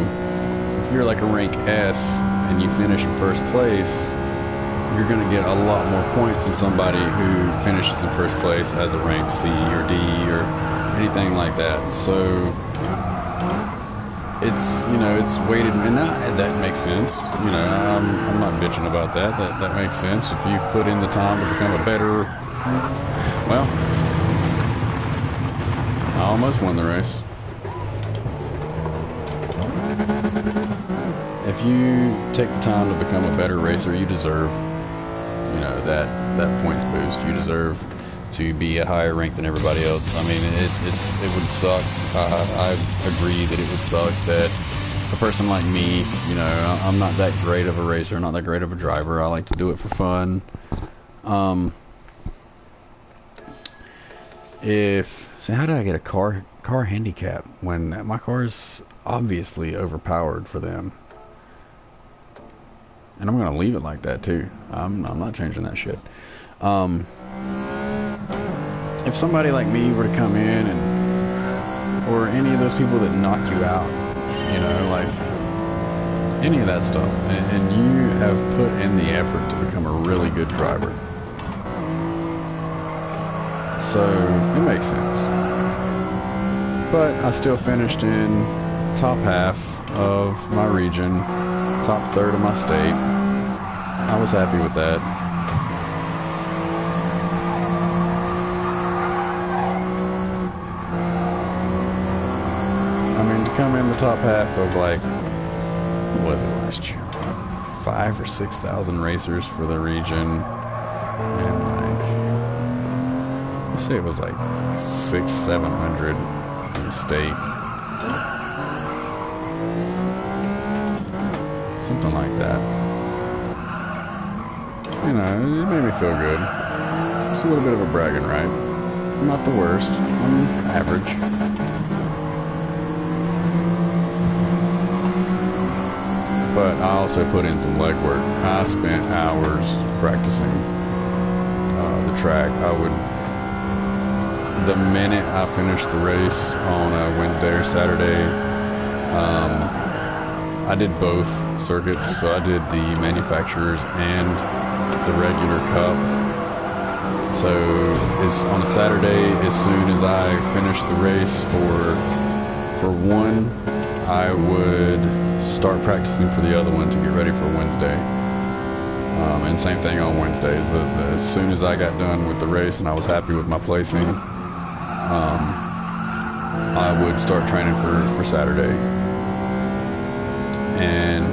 if you're like a rank S and you finish in first place, you're going to get a lot more points than somebody who finishes in first place as a rank C or D or anything like that. So it's, you know, it's weighted, and that makes sense. You know, I'm not bitching about that. That makes sense. If you've put in the time to become a better, well, I almost won the race. If you take the time to become a better racer, you deserve, you know, that points boost. You deserve to be a higher rank than everybody else. I mean, it would suck. I agree that it would suck that a person like me, you know, I'm not that great of a racer, not that great of a driver. I like to do it for fun. So how did I get a car handicap when my car is obviously overpowered for them? And I'm gonna leave it like that too. I'm not changing that shit. If somebody like me were to come in or any of those people that knock you out, you know, like any of that stuff, and you have put in the effort to become a really good driver, so it makes sense. But I still finished in top half of my region, top third of my state. I was happy with that. I mean, to come in the top half of, like, what was it last year? 5,000 or 6,000 racers for the region, and like let's say it was like 600-700 in the state. Something like that. You know, it made me feel good. It's a little bit of a bragging right. I'm not the worst. I'm average. But I also put in some legwork. I spent hours practicing the track. The minute I finished the race on a Wednesday or Saturday, I did both circuits. So I did the manufacturers and the regular cup. So on a Saturday, as soon as I finished the race for one, I would start practicing for the other one to get ready for Wednesday. And same thing on Wednesdays. As soon as I got done with the race and I was happy with my placing, I would start training for Saturday. And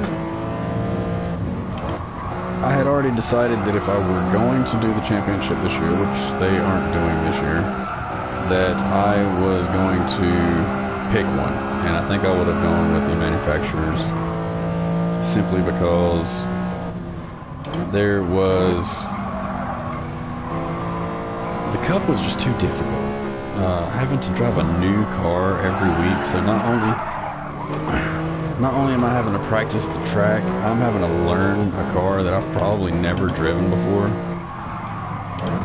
I had already decided that if I were going to do the championship this year, which they aren't doing this year, that I was going to pick one. And I think I would have gone with the manufacturers simply because the cup was just too difficult. Having to drive a new car every week, so not only am I having to practice the track, I'm having to learn a car that I've probably never driven before.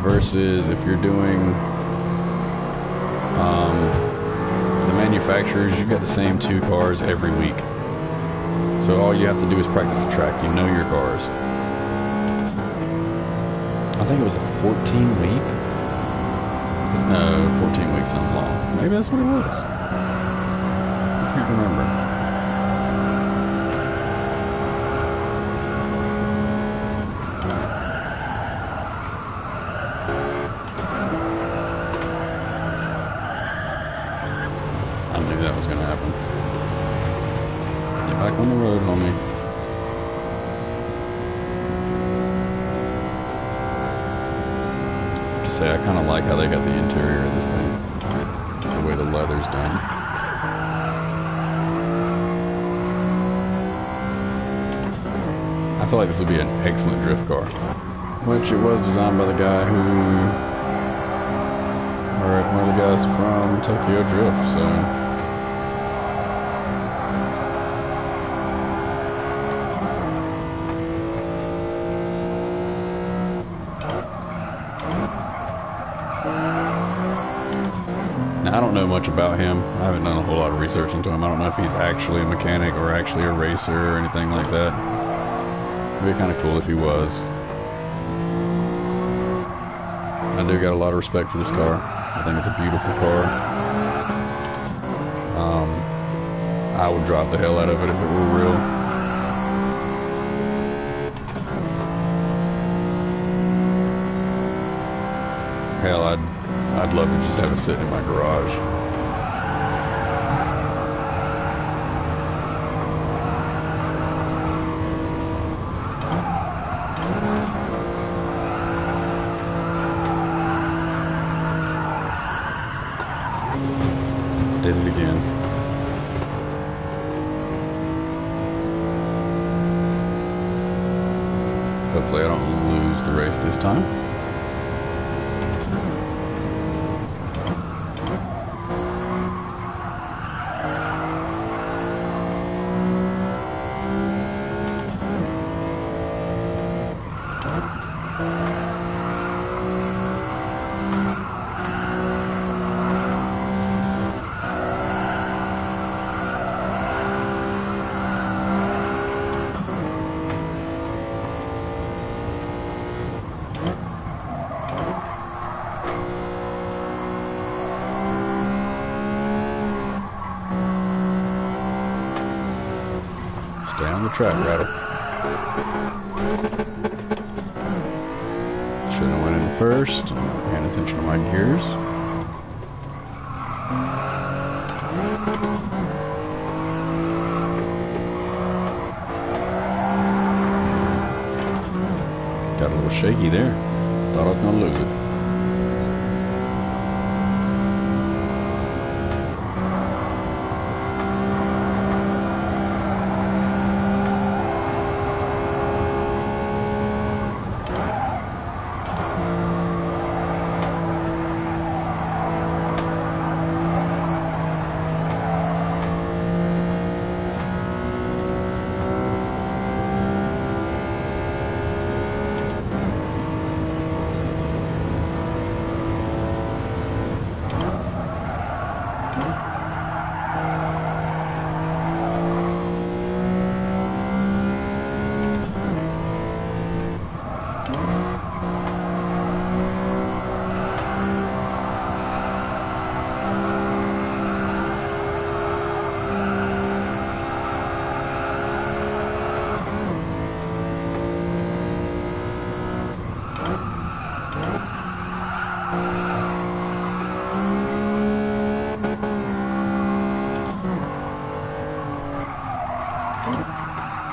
Versus if you're doing the manufacturers, you've got the same two cars every week. So all you have to do is practice the track. You know your cars. I think it was a 14-week. No, 14 weeks sounds long. Maybe that's what it was. I can't remember. I knew that was going to happen. Get back on the road, homie. Say I kind of like how they got the interior of this thing, the way the leather's done. I feel like this would be an excellent drift car, which it was designed by the guy one of the guys from Tokyo Drift, so. I don't know much about him. I haven't done a whole lot of research into him. I don't know if he's actually a mechanic or actually a racer or anything like that. It'd be kind of cool if he was. I do got a lot of respect for this car. I think it's a beautiful car. I would drive the hell out of it if it were real. Hell, I'd love to just have it sitting in my garage. Did it again. Hopefully I don't lose the race this time. Stay on the track, Rattle. Shouldn't have went in first. Paying attention to my gears. Got a little shaky there. Thought I was going to lose it.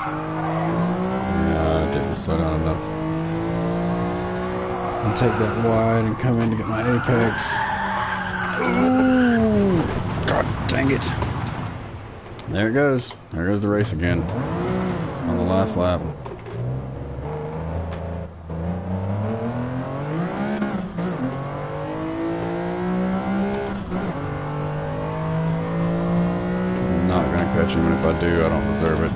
Yeah, I didn't slow down enough. I'll take that wide and come in to get my apex. Ooh, God dang it. There it goes. There goes the race again. On the last lap. I'm not gonna catch him, and if I do, I don't deserve it.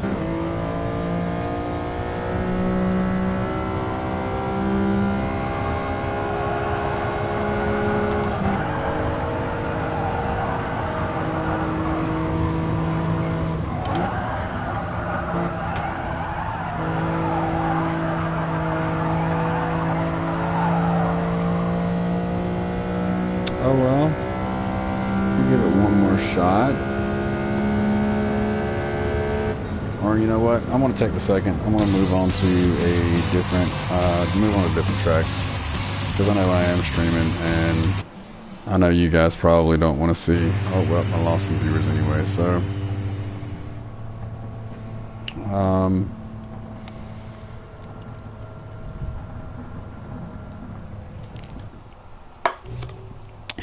Oh well, we'll give it one more shot. Or you know what? I'm gonna take the second. I'm gonna move on to a different, track because I know I am streaming, and I know you guys probably don't want to see. Oh well, I lost some viewers anyway, so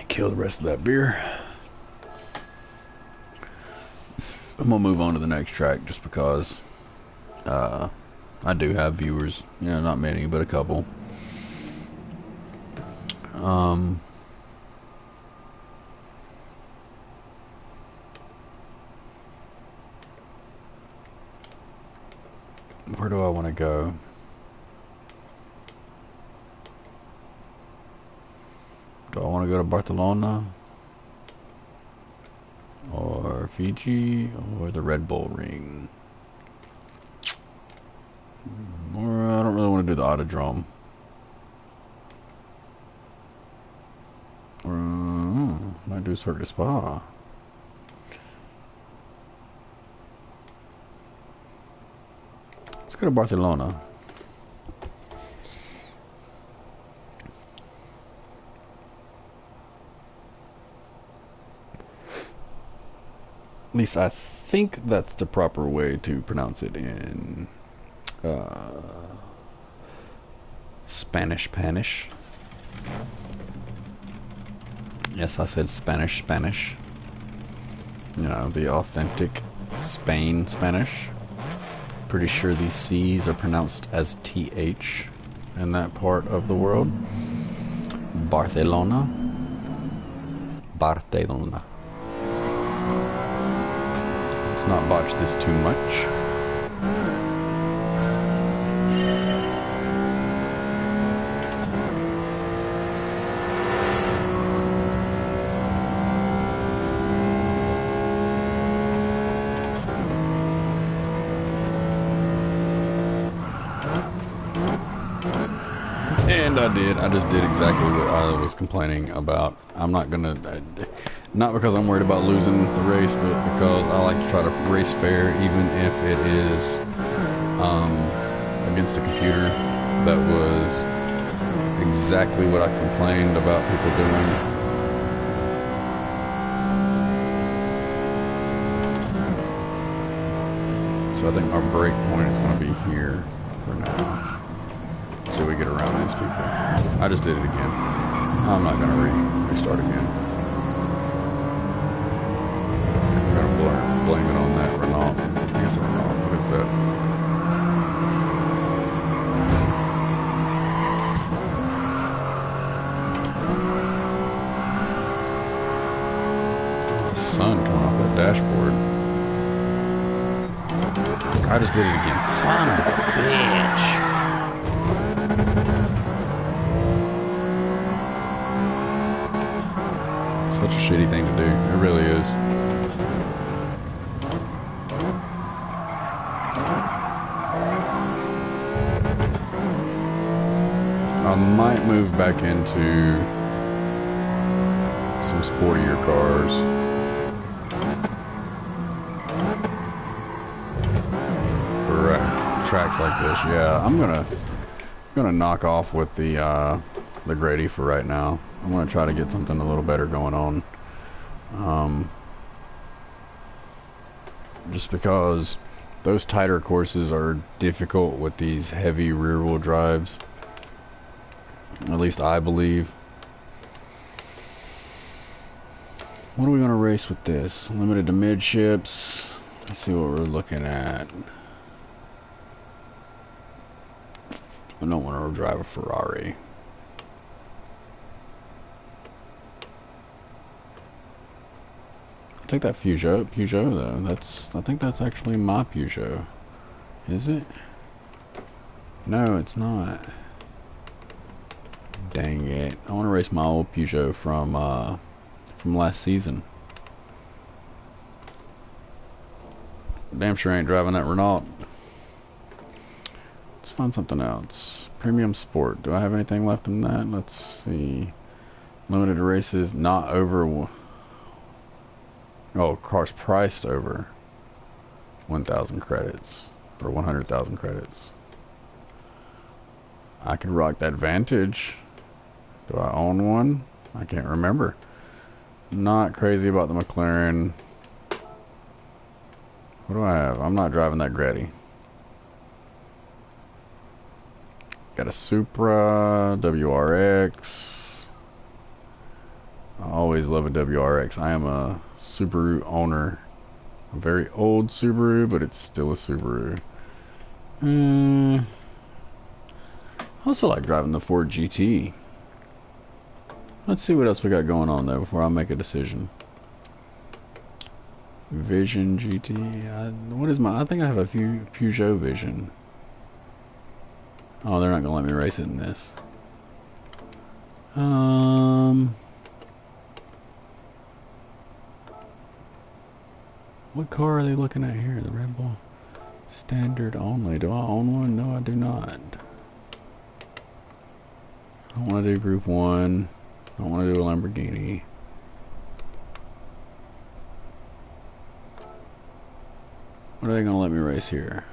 kill the rest of that beer. I'm gonna move on to the next track just because I do have viewers. You know, not many, but a couple. Where do I want to go? Do I want to go to Barcelona? Or Fiji? Or the Red Bull Ring? Or I don't really want to do the Autodrome. Or might do Circuit Spa. Let's go to Barcelona. At least I think that's the proper way to pronounce it in Spanish. Yes, I said Spanish. You know, the authentic Spain Spanish. Pretty sure these C's are pronounced as TH in that part of the world. Barcelona. Let's not botch this too much. And I did. I just did exactly what I was complaining about. I'm not gonna... Not because I'm worried about losing the race, but because I like to try to race fair, even if it is against the computer. That was exactly what I complained about people doing. So I think our break point is going to be here for now. So we get around these people. I just did it again. I'm not going to restart again. Blame it on that Renault. I guess Renault. What is that? The sun coming off that dashboard. I just did it again. Son of a bitch. Such a shitty thing to do. It really is. I might move back into some sportier cars. For tracks like this, yeah. I'm gonna knock off with the Grady for right now. I'm gonna try to get something a little better going on. Just because Those tighter courses are difficult with these heavy rear-wheel drives. At least I believe. What are we going to race with this? Limited to midships. Let's see what we're looking at. I don't want to drive a Ferrari. I'll take that Peugeot though. I think that's actually my Peugeot. Is it? No, it's not. Dang it. I want to race my old Peugeot from last season. Damn sure ain't driving that Renault. Let's find something else. Premium Sport. Do I have anything left in that? Let's see. Limited races not over. Oh, cars priced over 1,000 credits or 100,000 credits. I could rock that Vantage. Do I own one? I can't remember. Not crazy about the McLaren. What do I have? I'm not driving that Gretty. Got a Supra, WRX. I always love a WRX. I am a Subaru owner. A very old Subaru, but it's still a Subaru. I also like driving the Ford GT. Let's see what else we got going on though before I make a decision. Vision GT. What is my? I think I have a Peugeot Vision. Oh, they're not gonna let me race it in this. What car are they looking at here? The Red Bull Standard only. Do I own one? No, I do not. I want to do Group 1. I want to do a Lamborghini. What are they going to let me race here?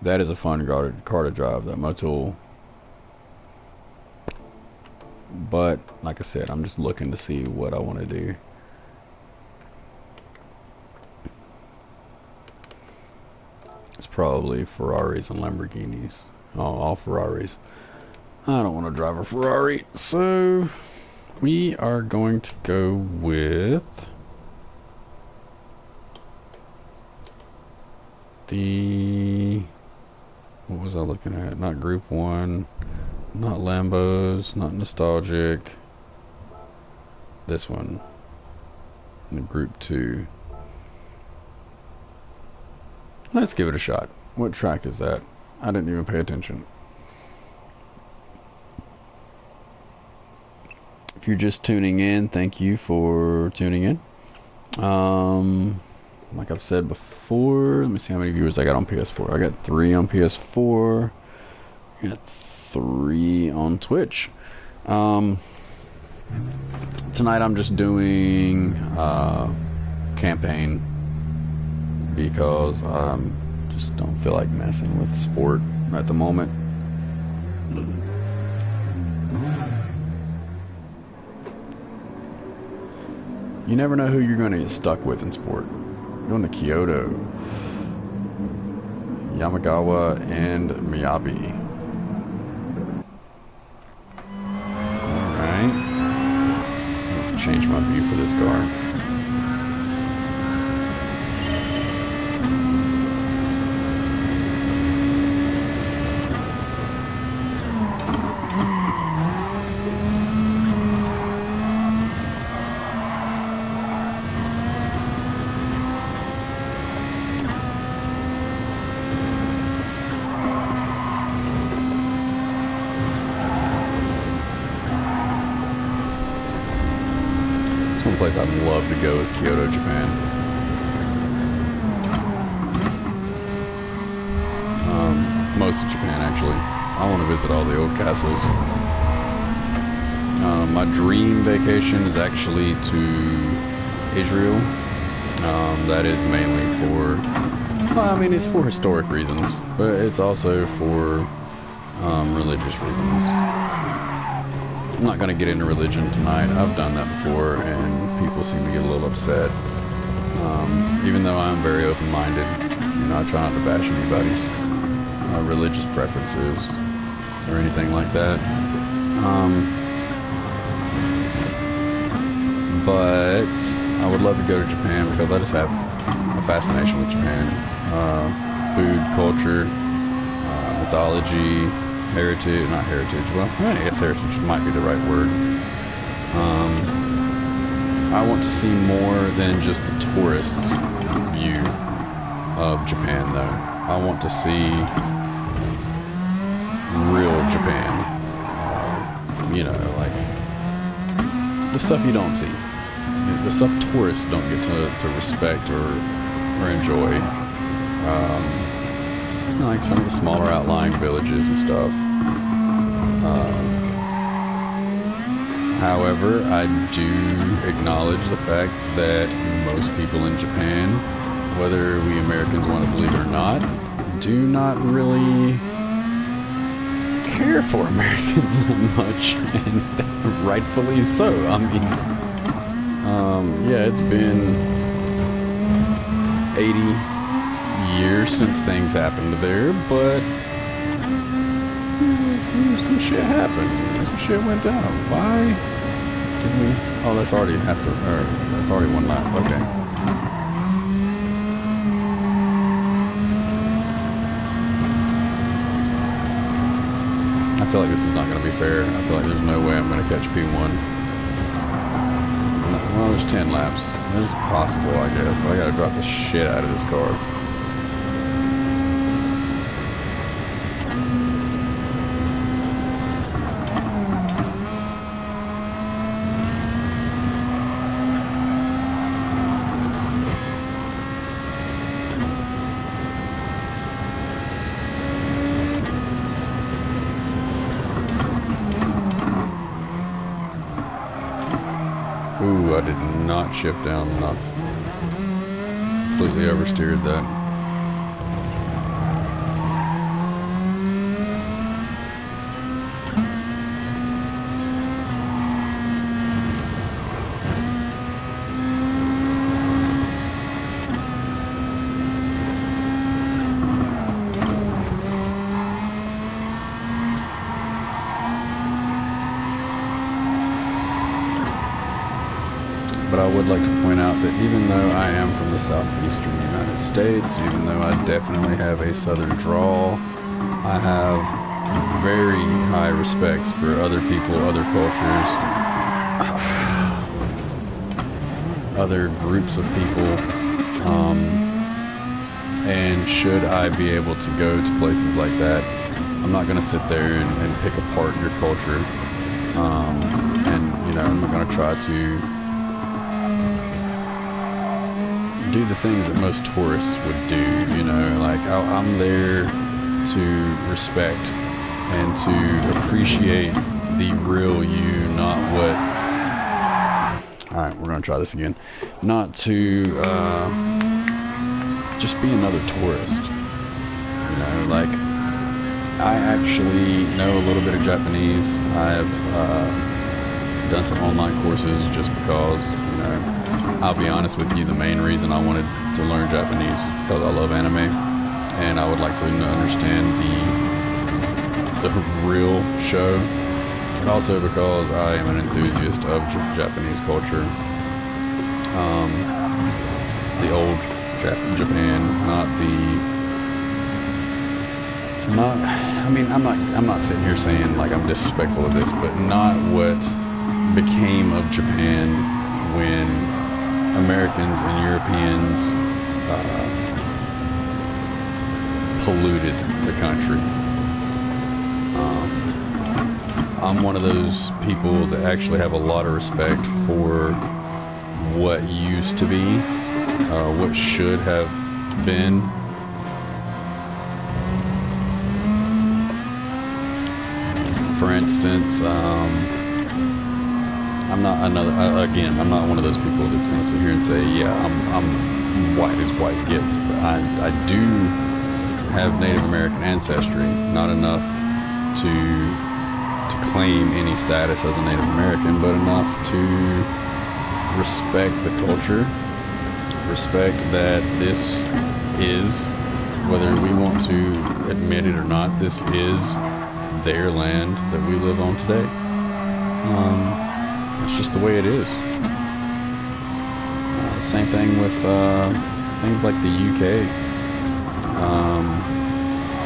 That is a fun car to drive, that Motul. But, like I said, I'm just looking to see what I want to do. It's probably Ferraris and Lamborghinis. Oh, all Ferraris. I don't want to drive a Ferrari, so we are going to go with the, what was I looking at? Not Group 1, not Lambos, not Nostalgic. This one, the Group 2. Let's give it a shot. What track is that? I didn't even pay attention. If you're just tuning in, thank you for tuning in. Like I've said before, let me see how many viewers I got on PS4. I got 3 on PS4. I got 3 on Twitch. Tonight I'm just doing campaign because I just don't feel like messing with sport at the moment. You never know who you're going to get stuck with in sport. Going to Kyoto, Yamagawa, and Miyabi. Alright. Change my view for this car. Place I'd love to go is Kyoto, Japan. Most of Japan, actually. I want to visit all the old castles. My dream vacation is actually to Israel. That is mainly for, well, I mean, it's for historic reasons, but it's also for religious reasons. I'm not going to get into religion tonight. I've done that before, and people seem to get a little upset. Even though I'm very open-minded, you know, I try not to bash anybody's religious preferences or anything like that. But I would love to go to Japan because I just have a fascination with Japan. Food, culture, mythology, heritage, not heritage, well, I guess heritage might be the right word. I want to see more than just the tourist's view of Japan, though. I want to see real Japan. You know, like the stuff you don't see. The stuff tourists don't get to respect or enjoy. Like some of the smaller outlying villages and stuff. However, I do acknowledge the fact that most people in Japan, whether we Americans want to believe it or not, do not really care for Americans that much, and rightfully so. I mean, yeah, it's been 80 years since things happened there, but some shit happened. Some shit went down. Why did we? Oh, that's already after. Or that's already one lap. Okay. I feel like this is not going to be fair. I feel like there's no way I'm going to catch P1. Well, there's 10 laps. It's possible, I guess, but I got to drop the shit out of this car. Ooh, I did not shift down enough. Completely oversteered that. But I would like to point out that even though I am from the southeastern United States, even though I definitely have a southern drawl, I have very high respects for other people, other cultures, other groups of people, and should I be able to go to places like that, I'm not going to sit there and pick apart your culture, and, you know, I'm not going to try to do the things that most tourists would do, you know, like I'm there to respect and to appreciate the real you, not what, alright, we're gonna try this again, not to just be another tourist, you know, like I actually know a little bit of Japanese. I've done some online courses just because, you know, I'll be honest with you, the main reason I wanted to learn Japanese is because I love anime, and I would like to understand the real show, and also because I am an enthusiast of Japanese culture. The old Japan, I mean, I'm not sitting here saying like I'm disrespectful of this, but not what became of Japan when Americans and Europeans polluted the country. I'm one of those people that actually have a lot of respect for what used to be, what should have been. For instance, I'm not one of those people that's going to sit here and say, yeah, I'm white as white gets, but I do have Native American ancestry, not enough to claim any status as a Native American, but enough to respect the culture, respect that this is, whether we want to admit it or not, this is their land that we live on today. It's just the way it is. Same thing with things like the UK.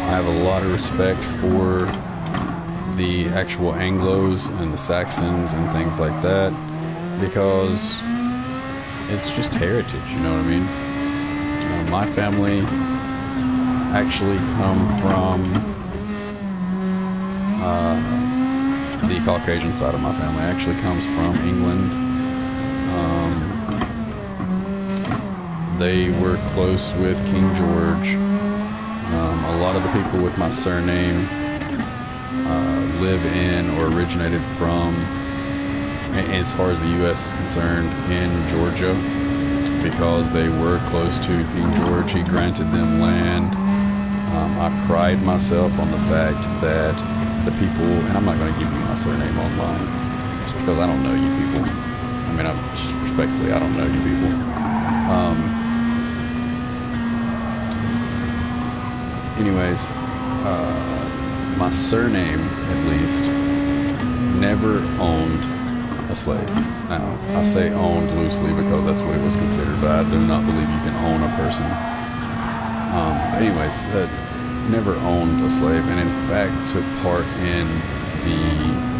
I have a lot of respect for the actual Anglos and the Saxons and things like that, because it's just heritage, you know what I mean? My family actually come from the Caucasian side of my family actually comes from England. They were close with King George. A lot of the people with my surname live in or originated from, as far as the U.S. is concerned, in Georgia, because they were close to King George. He granted them land. I pride myself on the fact that the people, and I'm not going to give you my surname online, just because I don't know you people. I mean, just respectfully, I don't know you people. Anyways, my surname, at least, never owned a slave. Now, I say owned loosely because that's what it was considered, but I do not believe you can own a person. Anyways, never owned a slave, and in fact took part in the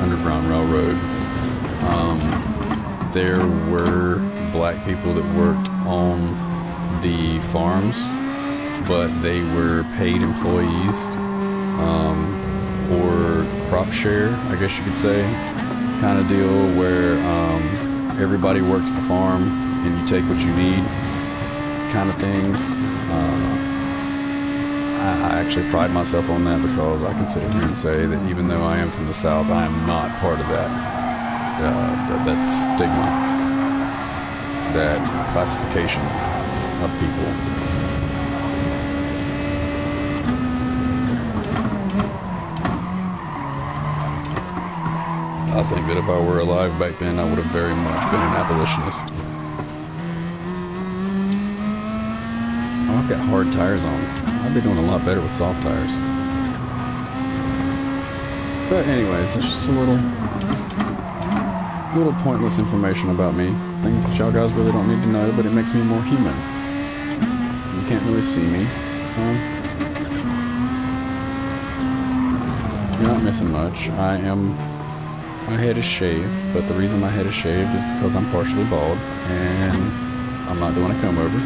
Underground Railroad. There were black people that worked on the farms, but they were paid employees, or crop share, I guess you could say, kind of deal, where everybody works the farm and you take what you need, kind of things. I actually pride myself on that, because I can sit here and say that even though I am from the South, I am not part of that stigma, that classification of people. I think that if I were alive back then, I would have very much been an abolitionist. Oh, I've got hard tires on. I'd be doing a lot better with soft tires. But anyways, it's just a little pointless information about me. Things that y'all guys really don't need to know, but it makes me more human. You can't really see me. You're not missing much. My head is shaved, but the reason my head is shaved is because I'm partially bald, and I'm not doing a comb over.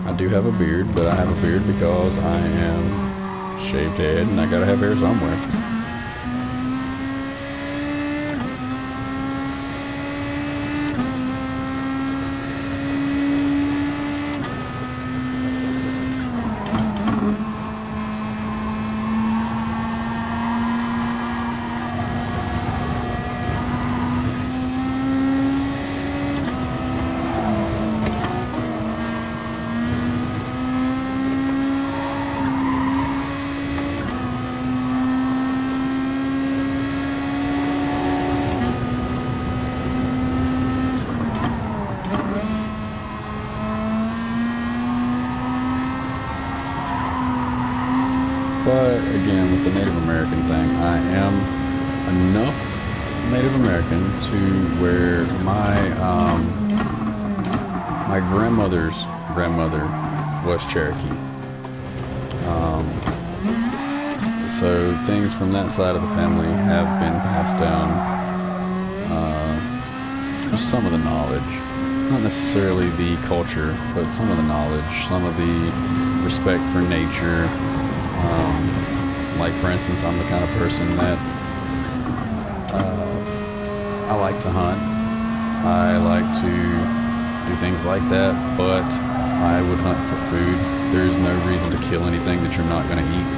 I do have a beard, but I have a beard because I am shaved head, and I gotta have hair somewhere. But again, with the Native American thing, I am enough Native American to where my grandmother's grandmother was Cherokee. So things from that side of the family have been passed down. Just some of the knowledge, not necessarily the culture, but some of the knowledge, some of the respect for nature. Like, for instance, I'm the kind of person that I like to hunt. I like to do things like that, but I would hunt for food. There's no reason to kill anything that you're not going to eat.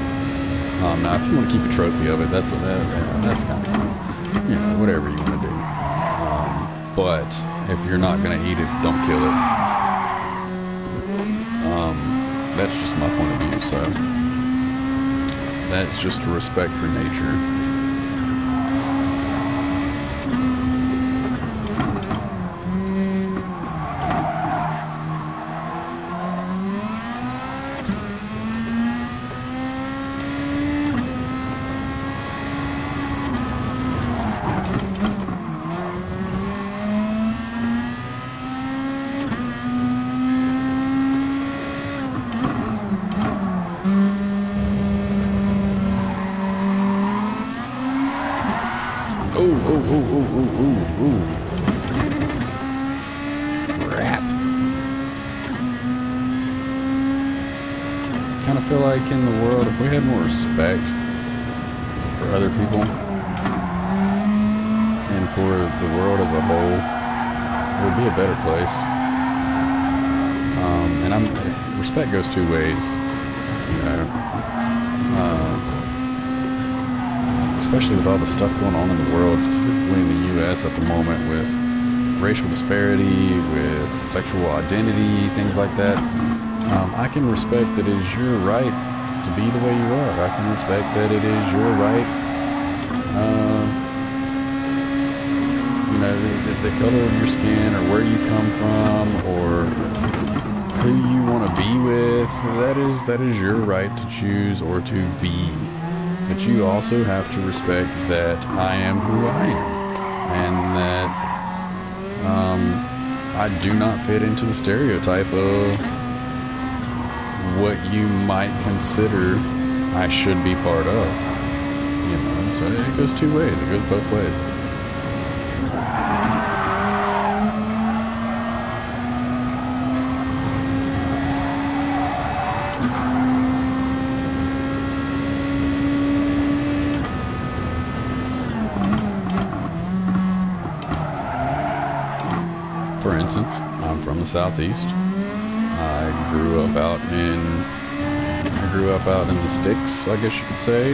Now, if you want to keep a trophy of it, that's kind of, whatever you want to do. But if you're not going to eat it, don't kill it. That's just my point of view, so that's just a respect for nature. ooh. Crap. Kind of feel like in the world, if we had more respect for other people and for the world as a whole, it would be a better place. And respect goes two ways, you know. Especially with all the stuff going on in the world, specifically in the U.S. at the moment, with racial disparity, with sexual identity, things like that. I can respect that it is your right to be the way you are. I can respect that it is your right, you know, the color of your skin or where you come from or who you want to be with. That is your right to choose or to be. But you also have to respect that I am who I am, and that I do not fit into the stereotype of what you might consider I should be part of. You know, so it goes two ways. It goes both ways. For instance, I'm from the Southeast. I grew up out in the sticks, I guess you could say.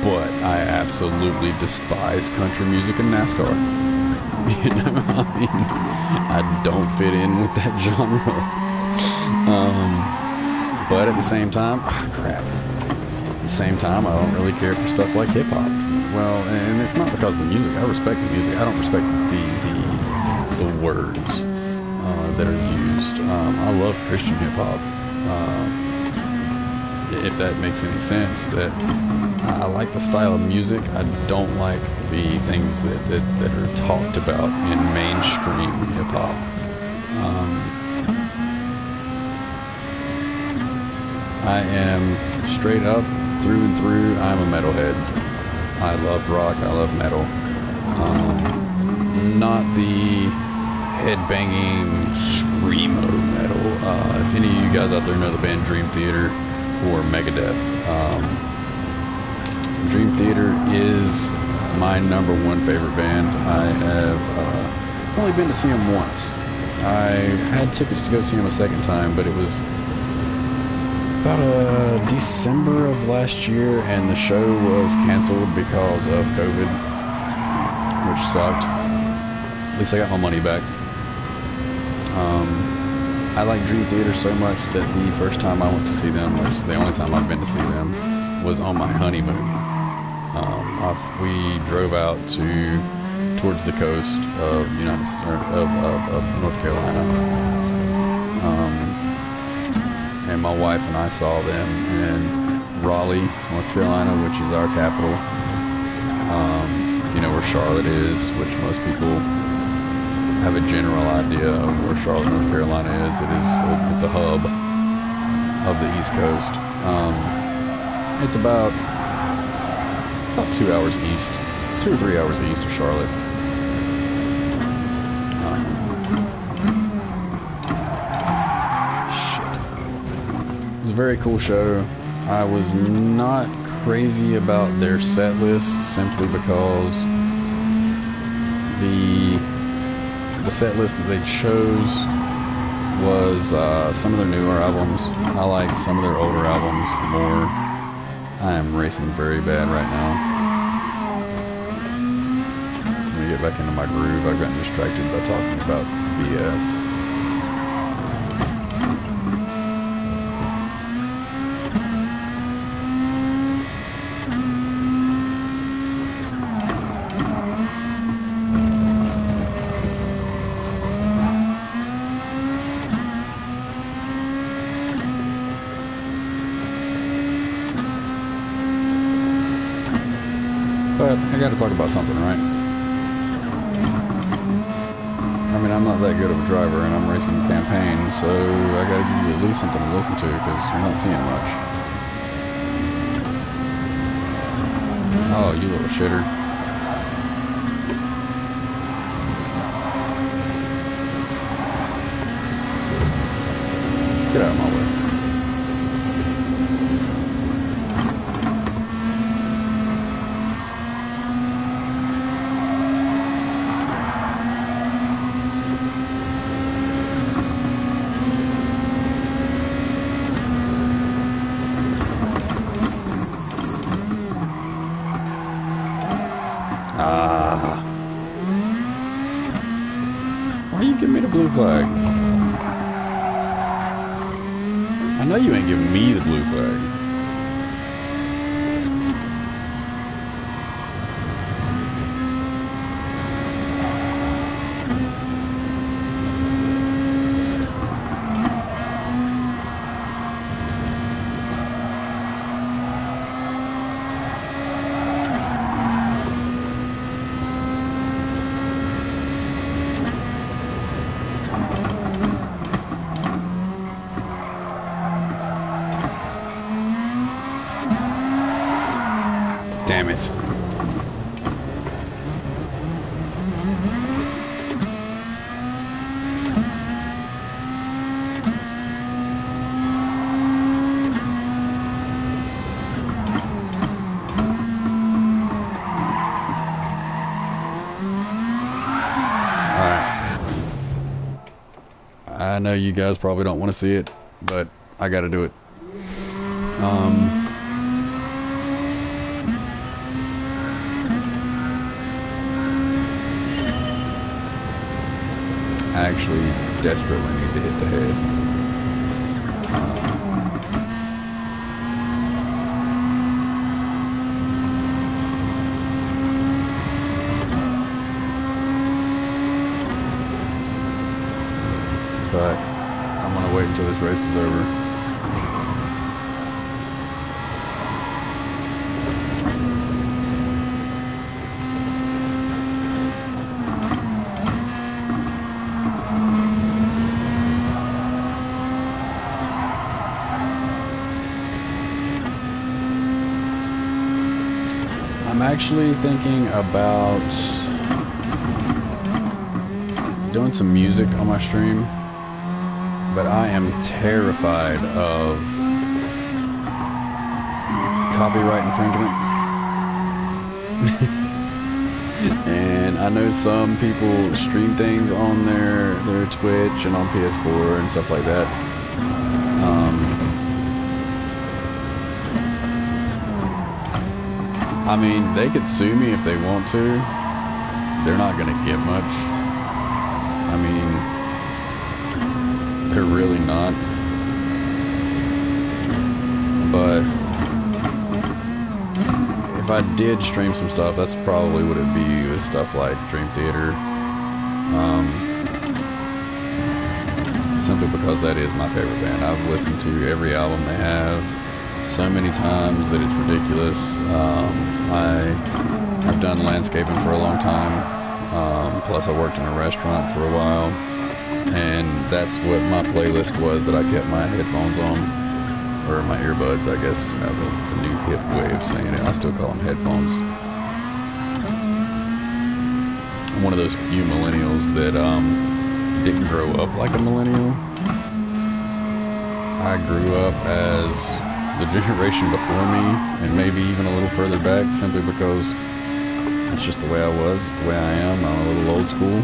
But I absolutely despise country music and NASCAR. You know, I mean, I don't fit in with that genre. But at the same time, crap. At the same time, I don't really care for stuff like hip hop. Well, and it's not because of the music. I respect the music. I don't respect the words that are used. I love Christian hip hop. If that makes any sense, that I like the style of music. I don't like the things that are talked about in mainstream hip hop. I am straight up through and through. I'm a metalhead. I love rock. I love metal. Not the headbanging screamo metal. If any of you guys out there know the band Dream Theater or Megadeth, Dream Theater is my #1 favorite band. I have only been to see them once. I had tickets to go see them a second time, but it was about December of last year, and the show was canceled because of COVID, which sucked. At least I got my money back. I like Dream Theater so much that the first time I went to see them, which is the only time I've been to see them, was on my honeymoon. We drove out towards the coast of North Carolina, and my wife and I saw them in Raleigh, North Carolina, which is our capital. If you know where Charlotte is, which most people have a general idea of where Charlotte, North Carolina is. It's a hub of the East Coast. It's about 2 hours east, 2 or 3 hours east of Charlotte. It was a very cool show. I was not crazy about their set list simply because the set list that they chose was some of their newer albums. I like some of their older albums more. I am racing very bad right now. Let me get back into my groove. I've gotten distracted by talking about BS. But I gotta talk about something, right? I mean, I'm not that good of a driver, and I'm racing a campaign, so I gotta give you at least something to listen to, because you're not seeing much. Oh, you little shitter. Get out of my way. Why you give me the blue flag? I know you ain't giving me the blue flag. Damn it. Alright. I know you guys probably don't want to see it, but I gotta do it. I actually desperately need to hit the head. But I'm gonna wait until this race is over. I'm actually thinking about doing some music on my stream, but I am terrified of copyright infringement. And I know some people stream things on their Twitch and on PS4 and stuff like that. I mean, they could sue me if they want to. They're not gonna get much. I mean, they're really not. But if I did stream some stuff, that's probably what it'd be, with stuff like Dream Theater. Simply because that is my favorite band. I've listened to every album they have so many times that it's ridiculous. I've done landscaping for a long time. Plus I worked in a restaurant for a while. And that's what my playlist was that I kept my headphones on. Or my earbuds, I guess. The new hip way of saying it. I still call them headphones. I'm one of those few millennials that didn't grow up like a millennial. I grew up as the generation before me, and maybe even a little further back, simply because it's just the way I was, it's the way I am. I'm a little old school.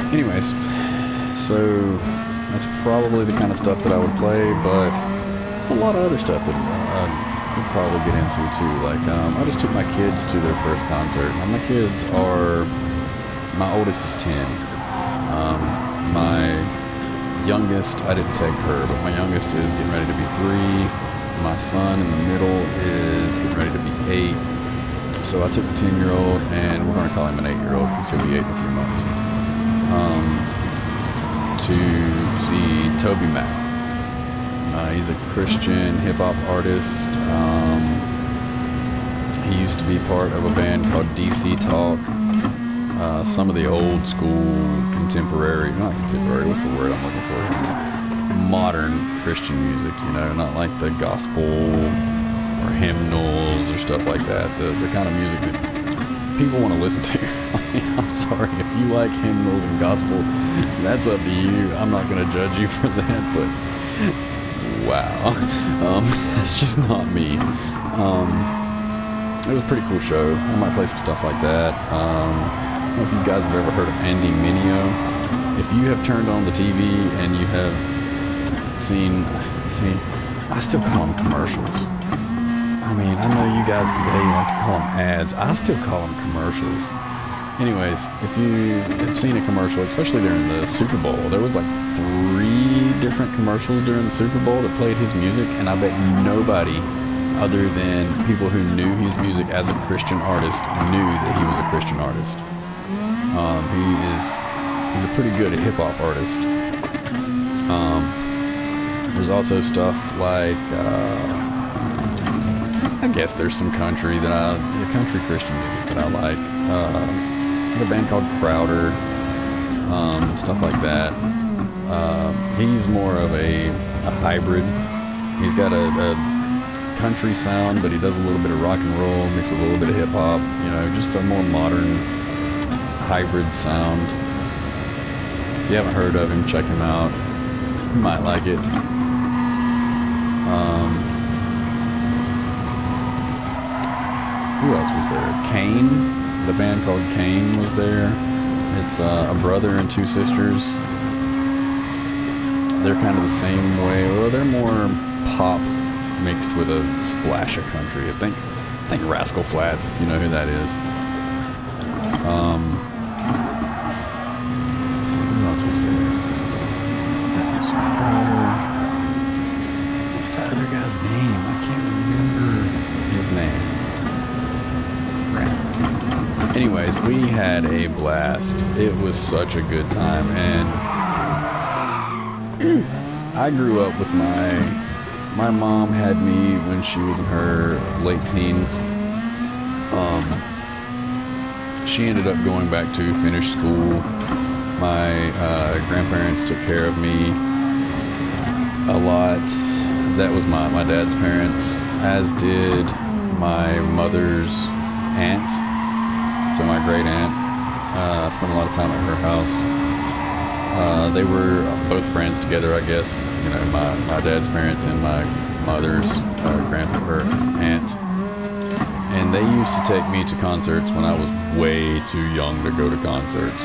Anyways, so that's probably the kind of stuff that I would play, but there's a lot of other stuff that I would probably get into too. Like, I just took my kids to their first concert. Now, my oldest is 10. My youngest, I didn't take her, but my youngest is getting ready to be 3. My son in the middle is getting ready to be 8. So I took the 10-year-old, and we're going to call him an 8-year-old because he'll be 8 in a few months, to see Toby Mac. He's a Christian hip-hop artist. He used to be part of a band called DC Talk. Some of the old school contemporary, not contemporary, what's the word I'm looking for? Modern Christian music, you know, not like the gospel or hymnals or stuff like that. The kind of music that people want to listen to. I'm sorry, if you like hymnals and gospel, that's up to you. I'm not going to judge you for that, but wow. That's just not me. It was a pretty cool show. I might play some stuff like that. I don't know if you guys have ever heard of Andy Mineo. If you have turned on the TV and you have seen, I still call them commercials. I mean, I know you guys today like to call them ads. I still call them commercials. Anyways, if you have seen a commercial, especially during the Super Bowl, there was like 3 different commercials during the Super Bowl that played his music, and I bet nobody other than people who knew his music as a Christian artist knew that he was a Christian artist. He's a pretty good hip-hop artist. There's also stuff like, I guess there's some country Christian music that I like. A band called Crowder, stuff like that. He's more of a hybrid. He's got a country sound, but he does a little bit of rock and roll mixed with a little bit of hip hop. You know, just a more modern hybrid sound. If you haven't heard of him, check him out. You might like it. Who else was there? Kane, the band called Kane was there. It's a brother and 2 sisters. They're kind of the same way. Well, they're more pop mixed with a splash of country. I think Rascal Flatts, if you know who that is. Let's see, who else was there? What's that other guy's name? I can't remember his name. Anyways, we had a blast. It was such a good time, and I grew up with my mom had me when she was in her late teens. She ended up going back to finish school. My grandparents took care of me a lot. That was my dad's parents, as did my mother's aunt. So my great aunt. I spent a lot of time at her house. They were both friends together, I guess. You know, my dad's parents and my mother's aunt. And they used to take me to concerts when I was way too young to go to concerts.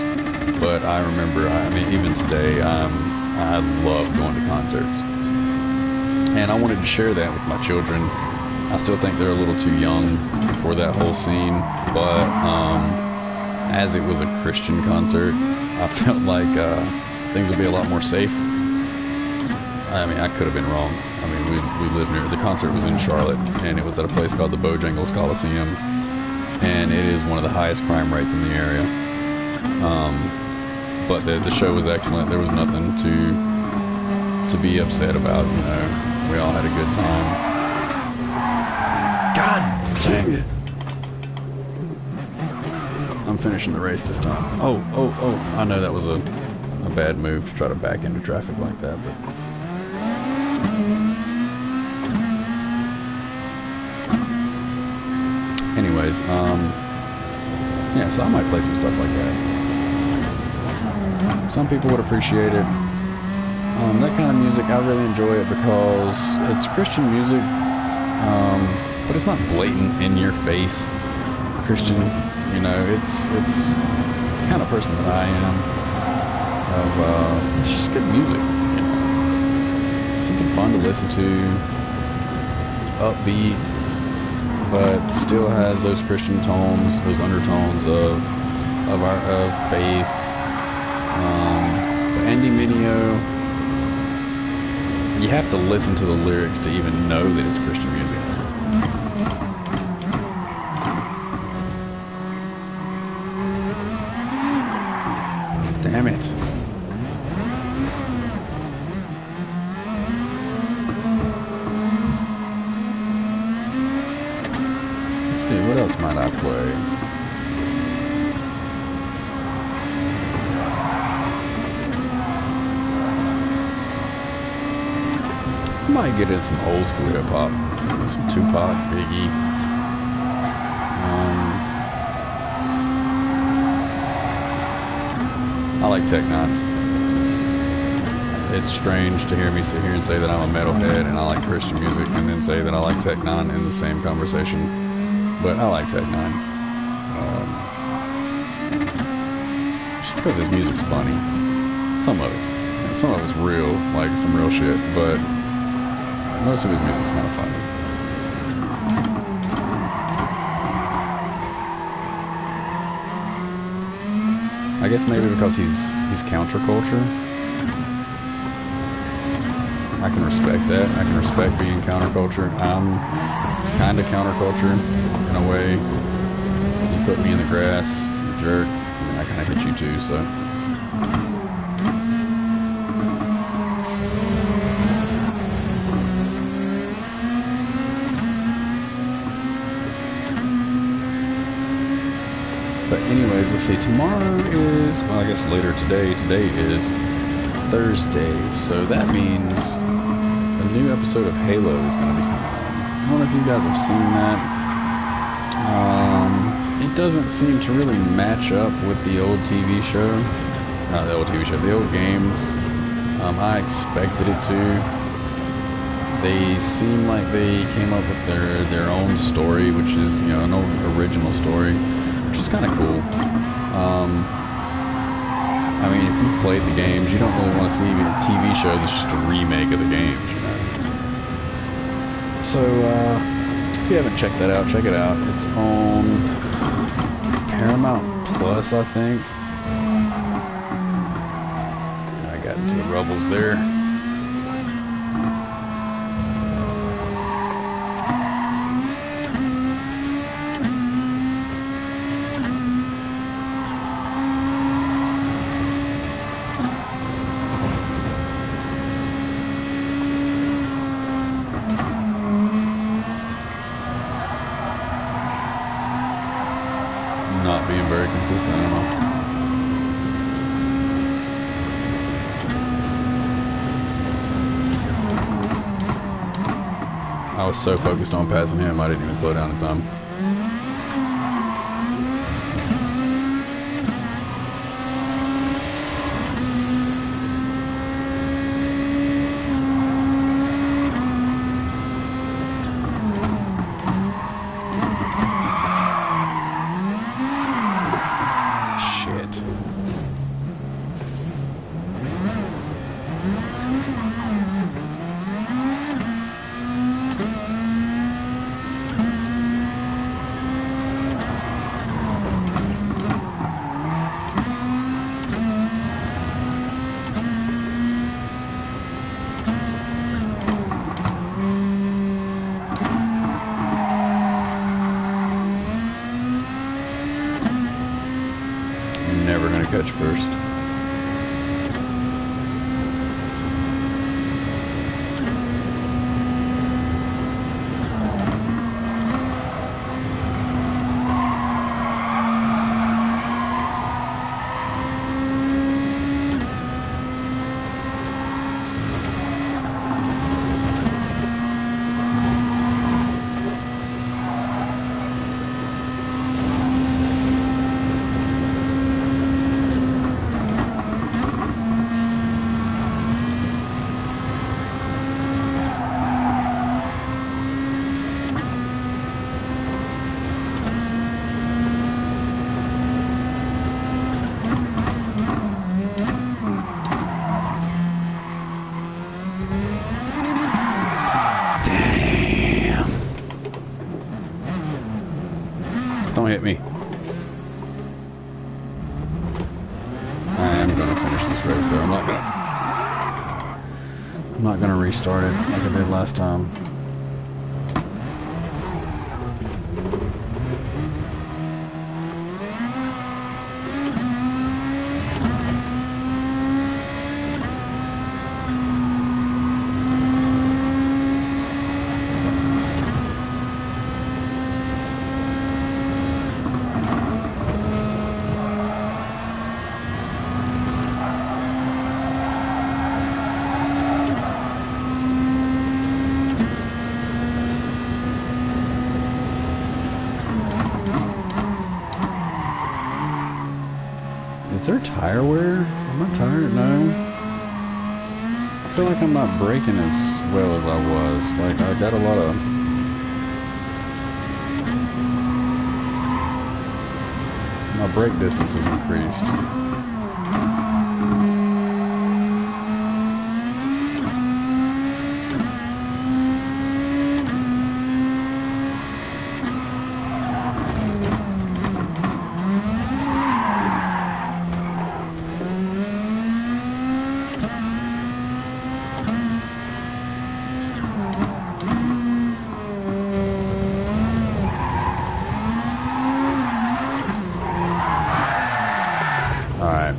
But I remember, I mean, even today, I love going to concerts. And I wanted to share that with my children. I still think they're a little too young for that whole scene, but as it was a Christian concert, I felt like things would be a lot more safe. I mean, I could have been wrong. I mean, we lived near, the concert was in Charlotte, and it was at a place called the Bojangles Coliseum, and it is one of the highest crime rates in the area. But the show was excellent. There was nothing to be upset about, you know. We all had a good time. God dang it. I'm finishing the race this time. Oh. I know that was a bad move to try to back into traffic like that, but... Anyways, yeah, so I might play some stuff like that. Some people would appreciate it. That kind of music, I really enjoy it because it's Christian music, but it's not blatant in your face Christian. You know, it's the kind of person that I am. It's just good music, you know. Something fun to listen to, upbeat, but still has those Christian tones, those undertones of faith. But Andy Mineo, you have to listen to the lyrics to even know that it's Christian music. Damn it. Let's see, what else might I play? I might get in some old school hip hop. Some Tupac, Biggie. like Tech 9. It's strange to hear me sit here and say that I'm a metalhead and I like Christian music and then say that I like Tech 9 in the same conversation. But I like Tech 9. Just because his music's funny. Some of it. Some of it's real, like some real shit, but most of his music's not funny. I guess maybe because he's counterculture. I can respect that. I can respect being counterculture. I'm kind of counterculture in a way. You put me in the grass, you jerk, and I kind of hit you too, so. But anyways, let's see. Tomorrow is, well, I guess later today. Today is Thursday, so that means a new episode of Halo is going to be coming on. I don't know if you guys have seen that. It doesn't seem to really match up with the old TV show. Not the old TV show, the old games. I expected it to. They seem like they came up with their own story, which is, you know, an old original story, which is kind of cool. I mean, if you've played the games, you don't really want to see a TV show that's just a remake of the games, you know. So, if you haven't checked that out, check it out. It's on Paramount Plus, I think. I got into the rubbles there. Not being very consistent at all. I was so focused on passing him, I didn't even slow down in time. Never gonna catch first. Don't hit me. I am gonna finish this race though. I'm not gonna restart it like I did last time. Is there tire wear Am I tired? No. I feel like I'm not braking as well as I was. Like, I got a lot of... My brake distance has increased. Alright.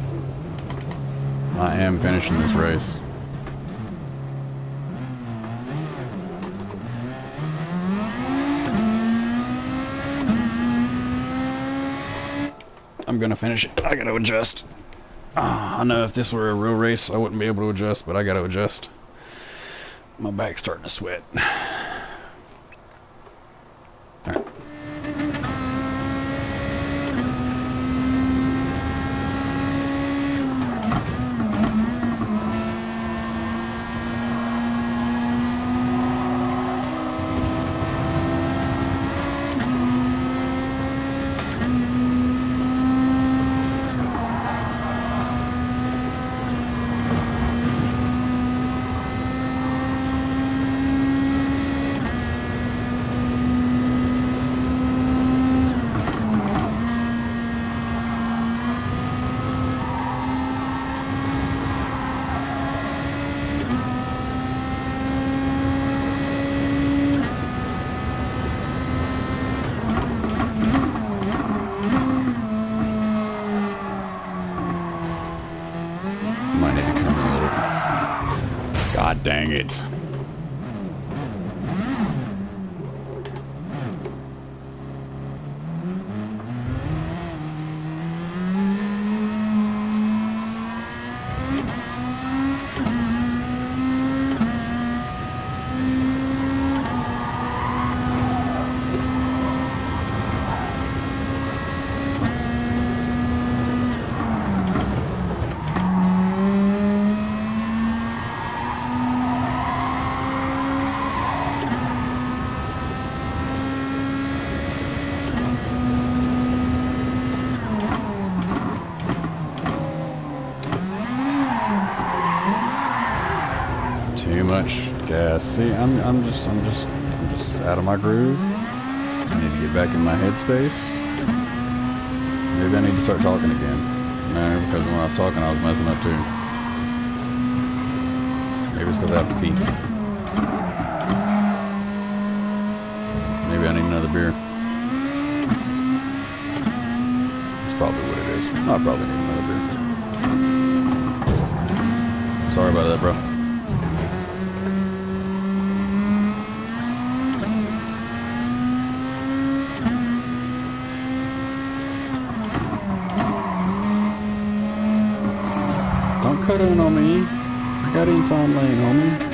I am finishing this race. I'm gonna finish it. I gotta adjust. I know if this were a real race, I wouldn't be able to adjust, but I gotta adjust. My back's starting to sweat. Alright. Might need to come in a little. God dang it. Too much gas. See, I'm just out of my groove. I need to get back in my headspace. Maybe I need to start talking again. No, because when I was talking, I was messing up too. Maybe it's because I have to pee. Maybe I need another beer. That's probably what it is. I probably need another beer. Sorry about that, bro. Don't cut in on me. I got in time lane, homie.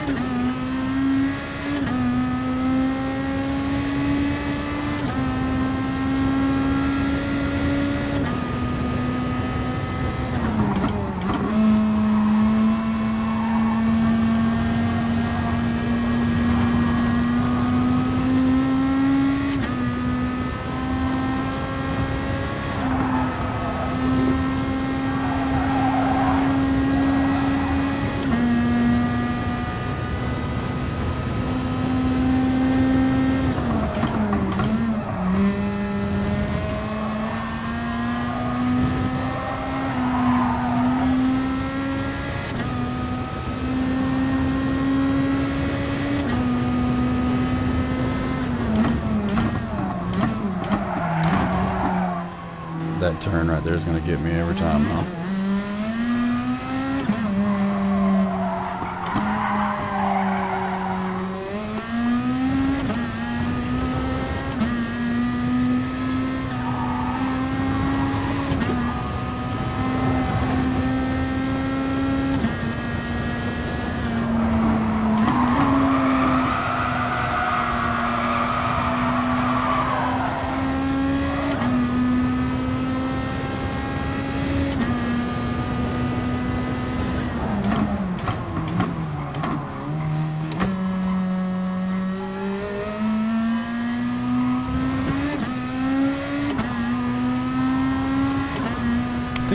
That turn right there is going to get me every time, huh?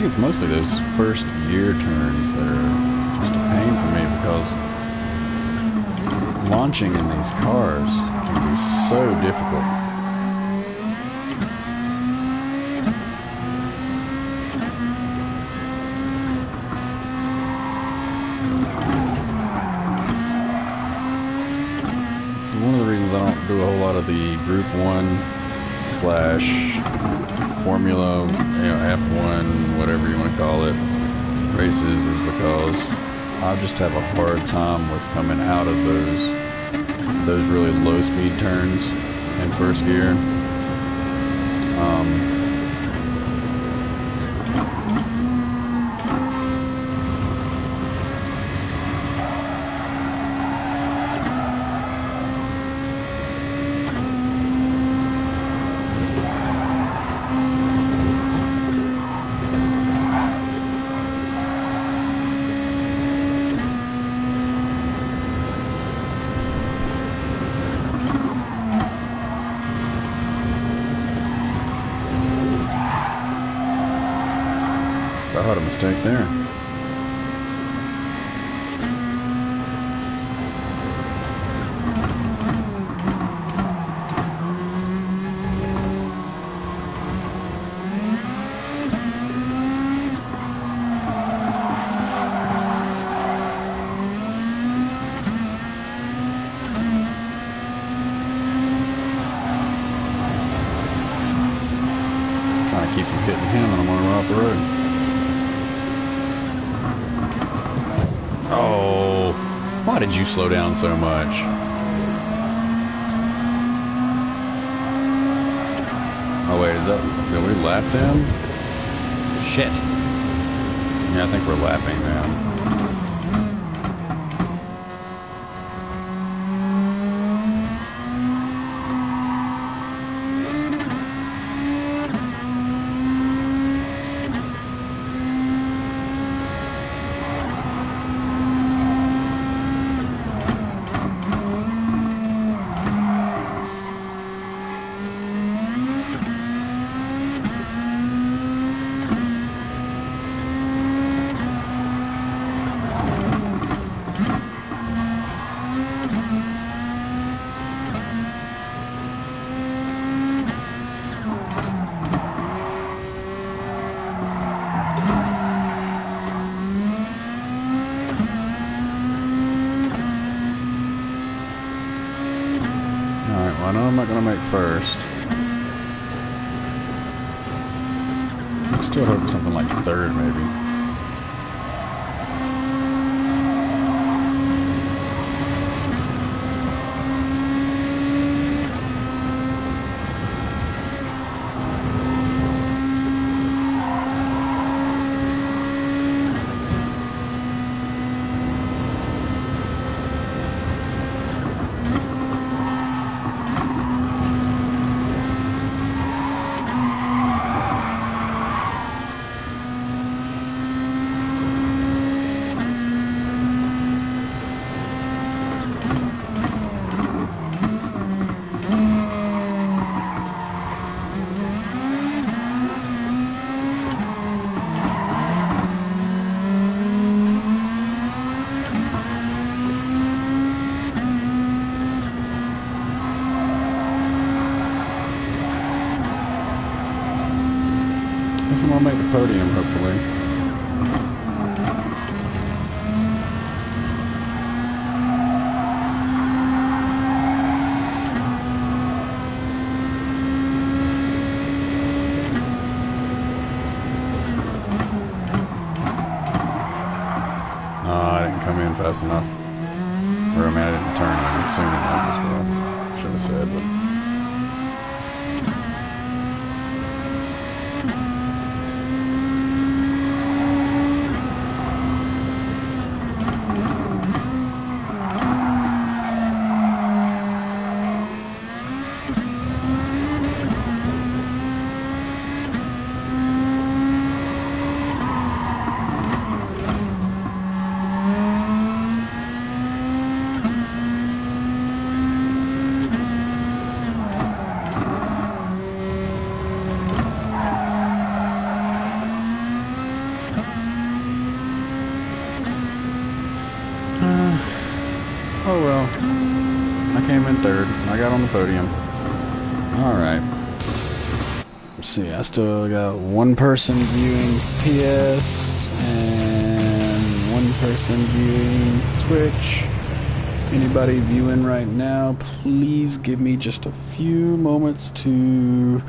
think it's mostly those first gear turns that are just a pain for me, because launching in these cars can be so difficult. So one of the reasons I don't do a whole lot of the Group 1 / Formula, F1, whatever you want to call it, races, is because I just have a hard time with coming out of those really low speed turns in first gear. I had a mistake there. Trying to keep from hitting him, and I'm going to run off the road. Oh, why did you slow down so much? Oh wait, did we lap him? Shit. Yeah, I think we're lapping them. I know I'm not going to make first. I'm still hoping something like third, maybe. I guess I'm gonna make the podium, hopefully. I didn't come in fast enough. Or I mean, I didn't turn in soon enough as well. Should have said, but... Oh well. I came in third. I got on the podium. Alright. Let's see, I still got one person viewing PS and one person viewing Twitch. Anybody viewing right now, please give me just a few moments to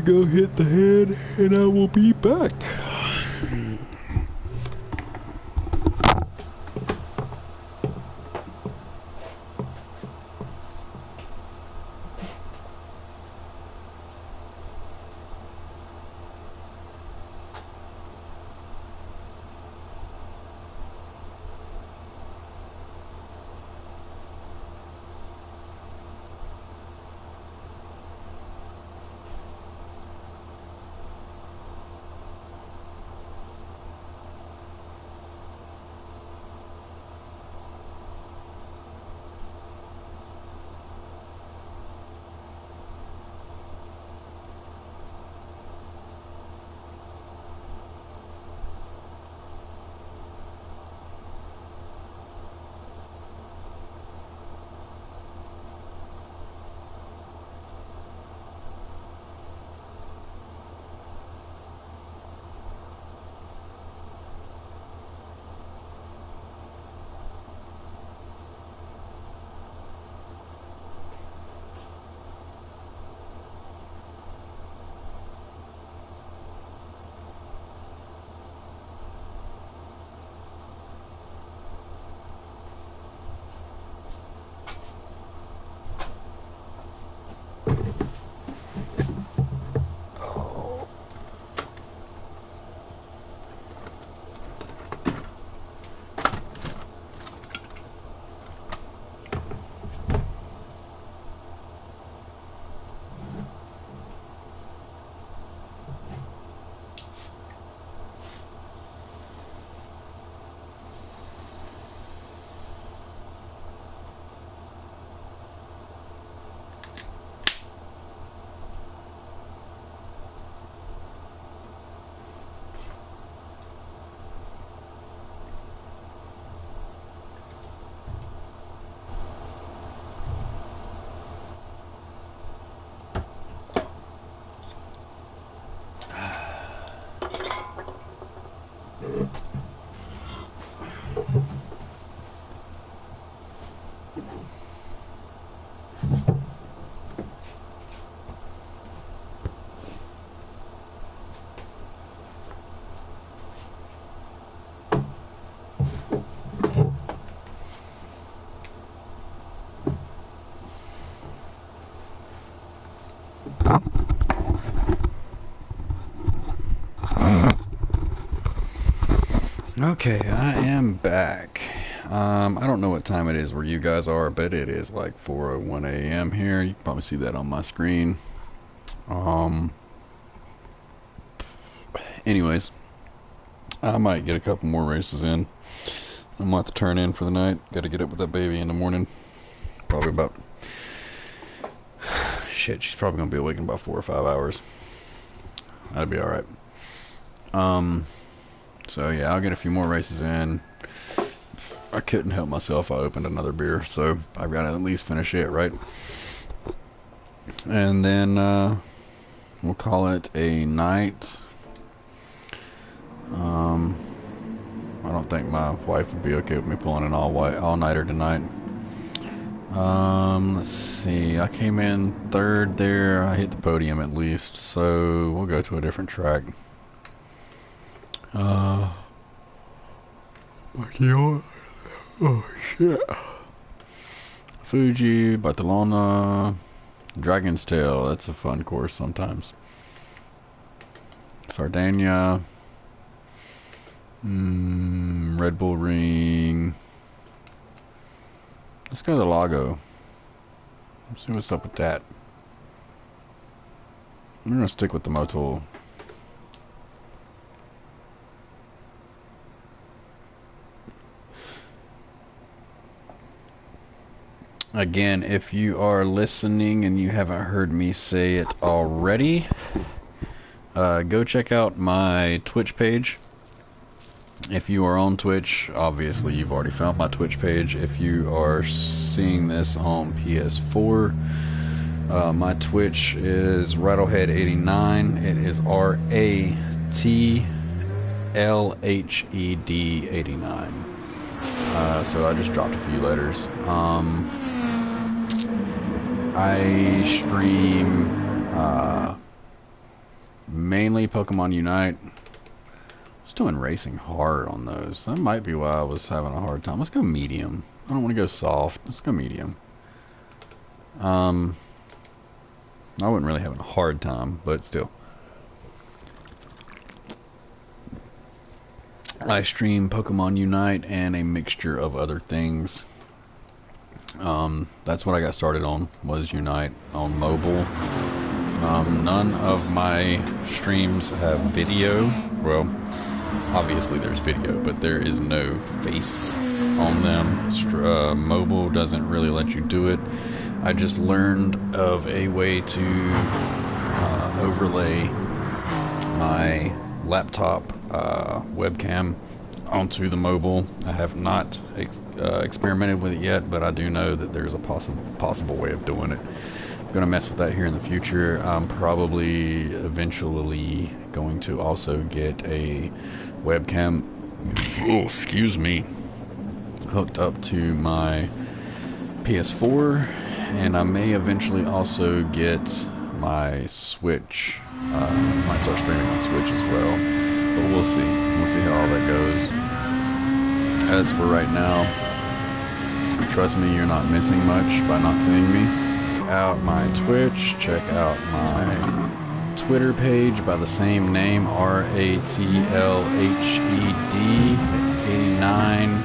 go hit the head, and I will be back. Okay, I am back. I don't know what time it is where you guys are, but it is like 4:01 a.m. here. You can probably see that on my screen. Anyways, I might get a couple more races in. I'm gonna have to turn in for the night. Got to get up with that baby in the morning. Probably about... Shit, she's probably gonna be awake in about 4 or 5 hours. That'd be alright. So yeah, I'll get a few more races in. I couldn't help myself. I opened another beer, so I've got to at least finish it, right? And then we'll call it a night. I don't think my wife would be okay with me pulling an all-nighter tonight. Let's see. I came in third there. I hit the podium at least, so we'll go to a different track. Oh shit. Fuji, Barcelona, Dragon's Tail. That's a fun course sometimes. Sardinia, Red Bull Ring. Let's go to the Lago. Let's see what's up with that. I'm gonna stick with the Motul. Again, if you are listening and you haven't heard me say it already, go check out my Twitch page. If you are on Twitch, obviously you've already found my Twitch page. If you are seeing this on PS4, my Twitch is rAtLhEd89. It is rAtLhEd 89. So I just dropped a few letters. I stream mainly Pokemon Unite. I was doing racing hard on those. That might be why I was having a hard time. Let's go medium. I don't want to go soft. Let's go medium. I wasn't really having a hard time, but still. I stream Pokemon Unite and a mixture of other things. That's what I got started on, was Unite on mobile. None of my streams have video. Well, obviously there's video, but there is no face on them. Mobile doesn't really let you do it. I just learned of a way to overlay my laptop webcam onto the mobile. I have not experimented with it yet, but I do know that there's a possible way of doing it. I'm going to mess with that here in the future. I'm probably eventually going to also get a webcam, hooked up to my PS4, and I may eventually also get my Switch. Might start streaming on Switch as well, but we'll see. We'll see how all that goes. As for right now, trust me, you're not missing much by not seeing me. Check out my Twitch. Check out my Twitter page by the same name, rAtLhEd 89.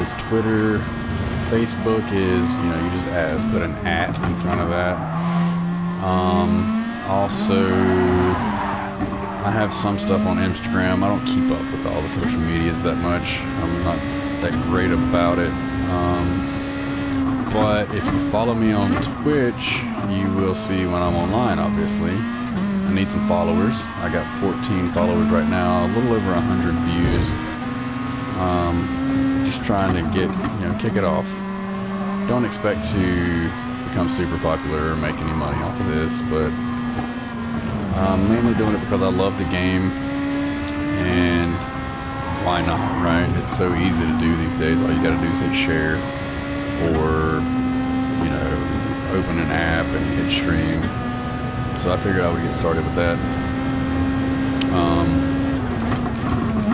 Is Twitter. Facebook is, you just put an @ in front of that. Also, I have some stuff on Instagram. I don't keep up with all the social medias that much. I'm not that great about it. But if you follow me on Twitch, you will see when I'm online, obviously. I need some followers. I got 14 followers right now, a little over 100 views. Just trying to kick it off. Don't expect to become super popular or make any money off of this, but I'm mainly doing it because I love the game, and why not, right? It's so easy to do these days. All you gotta do is hit share, or open an app and hit stream. So I figured I would get started with that.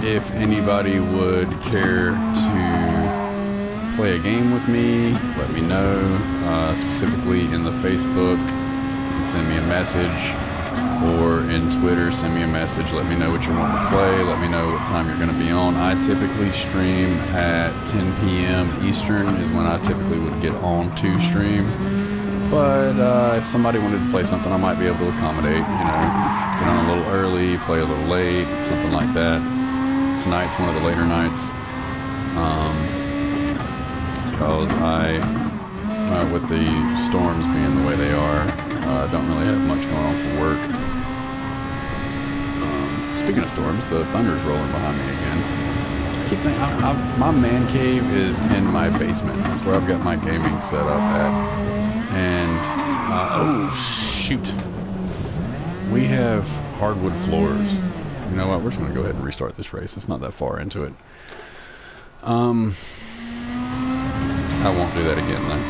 If anybody would care to play a game with me, let me know. Specifically in the Facebook, you can send me a message, or in Twitter, send me a message. Let me know what you want to play. Let me know what time you're going to be on. I typically stream at 10 p.m. Eastern is when I typically would get on to stream. But if somebody wanted to play something, I might be able to accommodate. Get on a little early, play a little late, something like that. Tonight's one of the later nights. Because with the storms being the way they are, don't really have much going on for work. Speaking of storms, the thunder's rolling behind me again. I keep thinking, my man cave is in my basement. That's where I've got my gaming set up at. And, oh shoot. We have hardwood floors. You know what, we're just going to go ahead and restart this race. It's not that far into it. I won't do that again though.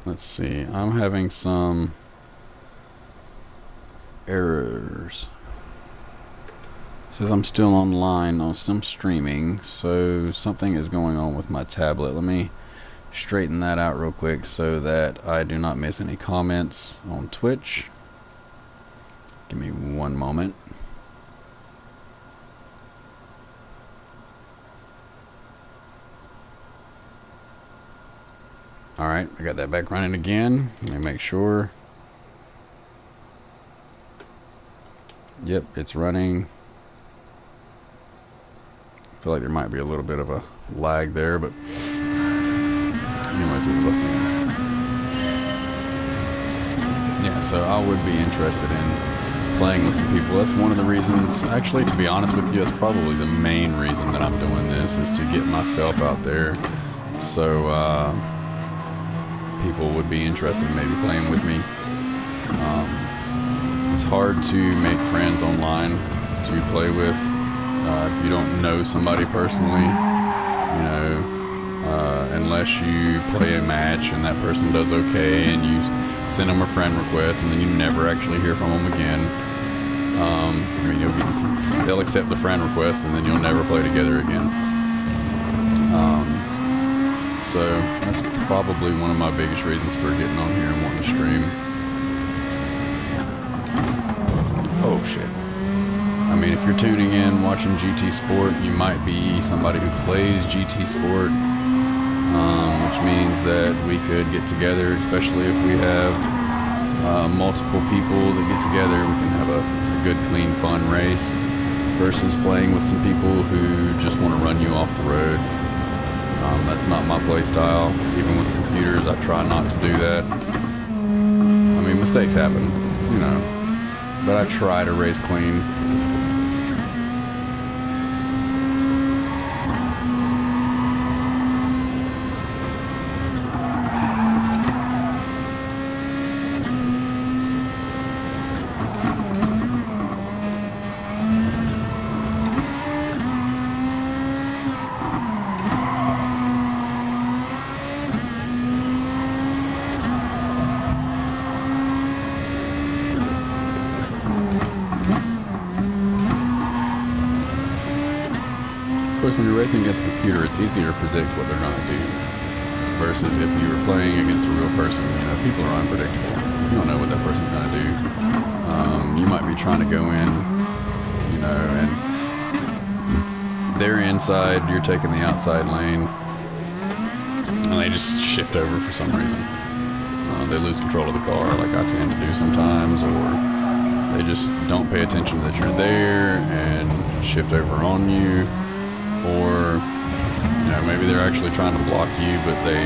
Let's see, I'm having some errors. It says I'm still online, I'm streaming, so something is going on with my tablet. Let me straighten that out real quick so that I do not miss any comments on Twitch. Give me one moment. Alright, I got that back running again. Let me make sure. Yep, it's running. I feel like there might be a little bit of a lag there, but anyways, what was I saying? Yeah, so I would be interested in playing with some people. That's one of the reasons, actually, to be honest with you, that's probably the main reason that I'm doing this, is to get myself out there. So, people would be interested in maybe playing with me. It's hard to make friends online to play with if you don't know somebody personally, you know, unless you play a match and that person does okay and you send them a friend request and then you never actually hear from them again. I mean, they'll accept the friend request and then you'll never play together again. So that's probably one of my biggest reasons for getting on here and wanting to stream. Oh shit. I mean, if you're tuning in, watching GT Sport, you might be somebody who plays GT Sport, which means that we could get together, especially if we have multiple people that get together. We can have a good, clean, fun race versus playing with some people who just want to run you off the road. That's not my play style. Even with computers, I try not to do that. I mean, mistakes happen, you know, but I try to race clean. Of course, when you're racing against a computer, it's easier to predict what they're going to do versus if you were playing against a real person. You know, people are unpredictable. You don't know what that person's going to do. You might be trying to go in, you know, and they're inside, you're taking the outside lane, and they just shift over for some reason. They lose control of the car, like I tend to do sometimes, or they just don't pay attention that you're there and shift over on you. Or, you know, maybe they're actually trying to block you, but they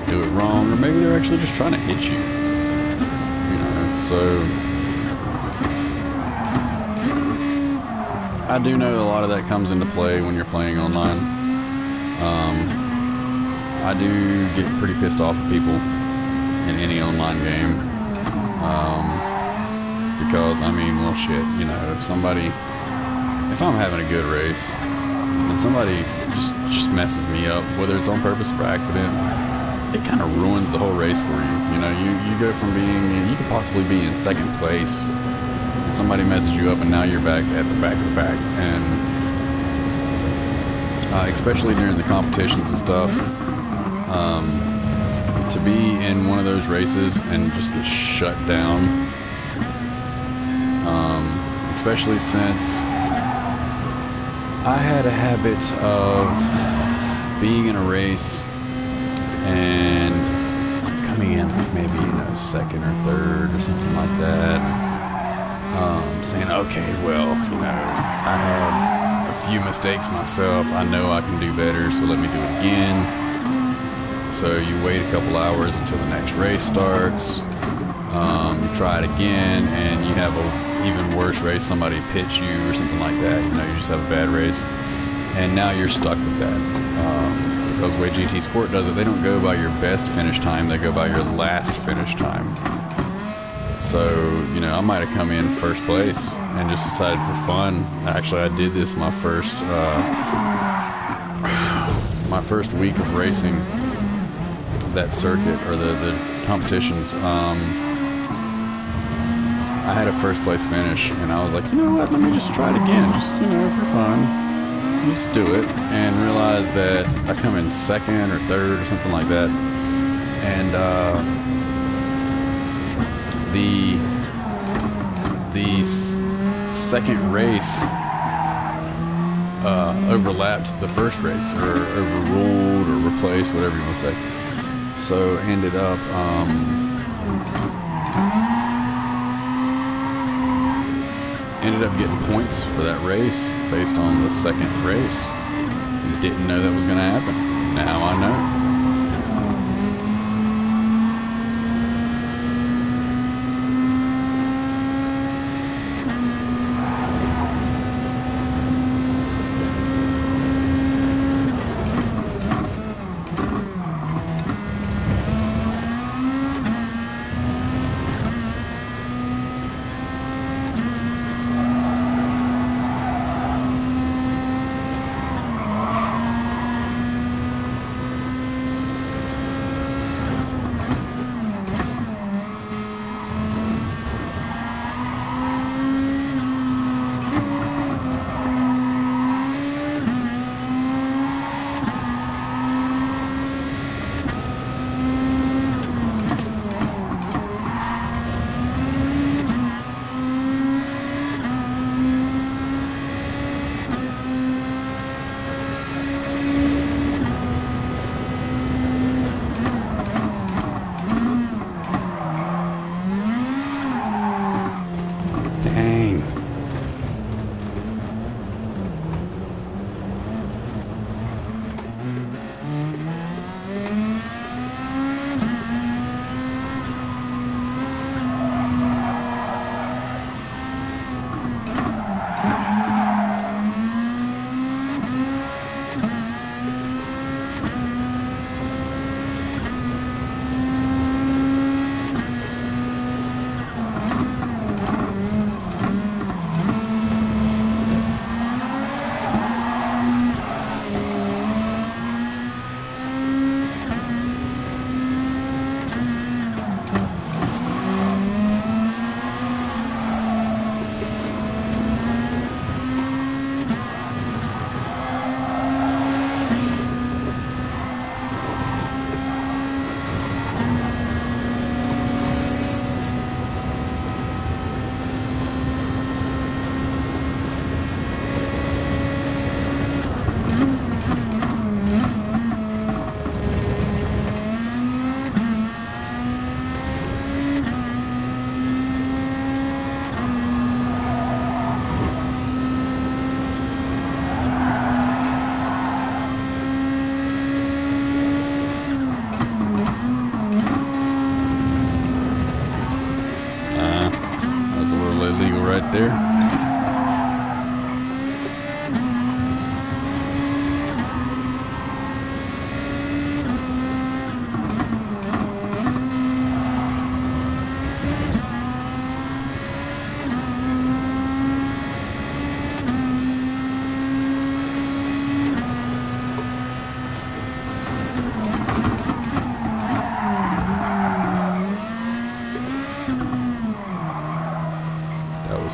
do it wrong. Or maybe they're actually just trying to hit you. You know, so I do know a lot of that comes into play when you're playing online. I do get pretty pissed off at people in any online game. Because, I mean, well, shit, you know, if I'm having a good race, and somebody just messes me up, whether it's on purpose or by accident, it kind of ruins the whole race for you. You know, you go from you could possibly be in second place, and somebody messes you up, and now you're back at the back of the pack. And especially during the competitions and stuff, to be in one of those races and just get shut down, especially since I had a habit of being in a race and coming in like maybe, you know, second or third or something like that. Saying, okay, well, you know, I had a few mistakes myself. I know I can do better, so let me do it again. So you wait a couple hours until the next race starts. You try it again, and you have a even worse race, somebody pits you or something like that, you know, you just have a bad race, and now you're stuck with that. Because the way GT Sport does it, they don't go by your best finish time, they go by your last finish time. So, you know, I might have come in first place and just decided for fun. Actually, I did this my first week of racing that circuit, or the competitions. I had a first place finish, and I was like, you know what, let me just try it again, just, you know, for fun, just do it, and realized that I come in second or third or something like that, and the second race overlapped the first race, or overruled, or replaced, whatever you want to say. So ended up getting points for that race based on the second race. Didn't know that was going to happen. Now I know.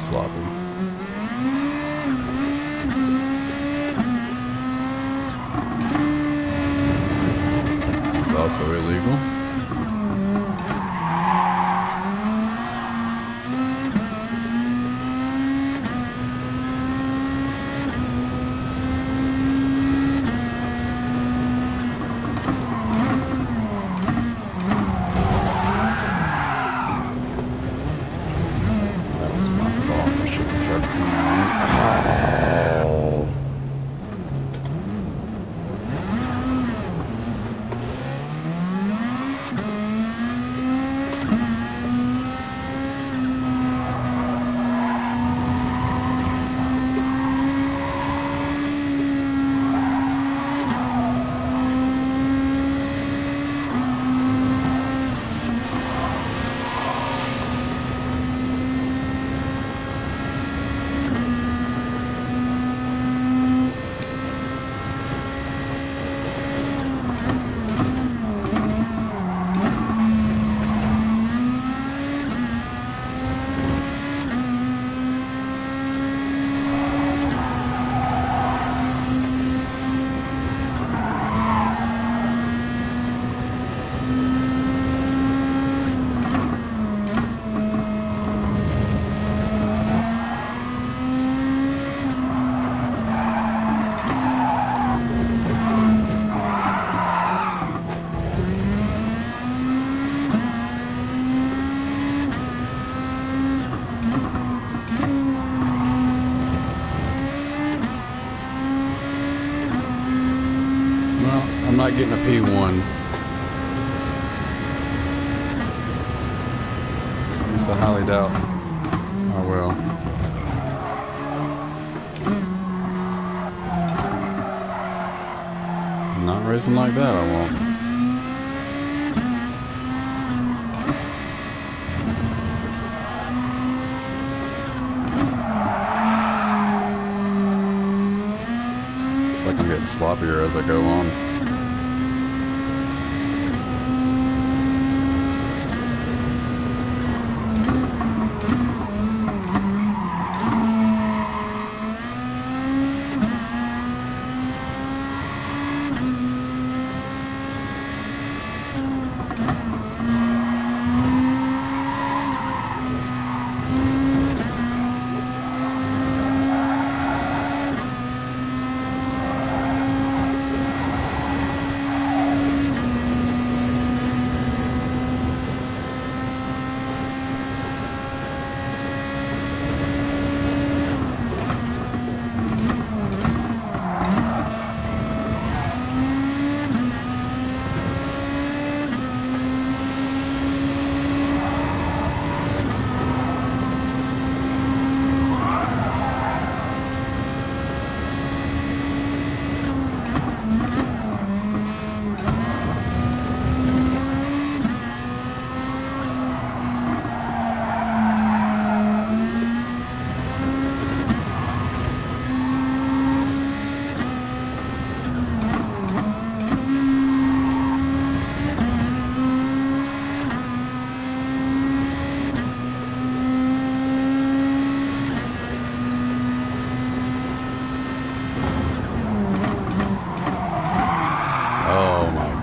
sloppy. It's also illegal. I'm not getting a P1. At least I highly doubt I will. Not racing like that, I won't. Like I'm getting sloppier as I go on.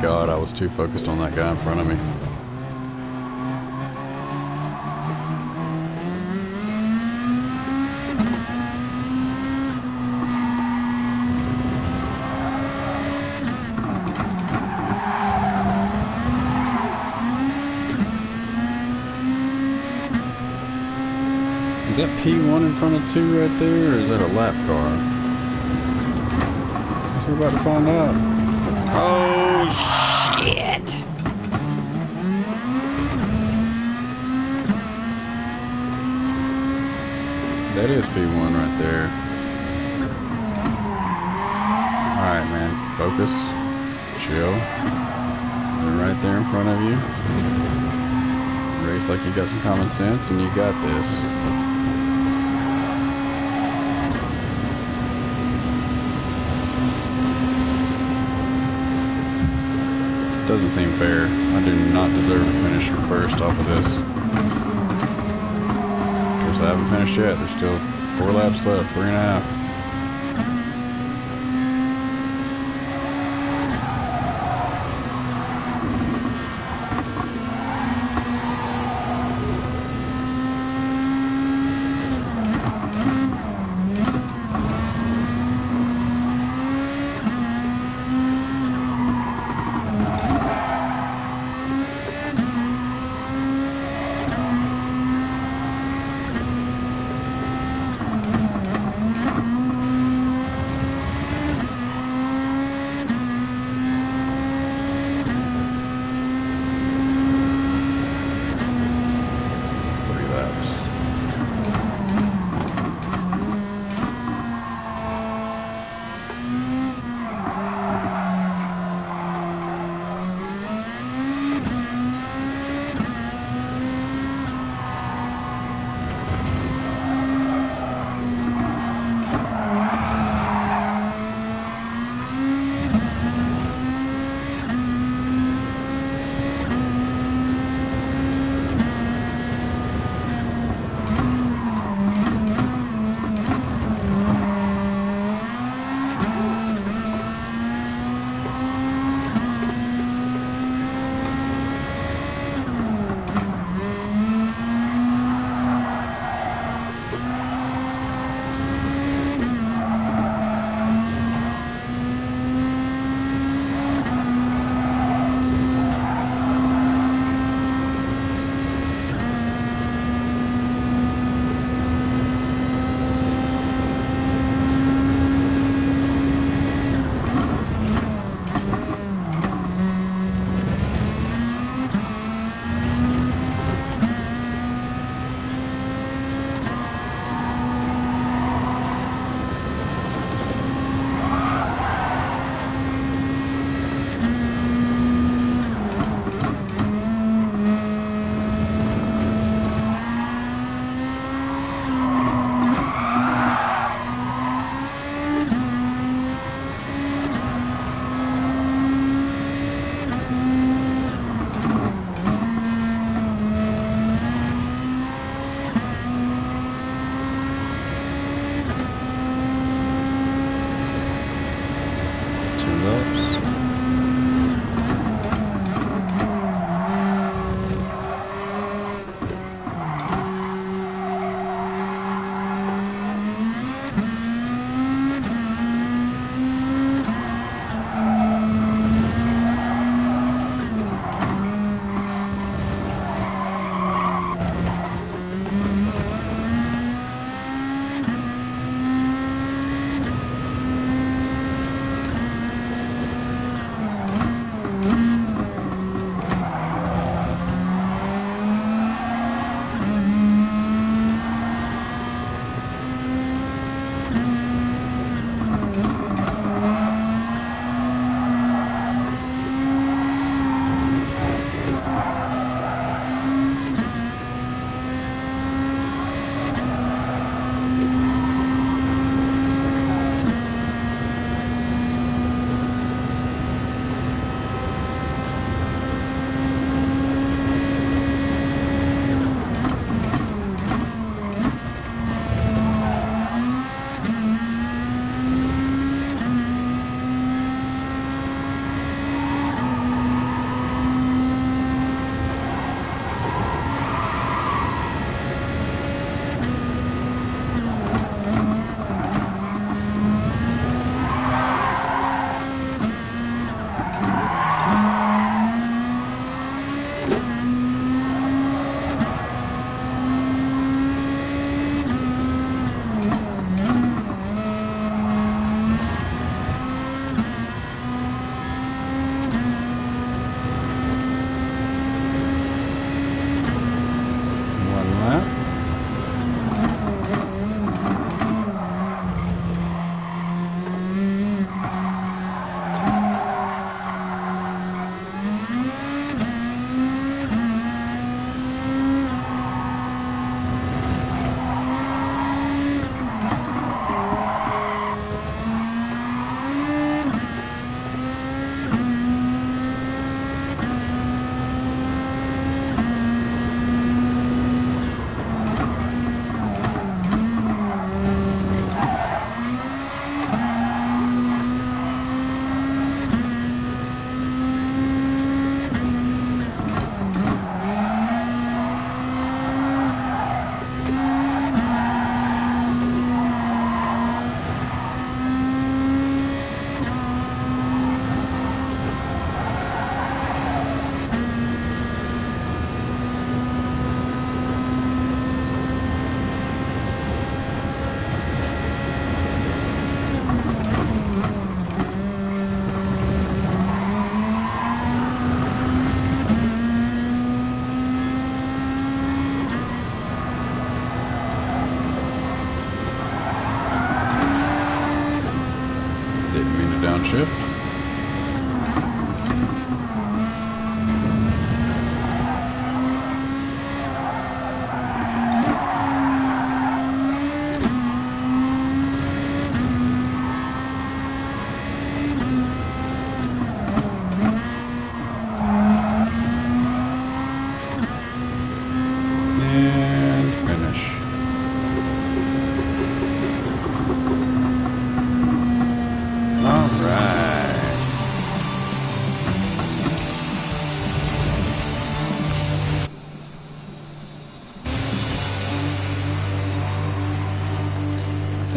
God, I was too focused on that guy in front of me. Is that P1 in front of 2 right there, or is that a lap car? I guess we're about to find out. Oh, shit! That is P1 right there. Alright, man. Focus. Chill. They're right there in front of you. Race like you got some common sense, and you got this. Doesn't seem fair. I do not deserve to finish first off of this. laps. I haven't finished yet. There's still 4 laps left, 3.5.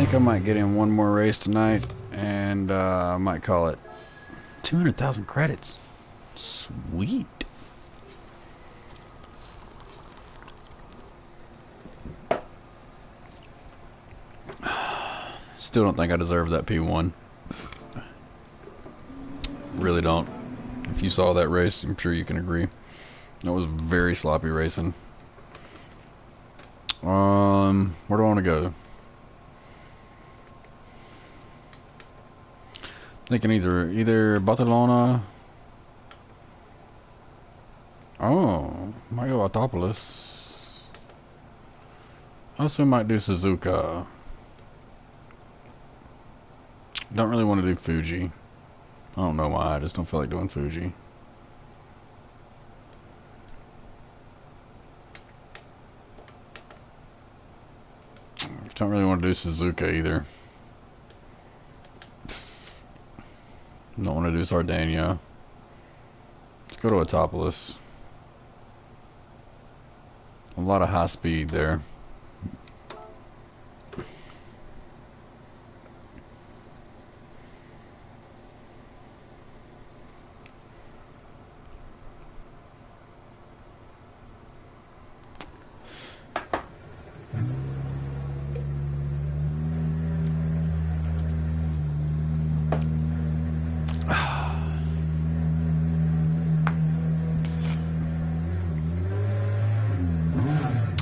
think I might get in one more race tonight, and I might call it 200,000 credits. Sweet. Still don't think I deserve that P1. Really don't. If you saw that race, I'm sure you can agree. That was very sloppy racing. Where do I want to go? Thinking either Barcelona. Oh, might go Autopolis. Also might do Suzuka. Don't really want to do Fuji. I don't know why, I just don't feel like doing Fuji. Don't really want to do Suzuka either. Don't want to do Sardinia. Let's go to Autopolis. A lot of high speed there.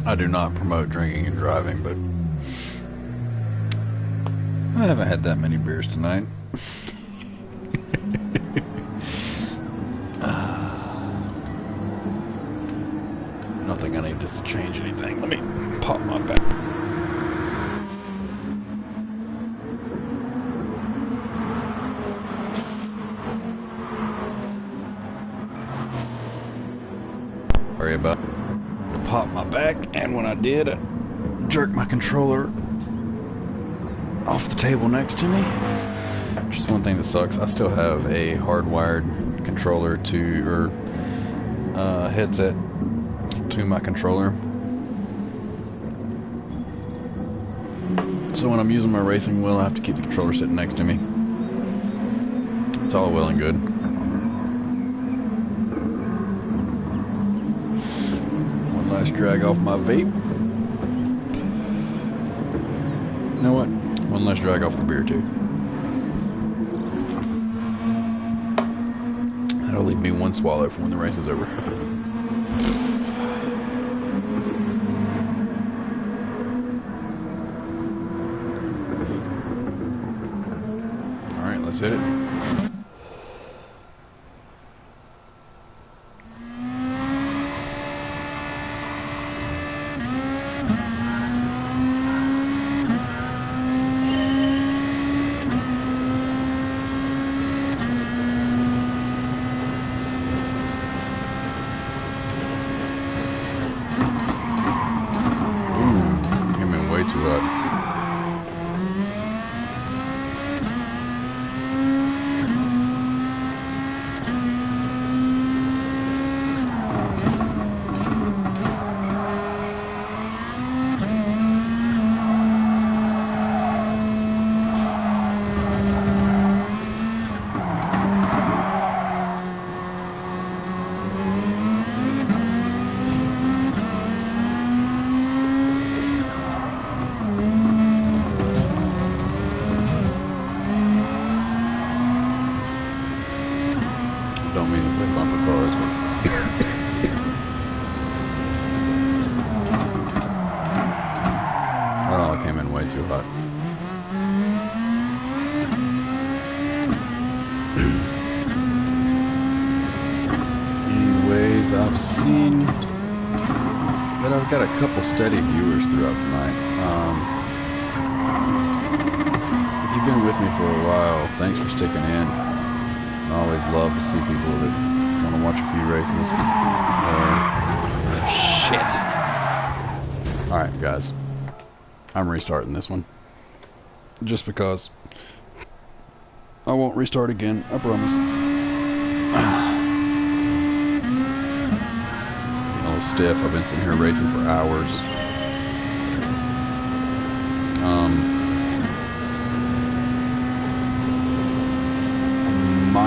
I do not promote drinking and driving, but I haven't had that many beers tonight. I don't think I need to change anything. Let me pop my back. Sorry about it. Pop my back, and when I did, I jerked my controller off the table next to me. Just one thing that sucks, I still have a hardwired controller to, or headset to my controller. So when I'm using my racing wheel, I have to keep the controller sitting next to me. It's all well and good. Last drag off my vape. You know what? One less drag off the beer too. That'll leave me one swallow for when the race is over. Alright, let's hit it. Don't mean to play bumper cars, but oh, it came in way too hot. Anyways, I've seen that I've got a couple steady viewers throughout the night. If you've been with me for a while, thanks for sticking in. I always love to see people that want to watch a few races. Shit. Alright, guys. I'm restarting this one. Just because. I won't restart again, I promise. A little stiff. I've been sitting here racing for hours.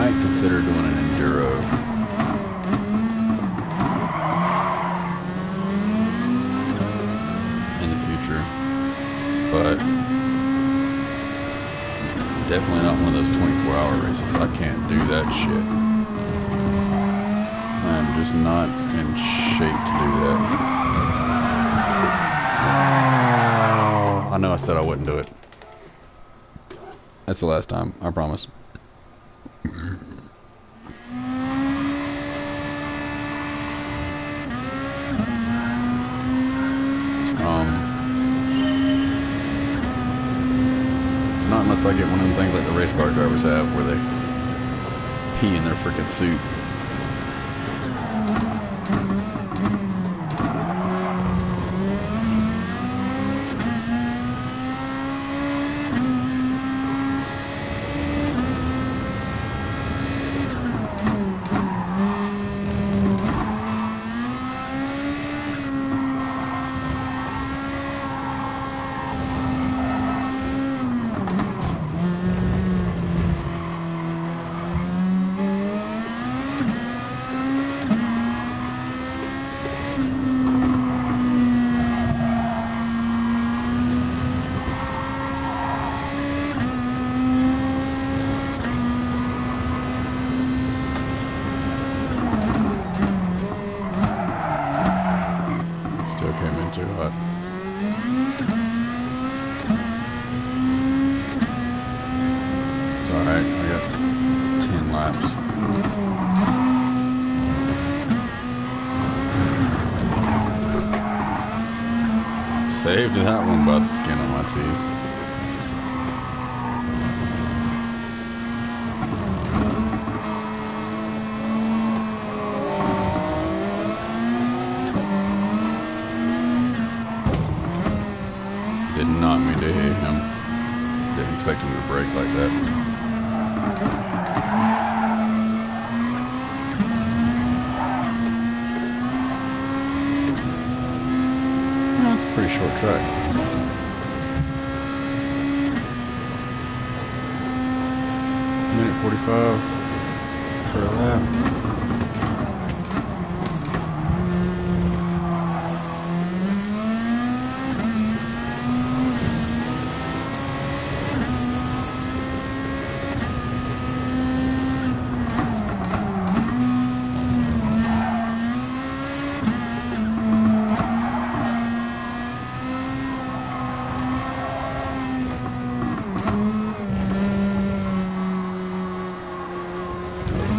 might consider doing an enduro. In the future. But definitely not one of those 24-hour races. I can't do that shit. I'm just not in shape to do that. Oh, I know I said I wouldn't do it. That's the last time, I promise. Not unless I get one of them things like the race car drivers have where they pee in their freaking suit. Too hot. It's alright, I got 10 laps. Saved that one by the skin on my teeth. Did not mean to hit him. Didn't expect him to brake like that. No, it's a pretty short track. Minute 45 per lap.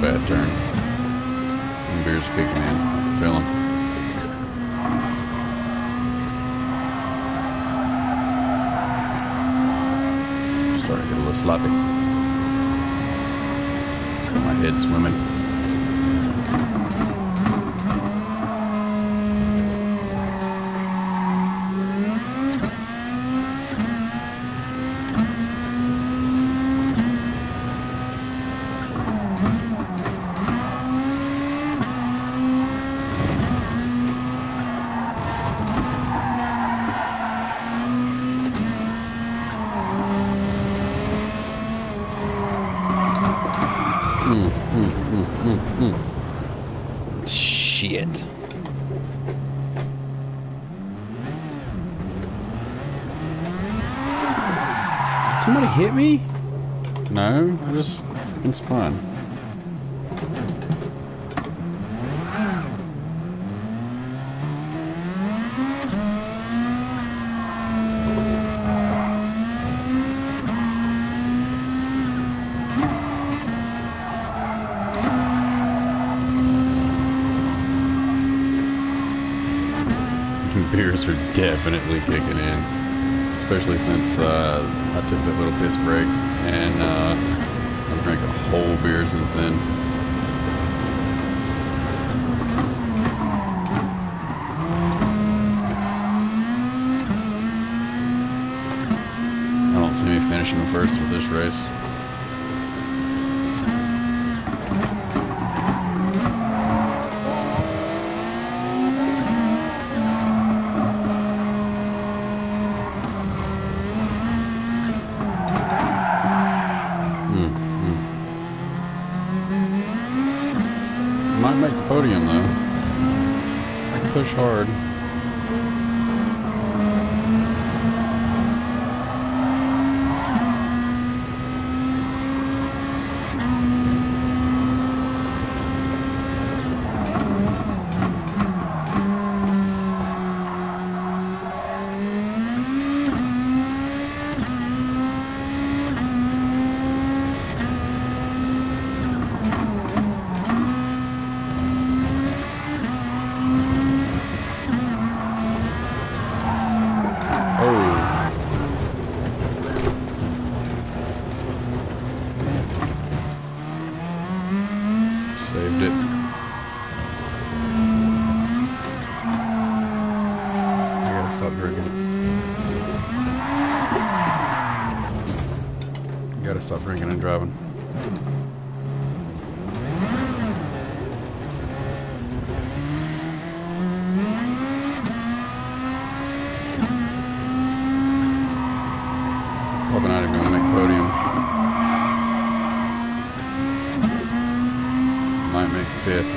Bad turn. And beer's kicking in. Feel him. Starting to get a little sloppy. Got my head swimming. Shit. Did somebody hit me? No, I just fucking spun. Beers are definitely kicking in, especially since I took that little piss break, and I've drank a whole beer since then. I don't see me finishing first with this race. podium though. I can push hard. Saved it. I gotta stop drinking. You gotta stop drinking and driving. Probably not even gonna make podium. Might make fifth.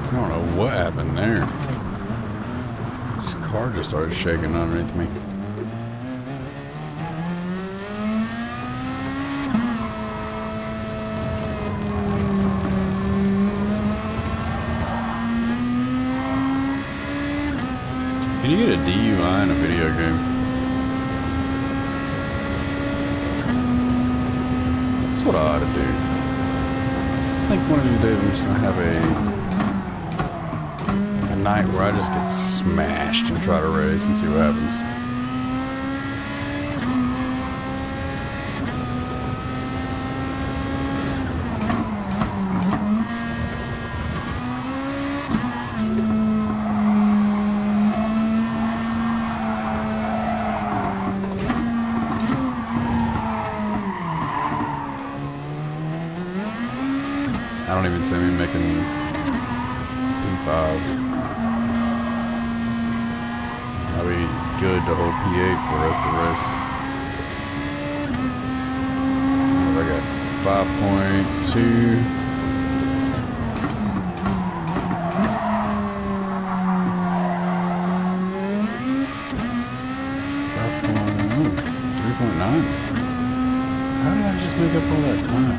I don't know what happened there. This car just started shaking underneath me. Can you get a DUI in a video game? That's what I ought to do. I think one of these days I'm just gonna have a night where I just get smashed and try to race and see what happens. I don't even see me making P5. I'll be good to hold P8 for the rest of the race. I got 5.2. Oh, 3.9. How did I just make up all that time?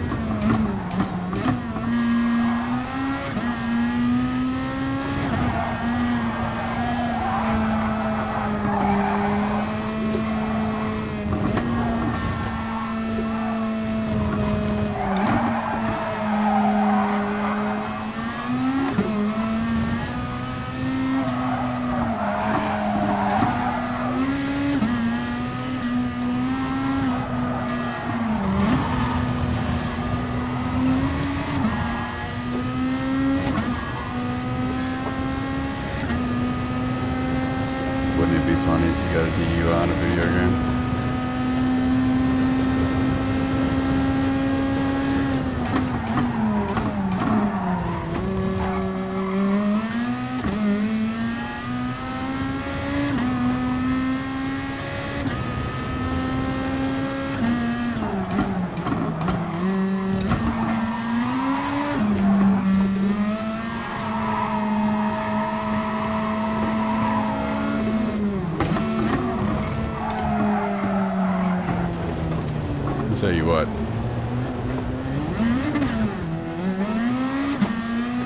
Wouldn't it be funny if you got a DUI in a video game? tell you what.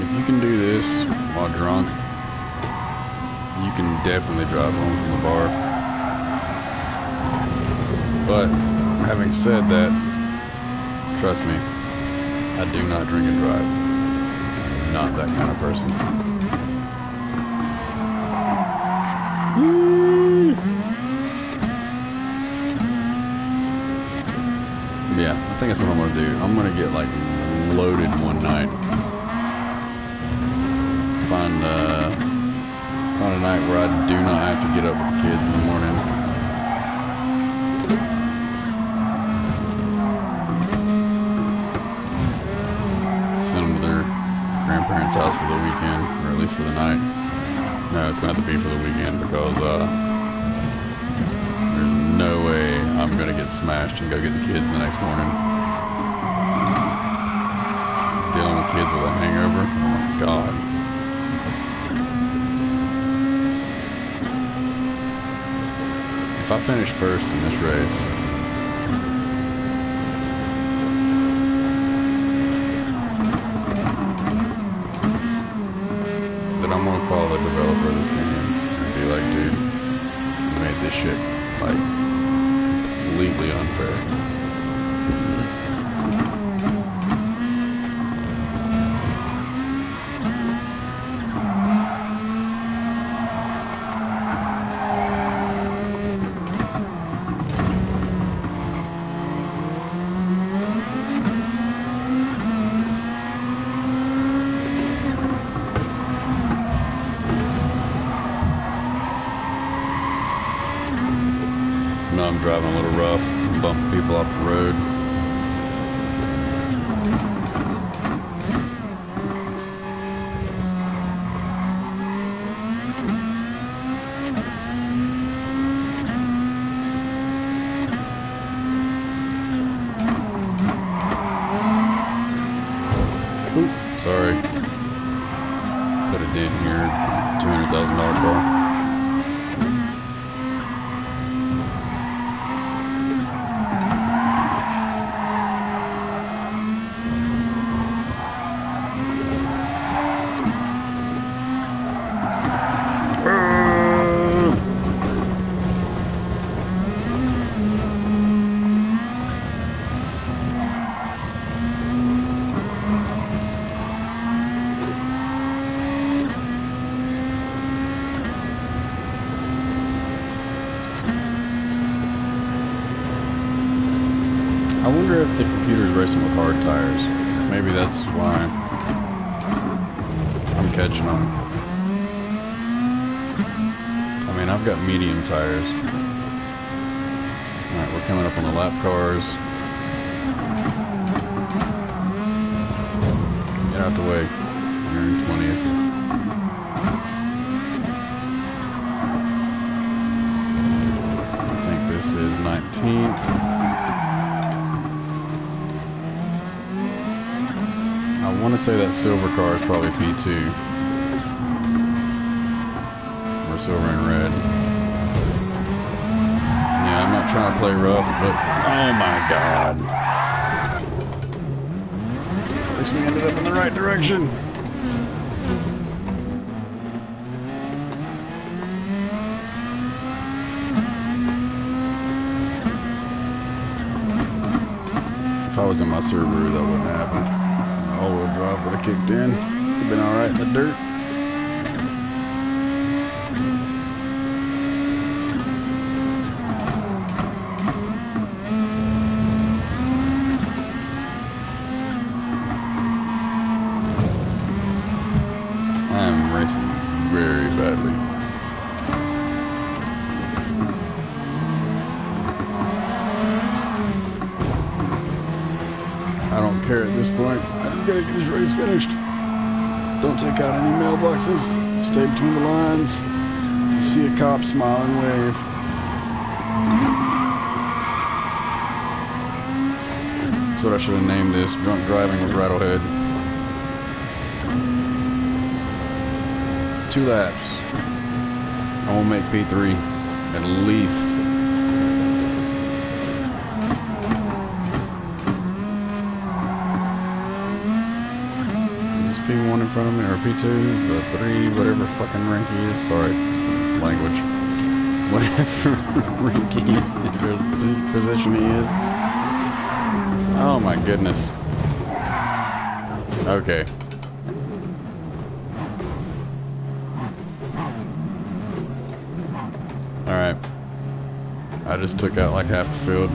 If you can do this while drunk, you can definitely drive home from the bar. But having said that, trust me, I do not drink and drive. I'm not that kind of person. Yeah, I think that's what I'm gonna do. I'm gonna get like loaded one night. Find a night where I do not have to get up with the kids in the morning. Send them to their grandparents' house for the weekend, or at least for the night. No, it's gonna have to be for the weekend because there's no way I'm gonna get smashed and go get the kids the next morning. Dealing with kids with a hangover. Oh my God. If I finish first in this race, then I'm gonna call the developer of this game and be like, dude, you made this shit like completely unfair. I'm driving a little rough, bumping people off the road. Oop, sorry. Put a dent here, $200,000 car. I wonder if the computer's racing with hard tires. Maybe that's why I'm catching them. I mean, I've got medium tires. Alright, we're coming up on the lap cars. Get out the way. 120th. I think this is 19th. I want to say that silver car is probably P2. Or silver and red. Yeah, I'm not trying to play rough, but oh my God. At least we ended up in the right direction. If I was in my Subaru, that wouldn't happen. All-wheel drive would have kicked in. Been alright in the dirt. I'm racing very badly. I don't care at this point. I just gotta get this race finished. Don't take out any mailboxes. Stay between the lines. You see a cop, smile and wave. That's what I should have named this. Drunk driving with rAtLhEd. 2 laps. I will make P3 at least. front of me, or P2, the 3, whatever fucking rank he is. Sorry, language. Whatever rank he is, or position he is. Oh my goodness. Okay. Alright. I just took out like half the field.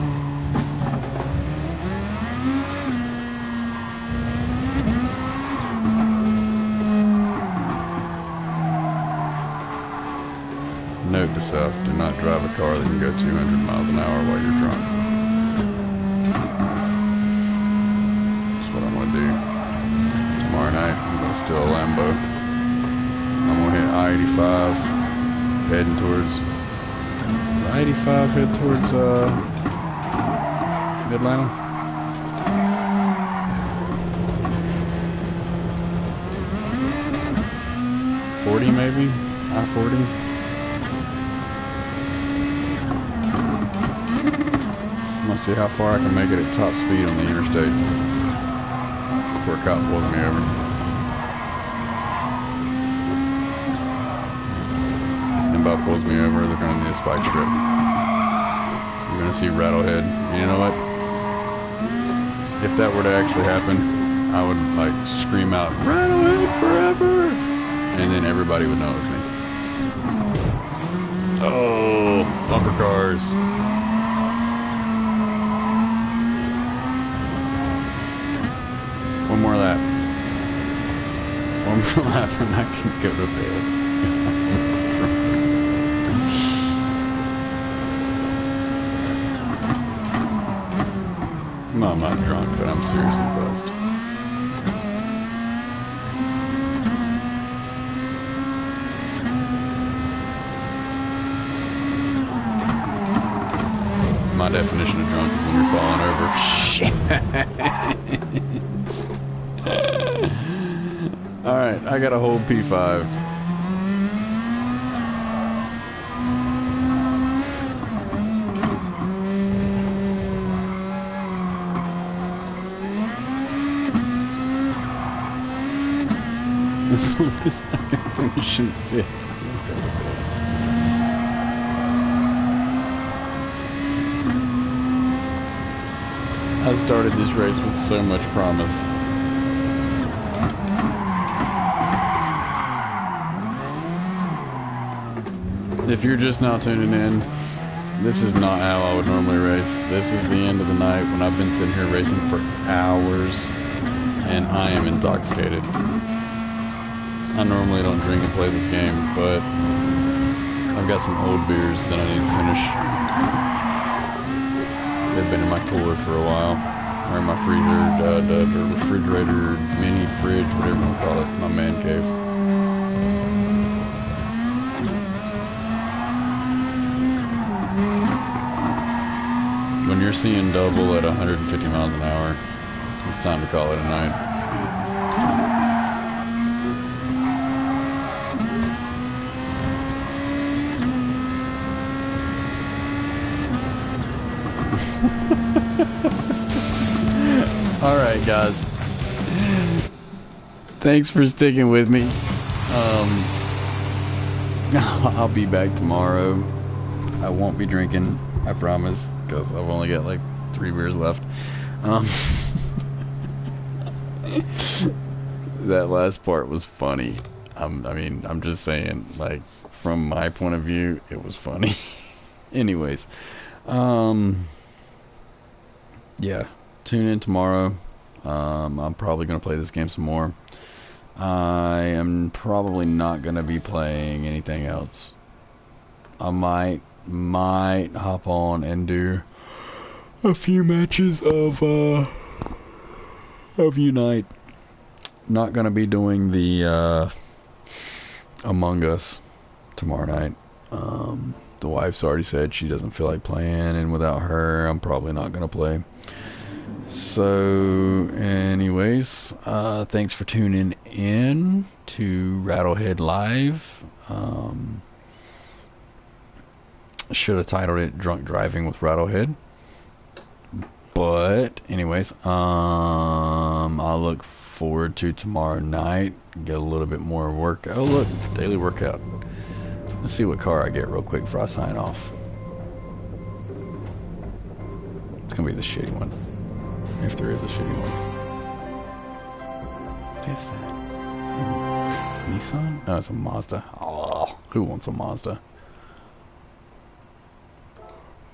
Note to self, do not drive a car that can go 200 miles an hour while you're drunk. That's what I'm going to do. Tomorrow night, I'm going to steal a Lambo. I'm going to hit I-85, heading towards... I-85 head towards, Atlanta. .40 maybe? I-40? Let's see how far I can make it at top speed on the interstate before a cop pulls me over. And Bob pulls me over, they're going to need a spike strip. You're going to see rAtLhEd. And you know what? If that were to actually happen, I would like scream out, rAtLhEd forever! And then everybody would know it was me. Oh, bumper cars. One more lap. One more lap and I can go to bed. No, I'm not drunk, but I'm seriously buzzed. My definition of drunk is when you're falling over. Shit. Alright, I gotta hold P5. As long as I can finish in 5th. I started this race with so much promise. If you're just now tuning in, this is not how I would normally race. This is the end of the night when I've been sitting here racing for hours and I am intoxicated. I normally don't drink and play this game, but I've got some old beers that I need to finish. They've been in my cooler for a while, or in my freezer, the refrigerator, mini fridge, whatever you want to call it, my man cave. When you're seeing double at 150 miles an hour, it's time to call it a night. Alright guys, thanks for sticking with me. I'll be back tomorrow. I won't be drinking, I promise, because I've only got like 3 beers left. That last part was funny. I'm just saying, like, from my point of view, it was funny. Anyways, yeah, tune in tomorrow. I'm probably going to play this game some more. I am probably not going to be playing anything else. I might hop on and do a few matches of Unite. Not going to be doing the Among Us tomorrow night. The wife's already said she doesn't feel like playing, and without her, I'm probably not going to play. So, anyways, thanks for tuning in to rAtLhEd Live. Should have titled it Drunk Driving with rAtLhEd. But, anyways, I'll look forward to tomorrow night. Get a little bit more work. Oh look, daily workout. Let's see what car I get real quick before I sign off. It's gonna be the shitty one, if there is a shitty one. What is that? Nissan? No, it's a Mazda. Oh, who wants a Mazda?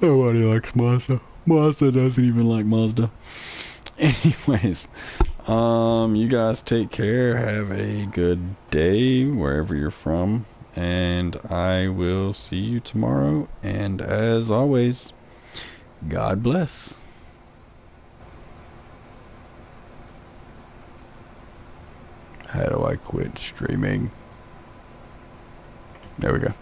Nobody likes Mazda. Mazda doesn't even like Mazda. Anyways, you guys take care. Have a good day wherever you're from, and I will see you tomorrow. And as always, God bless. How do I quit streaming? There we go.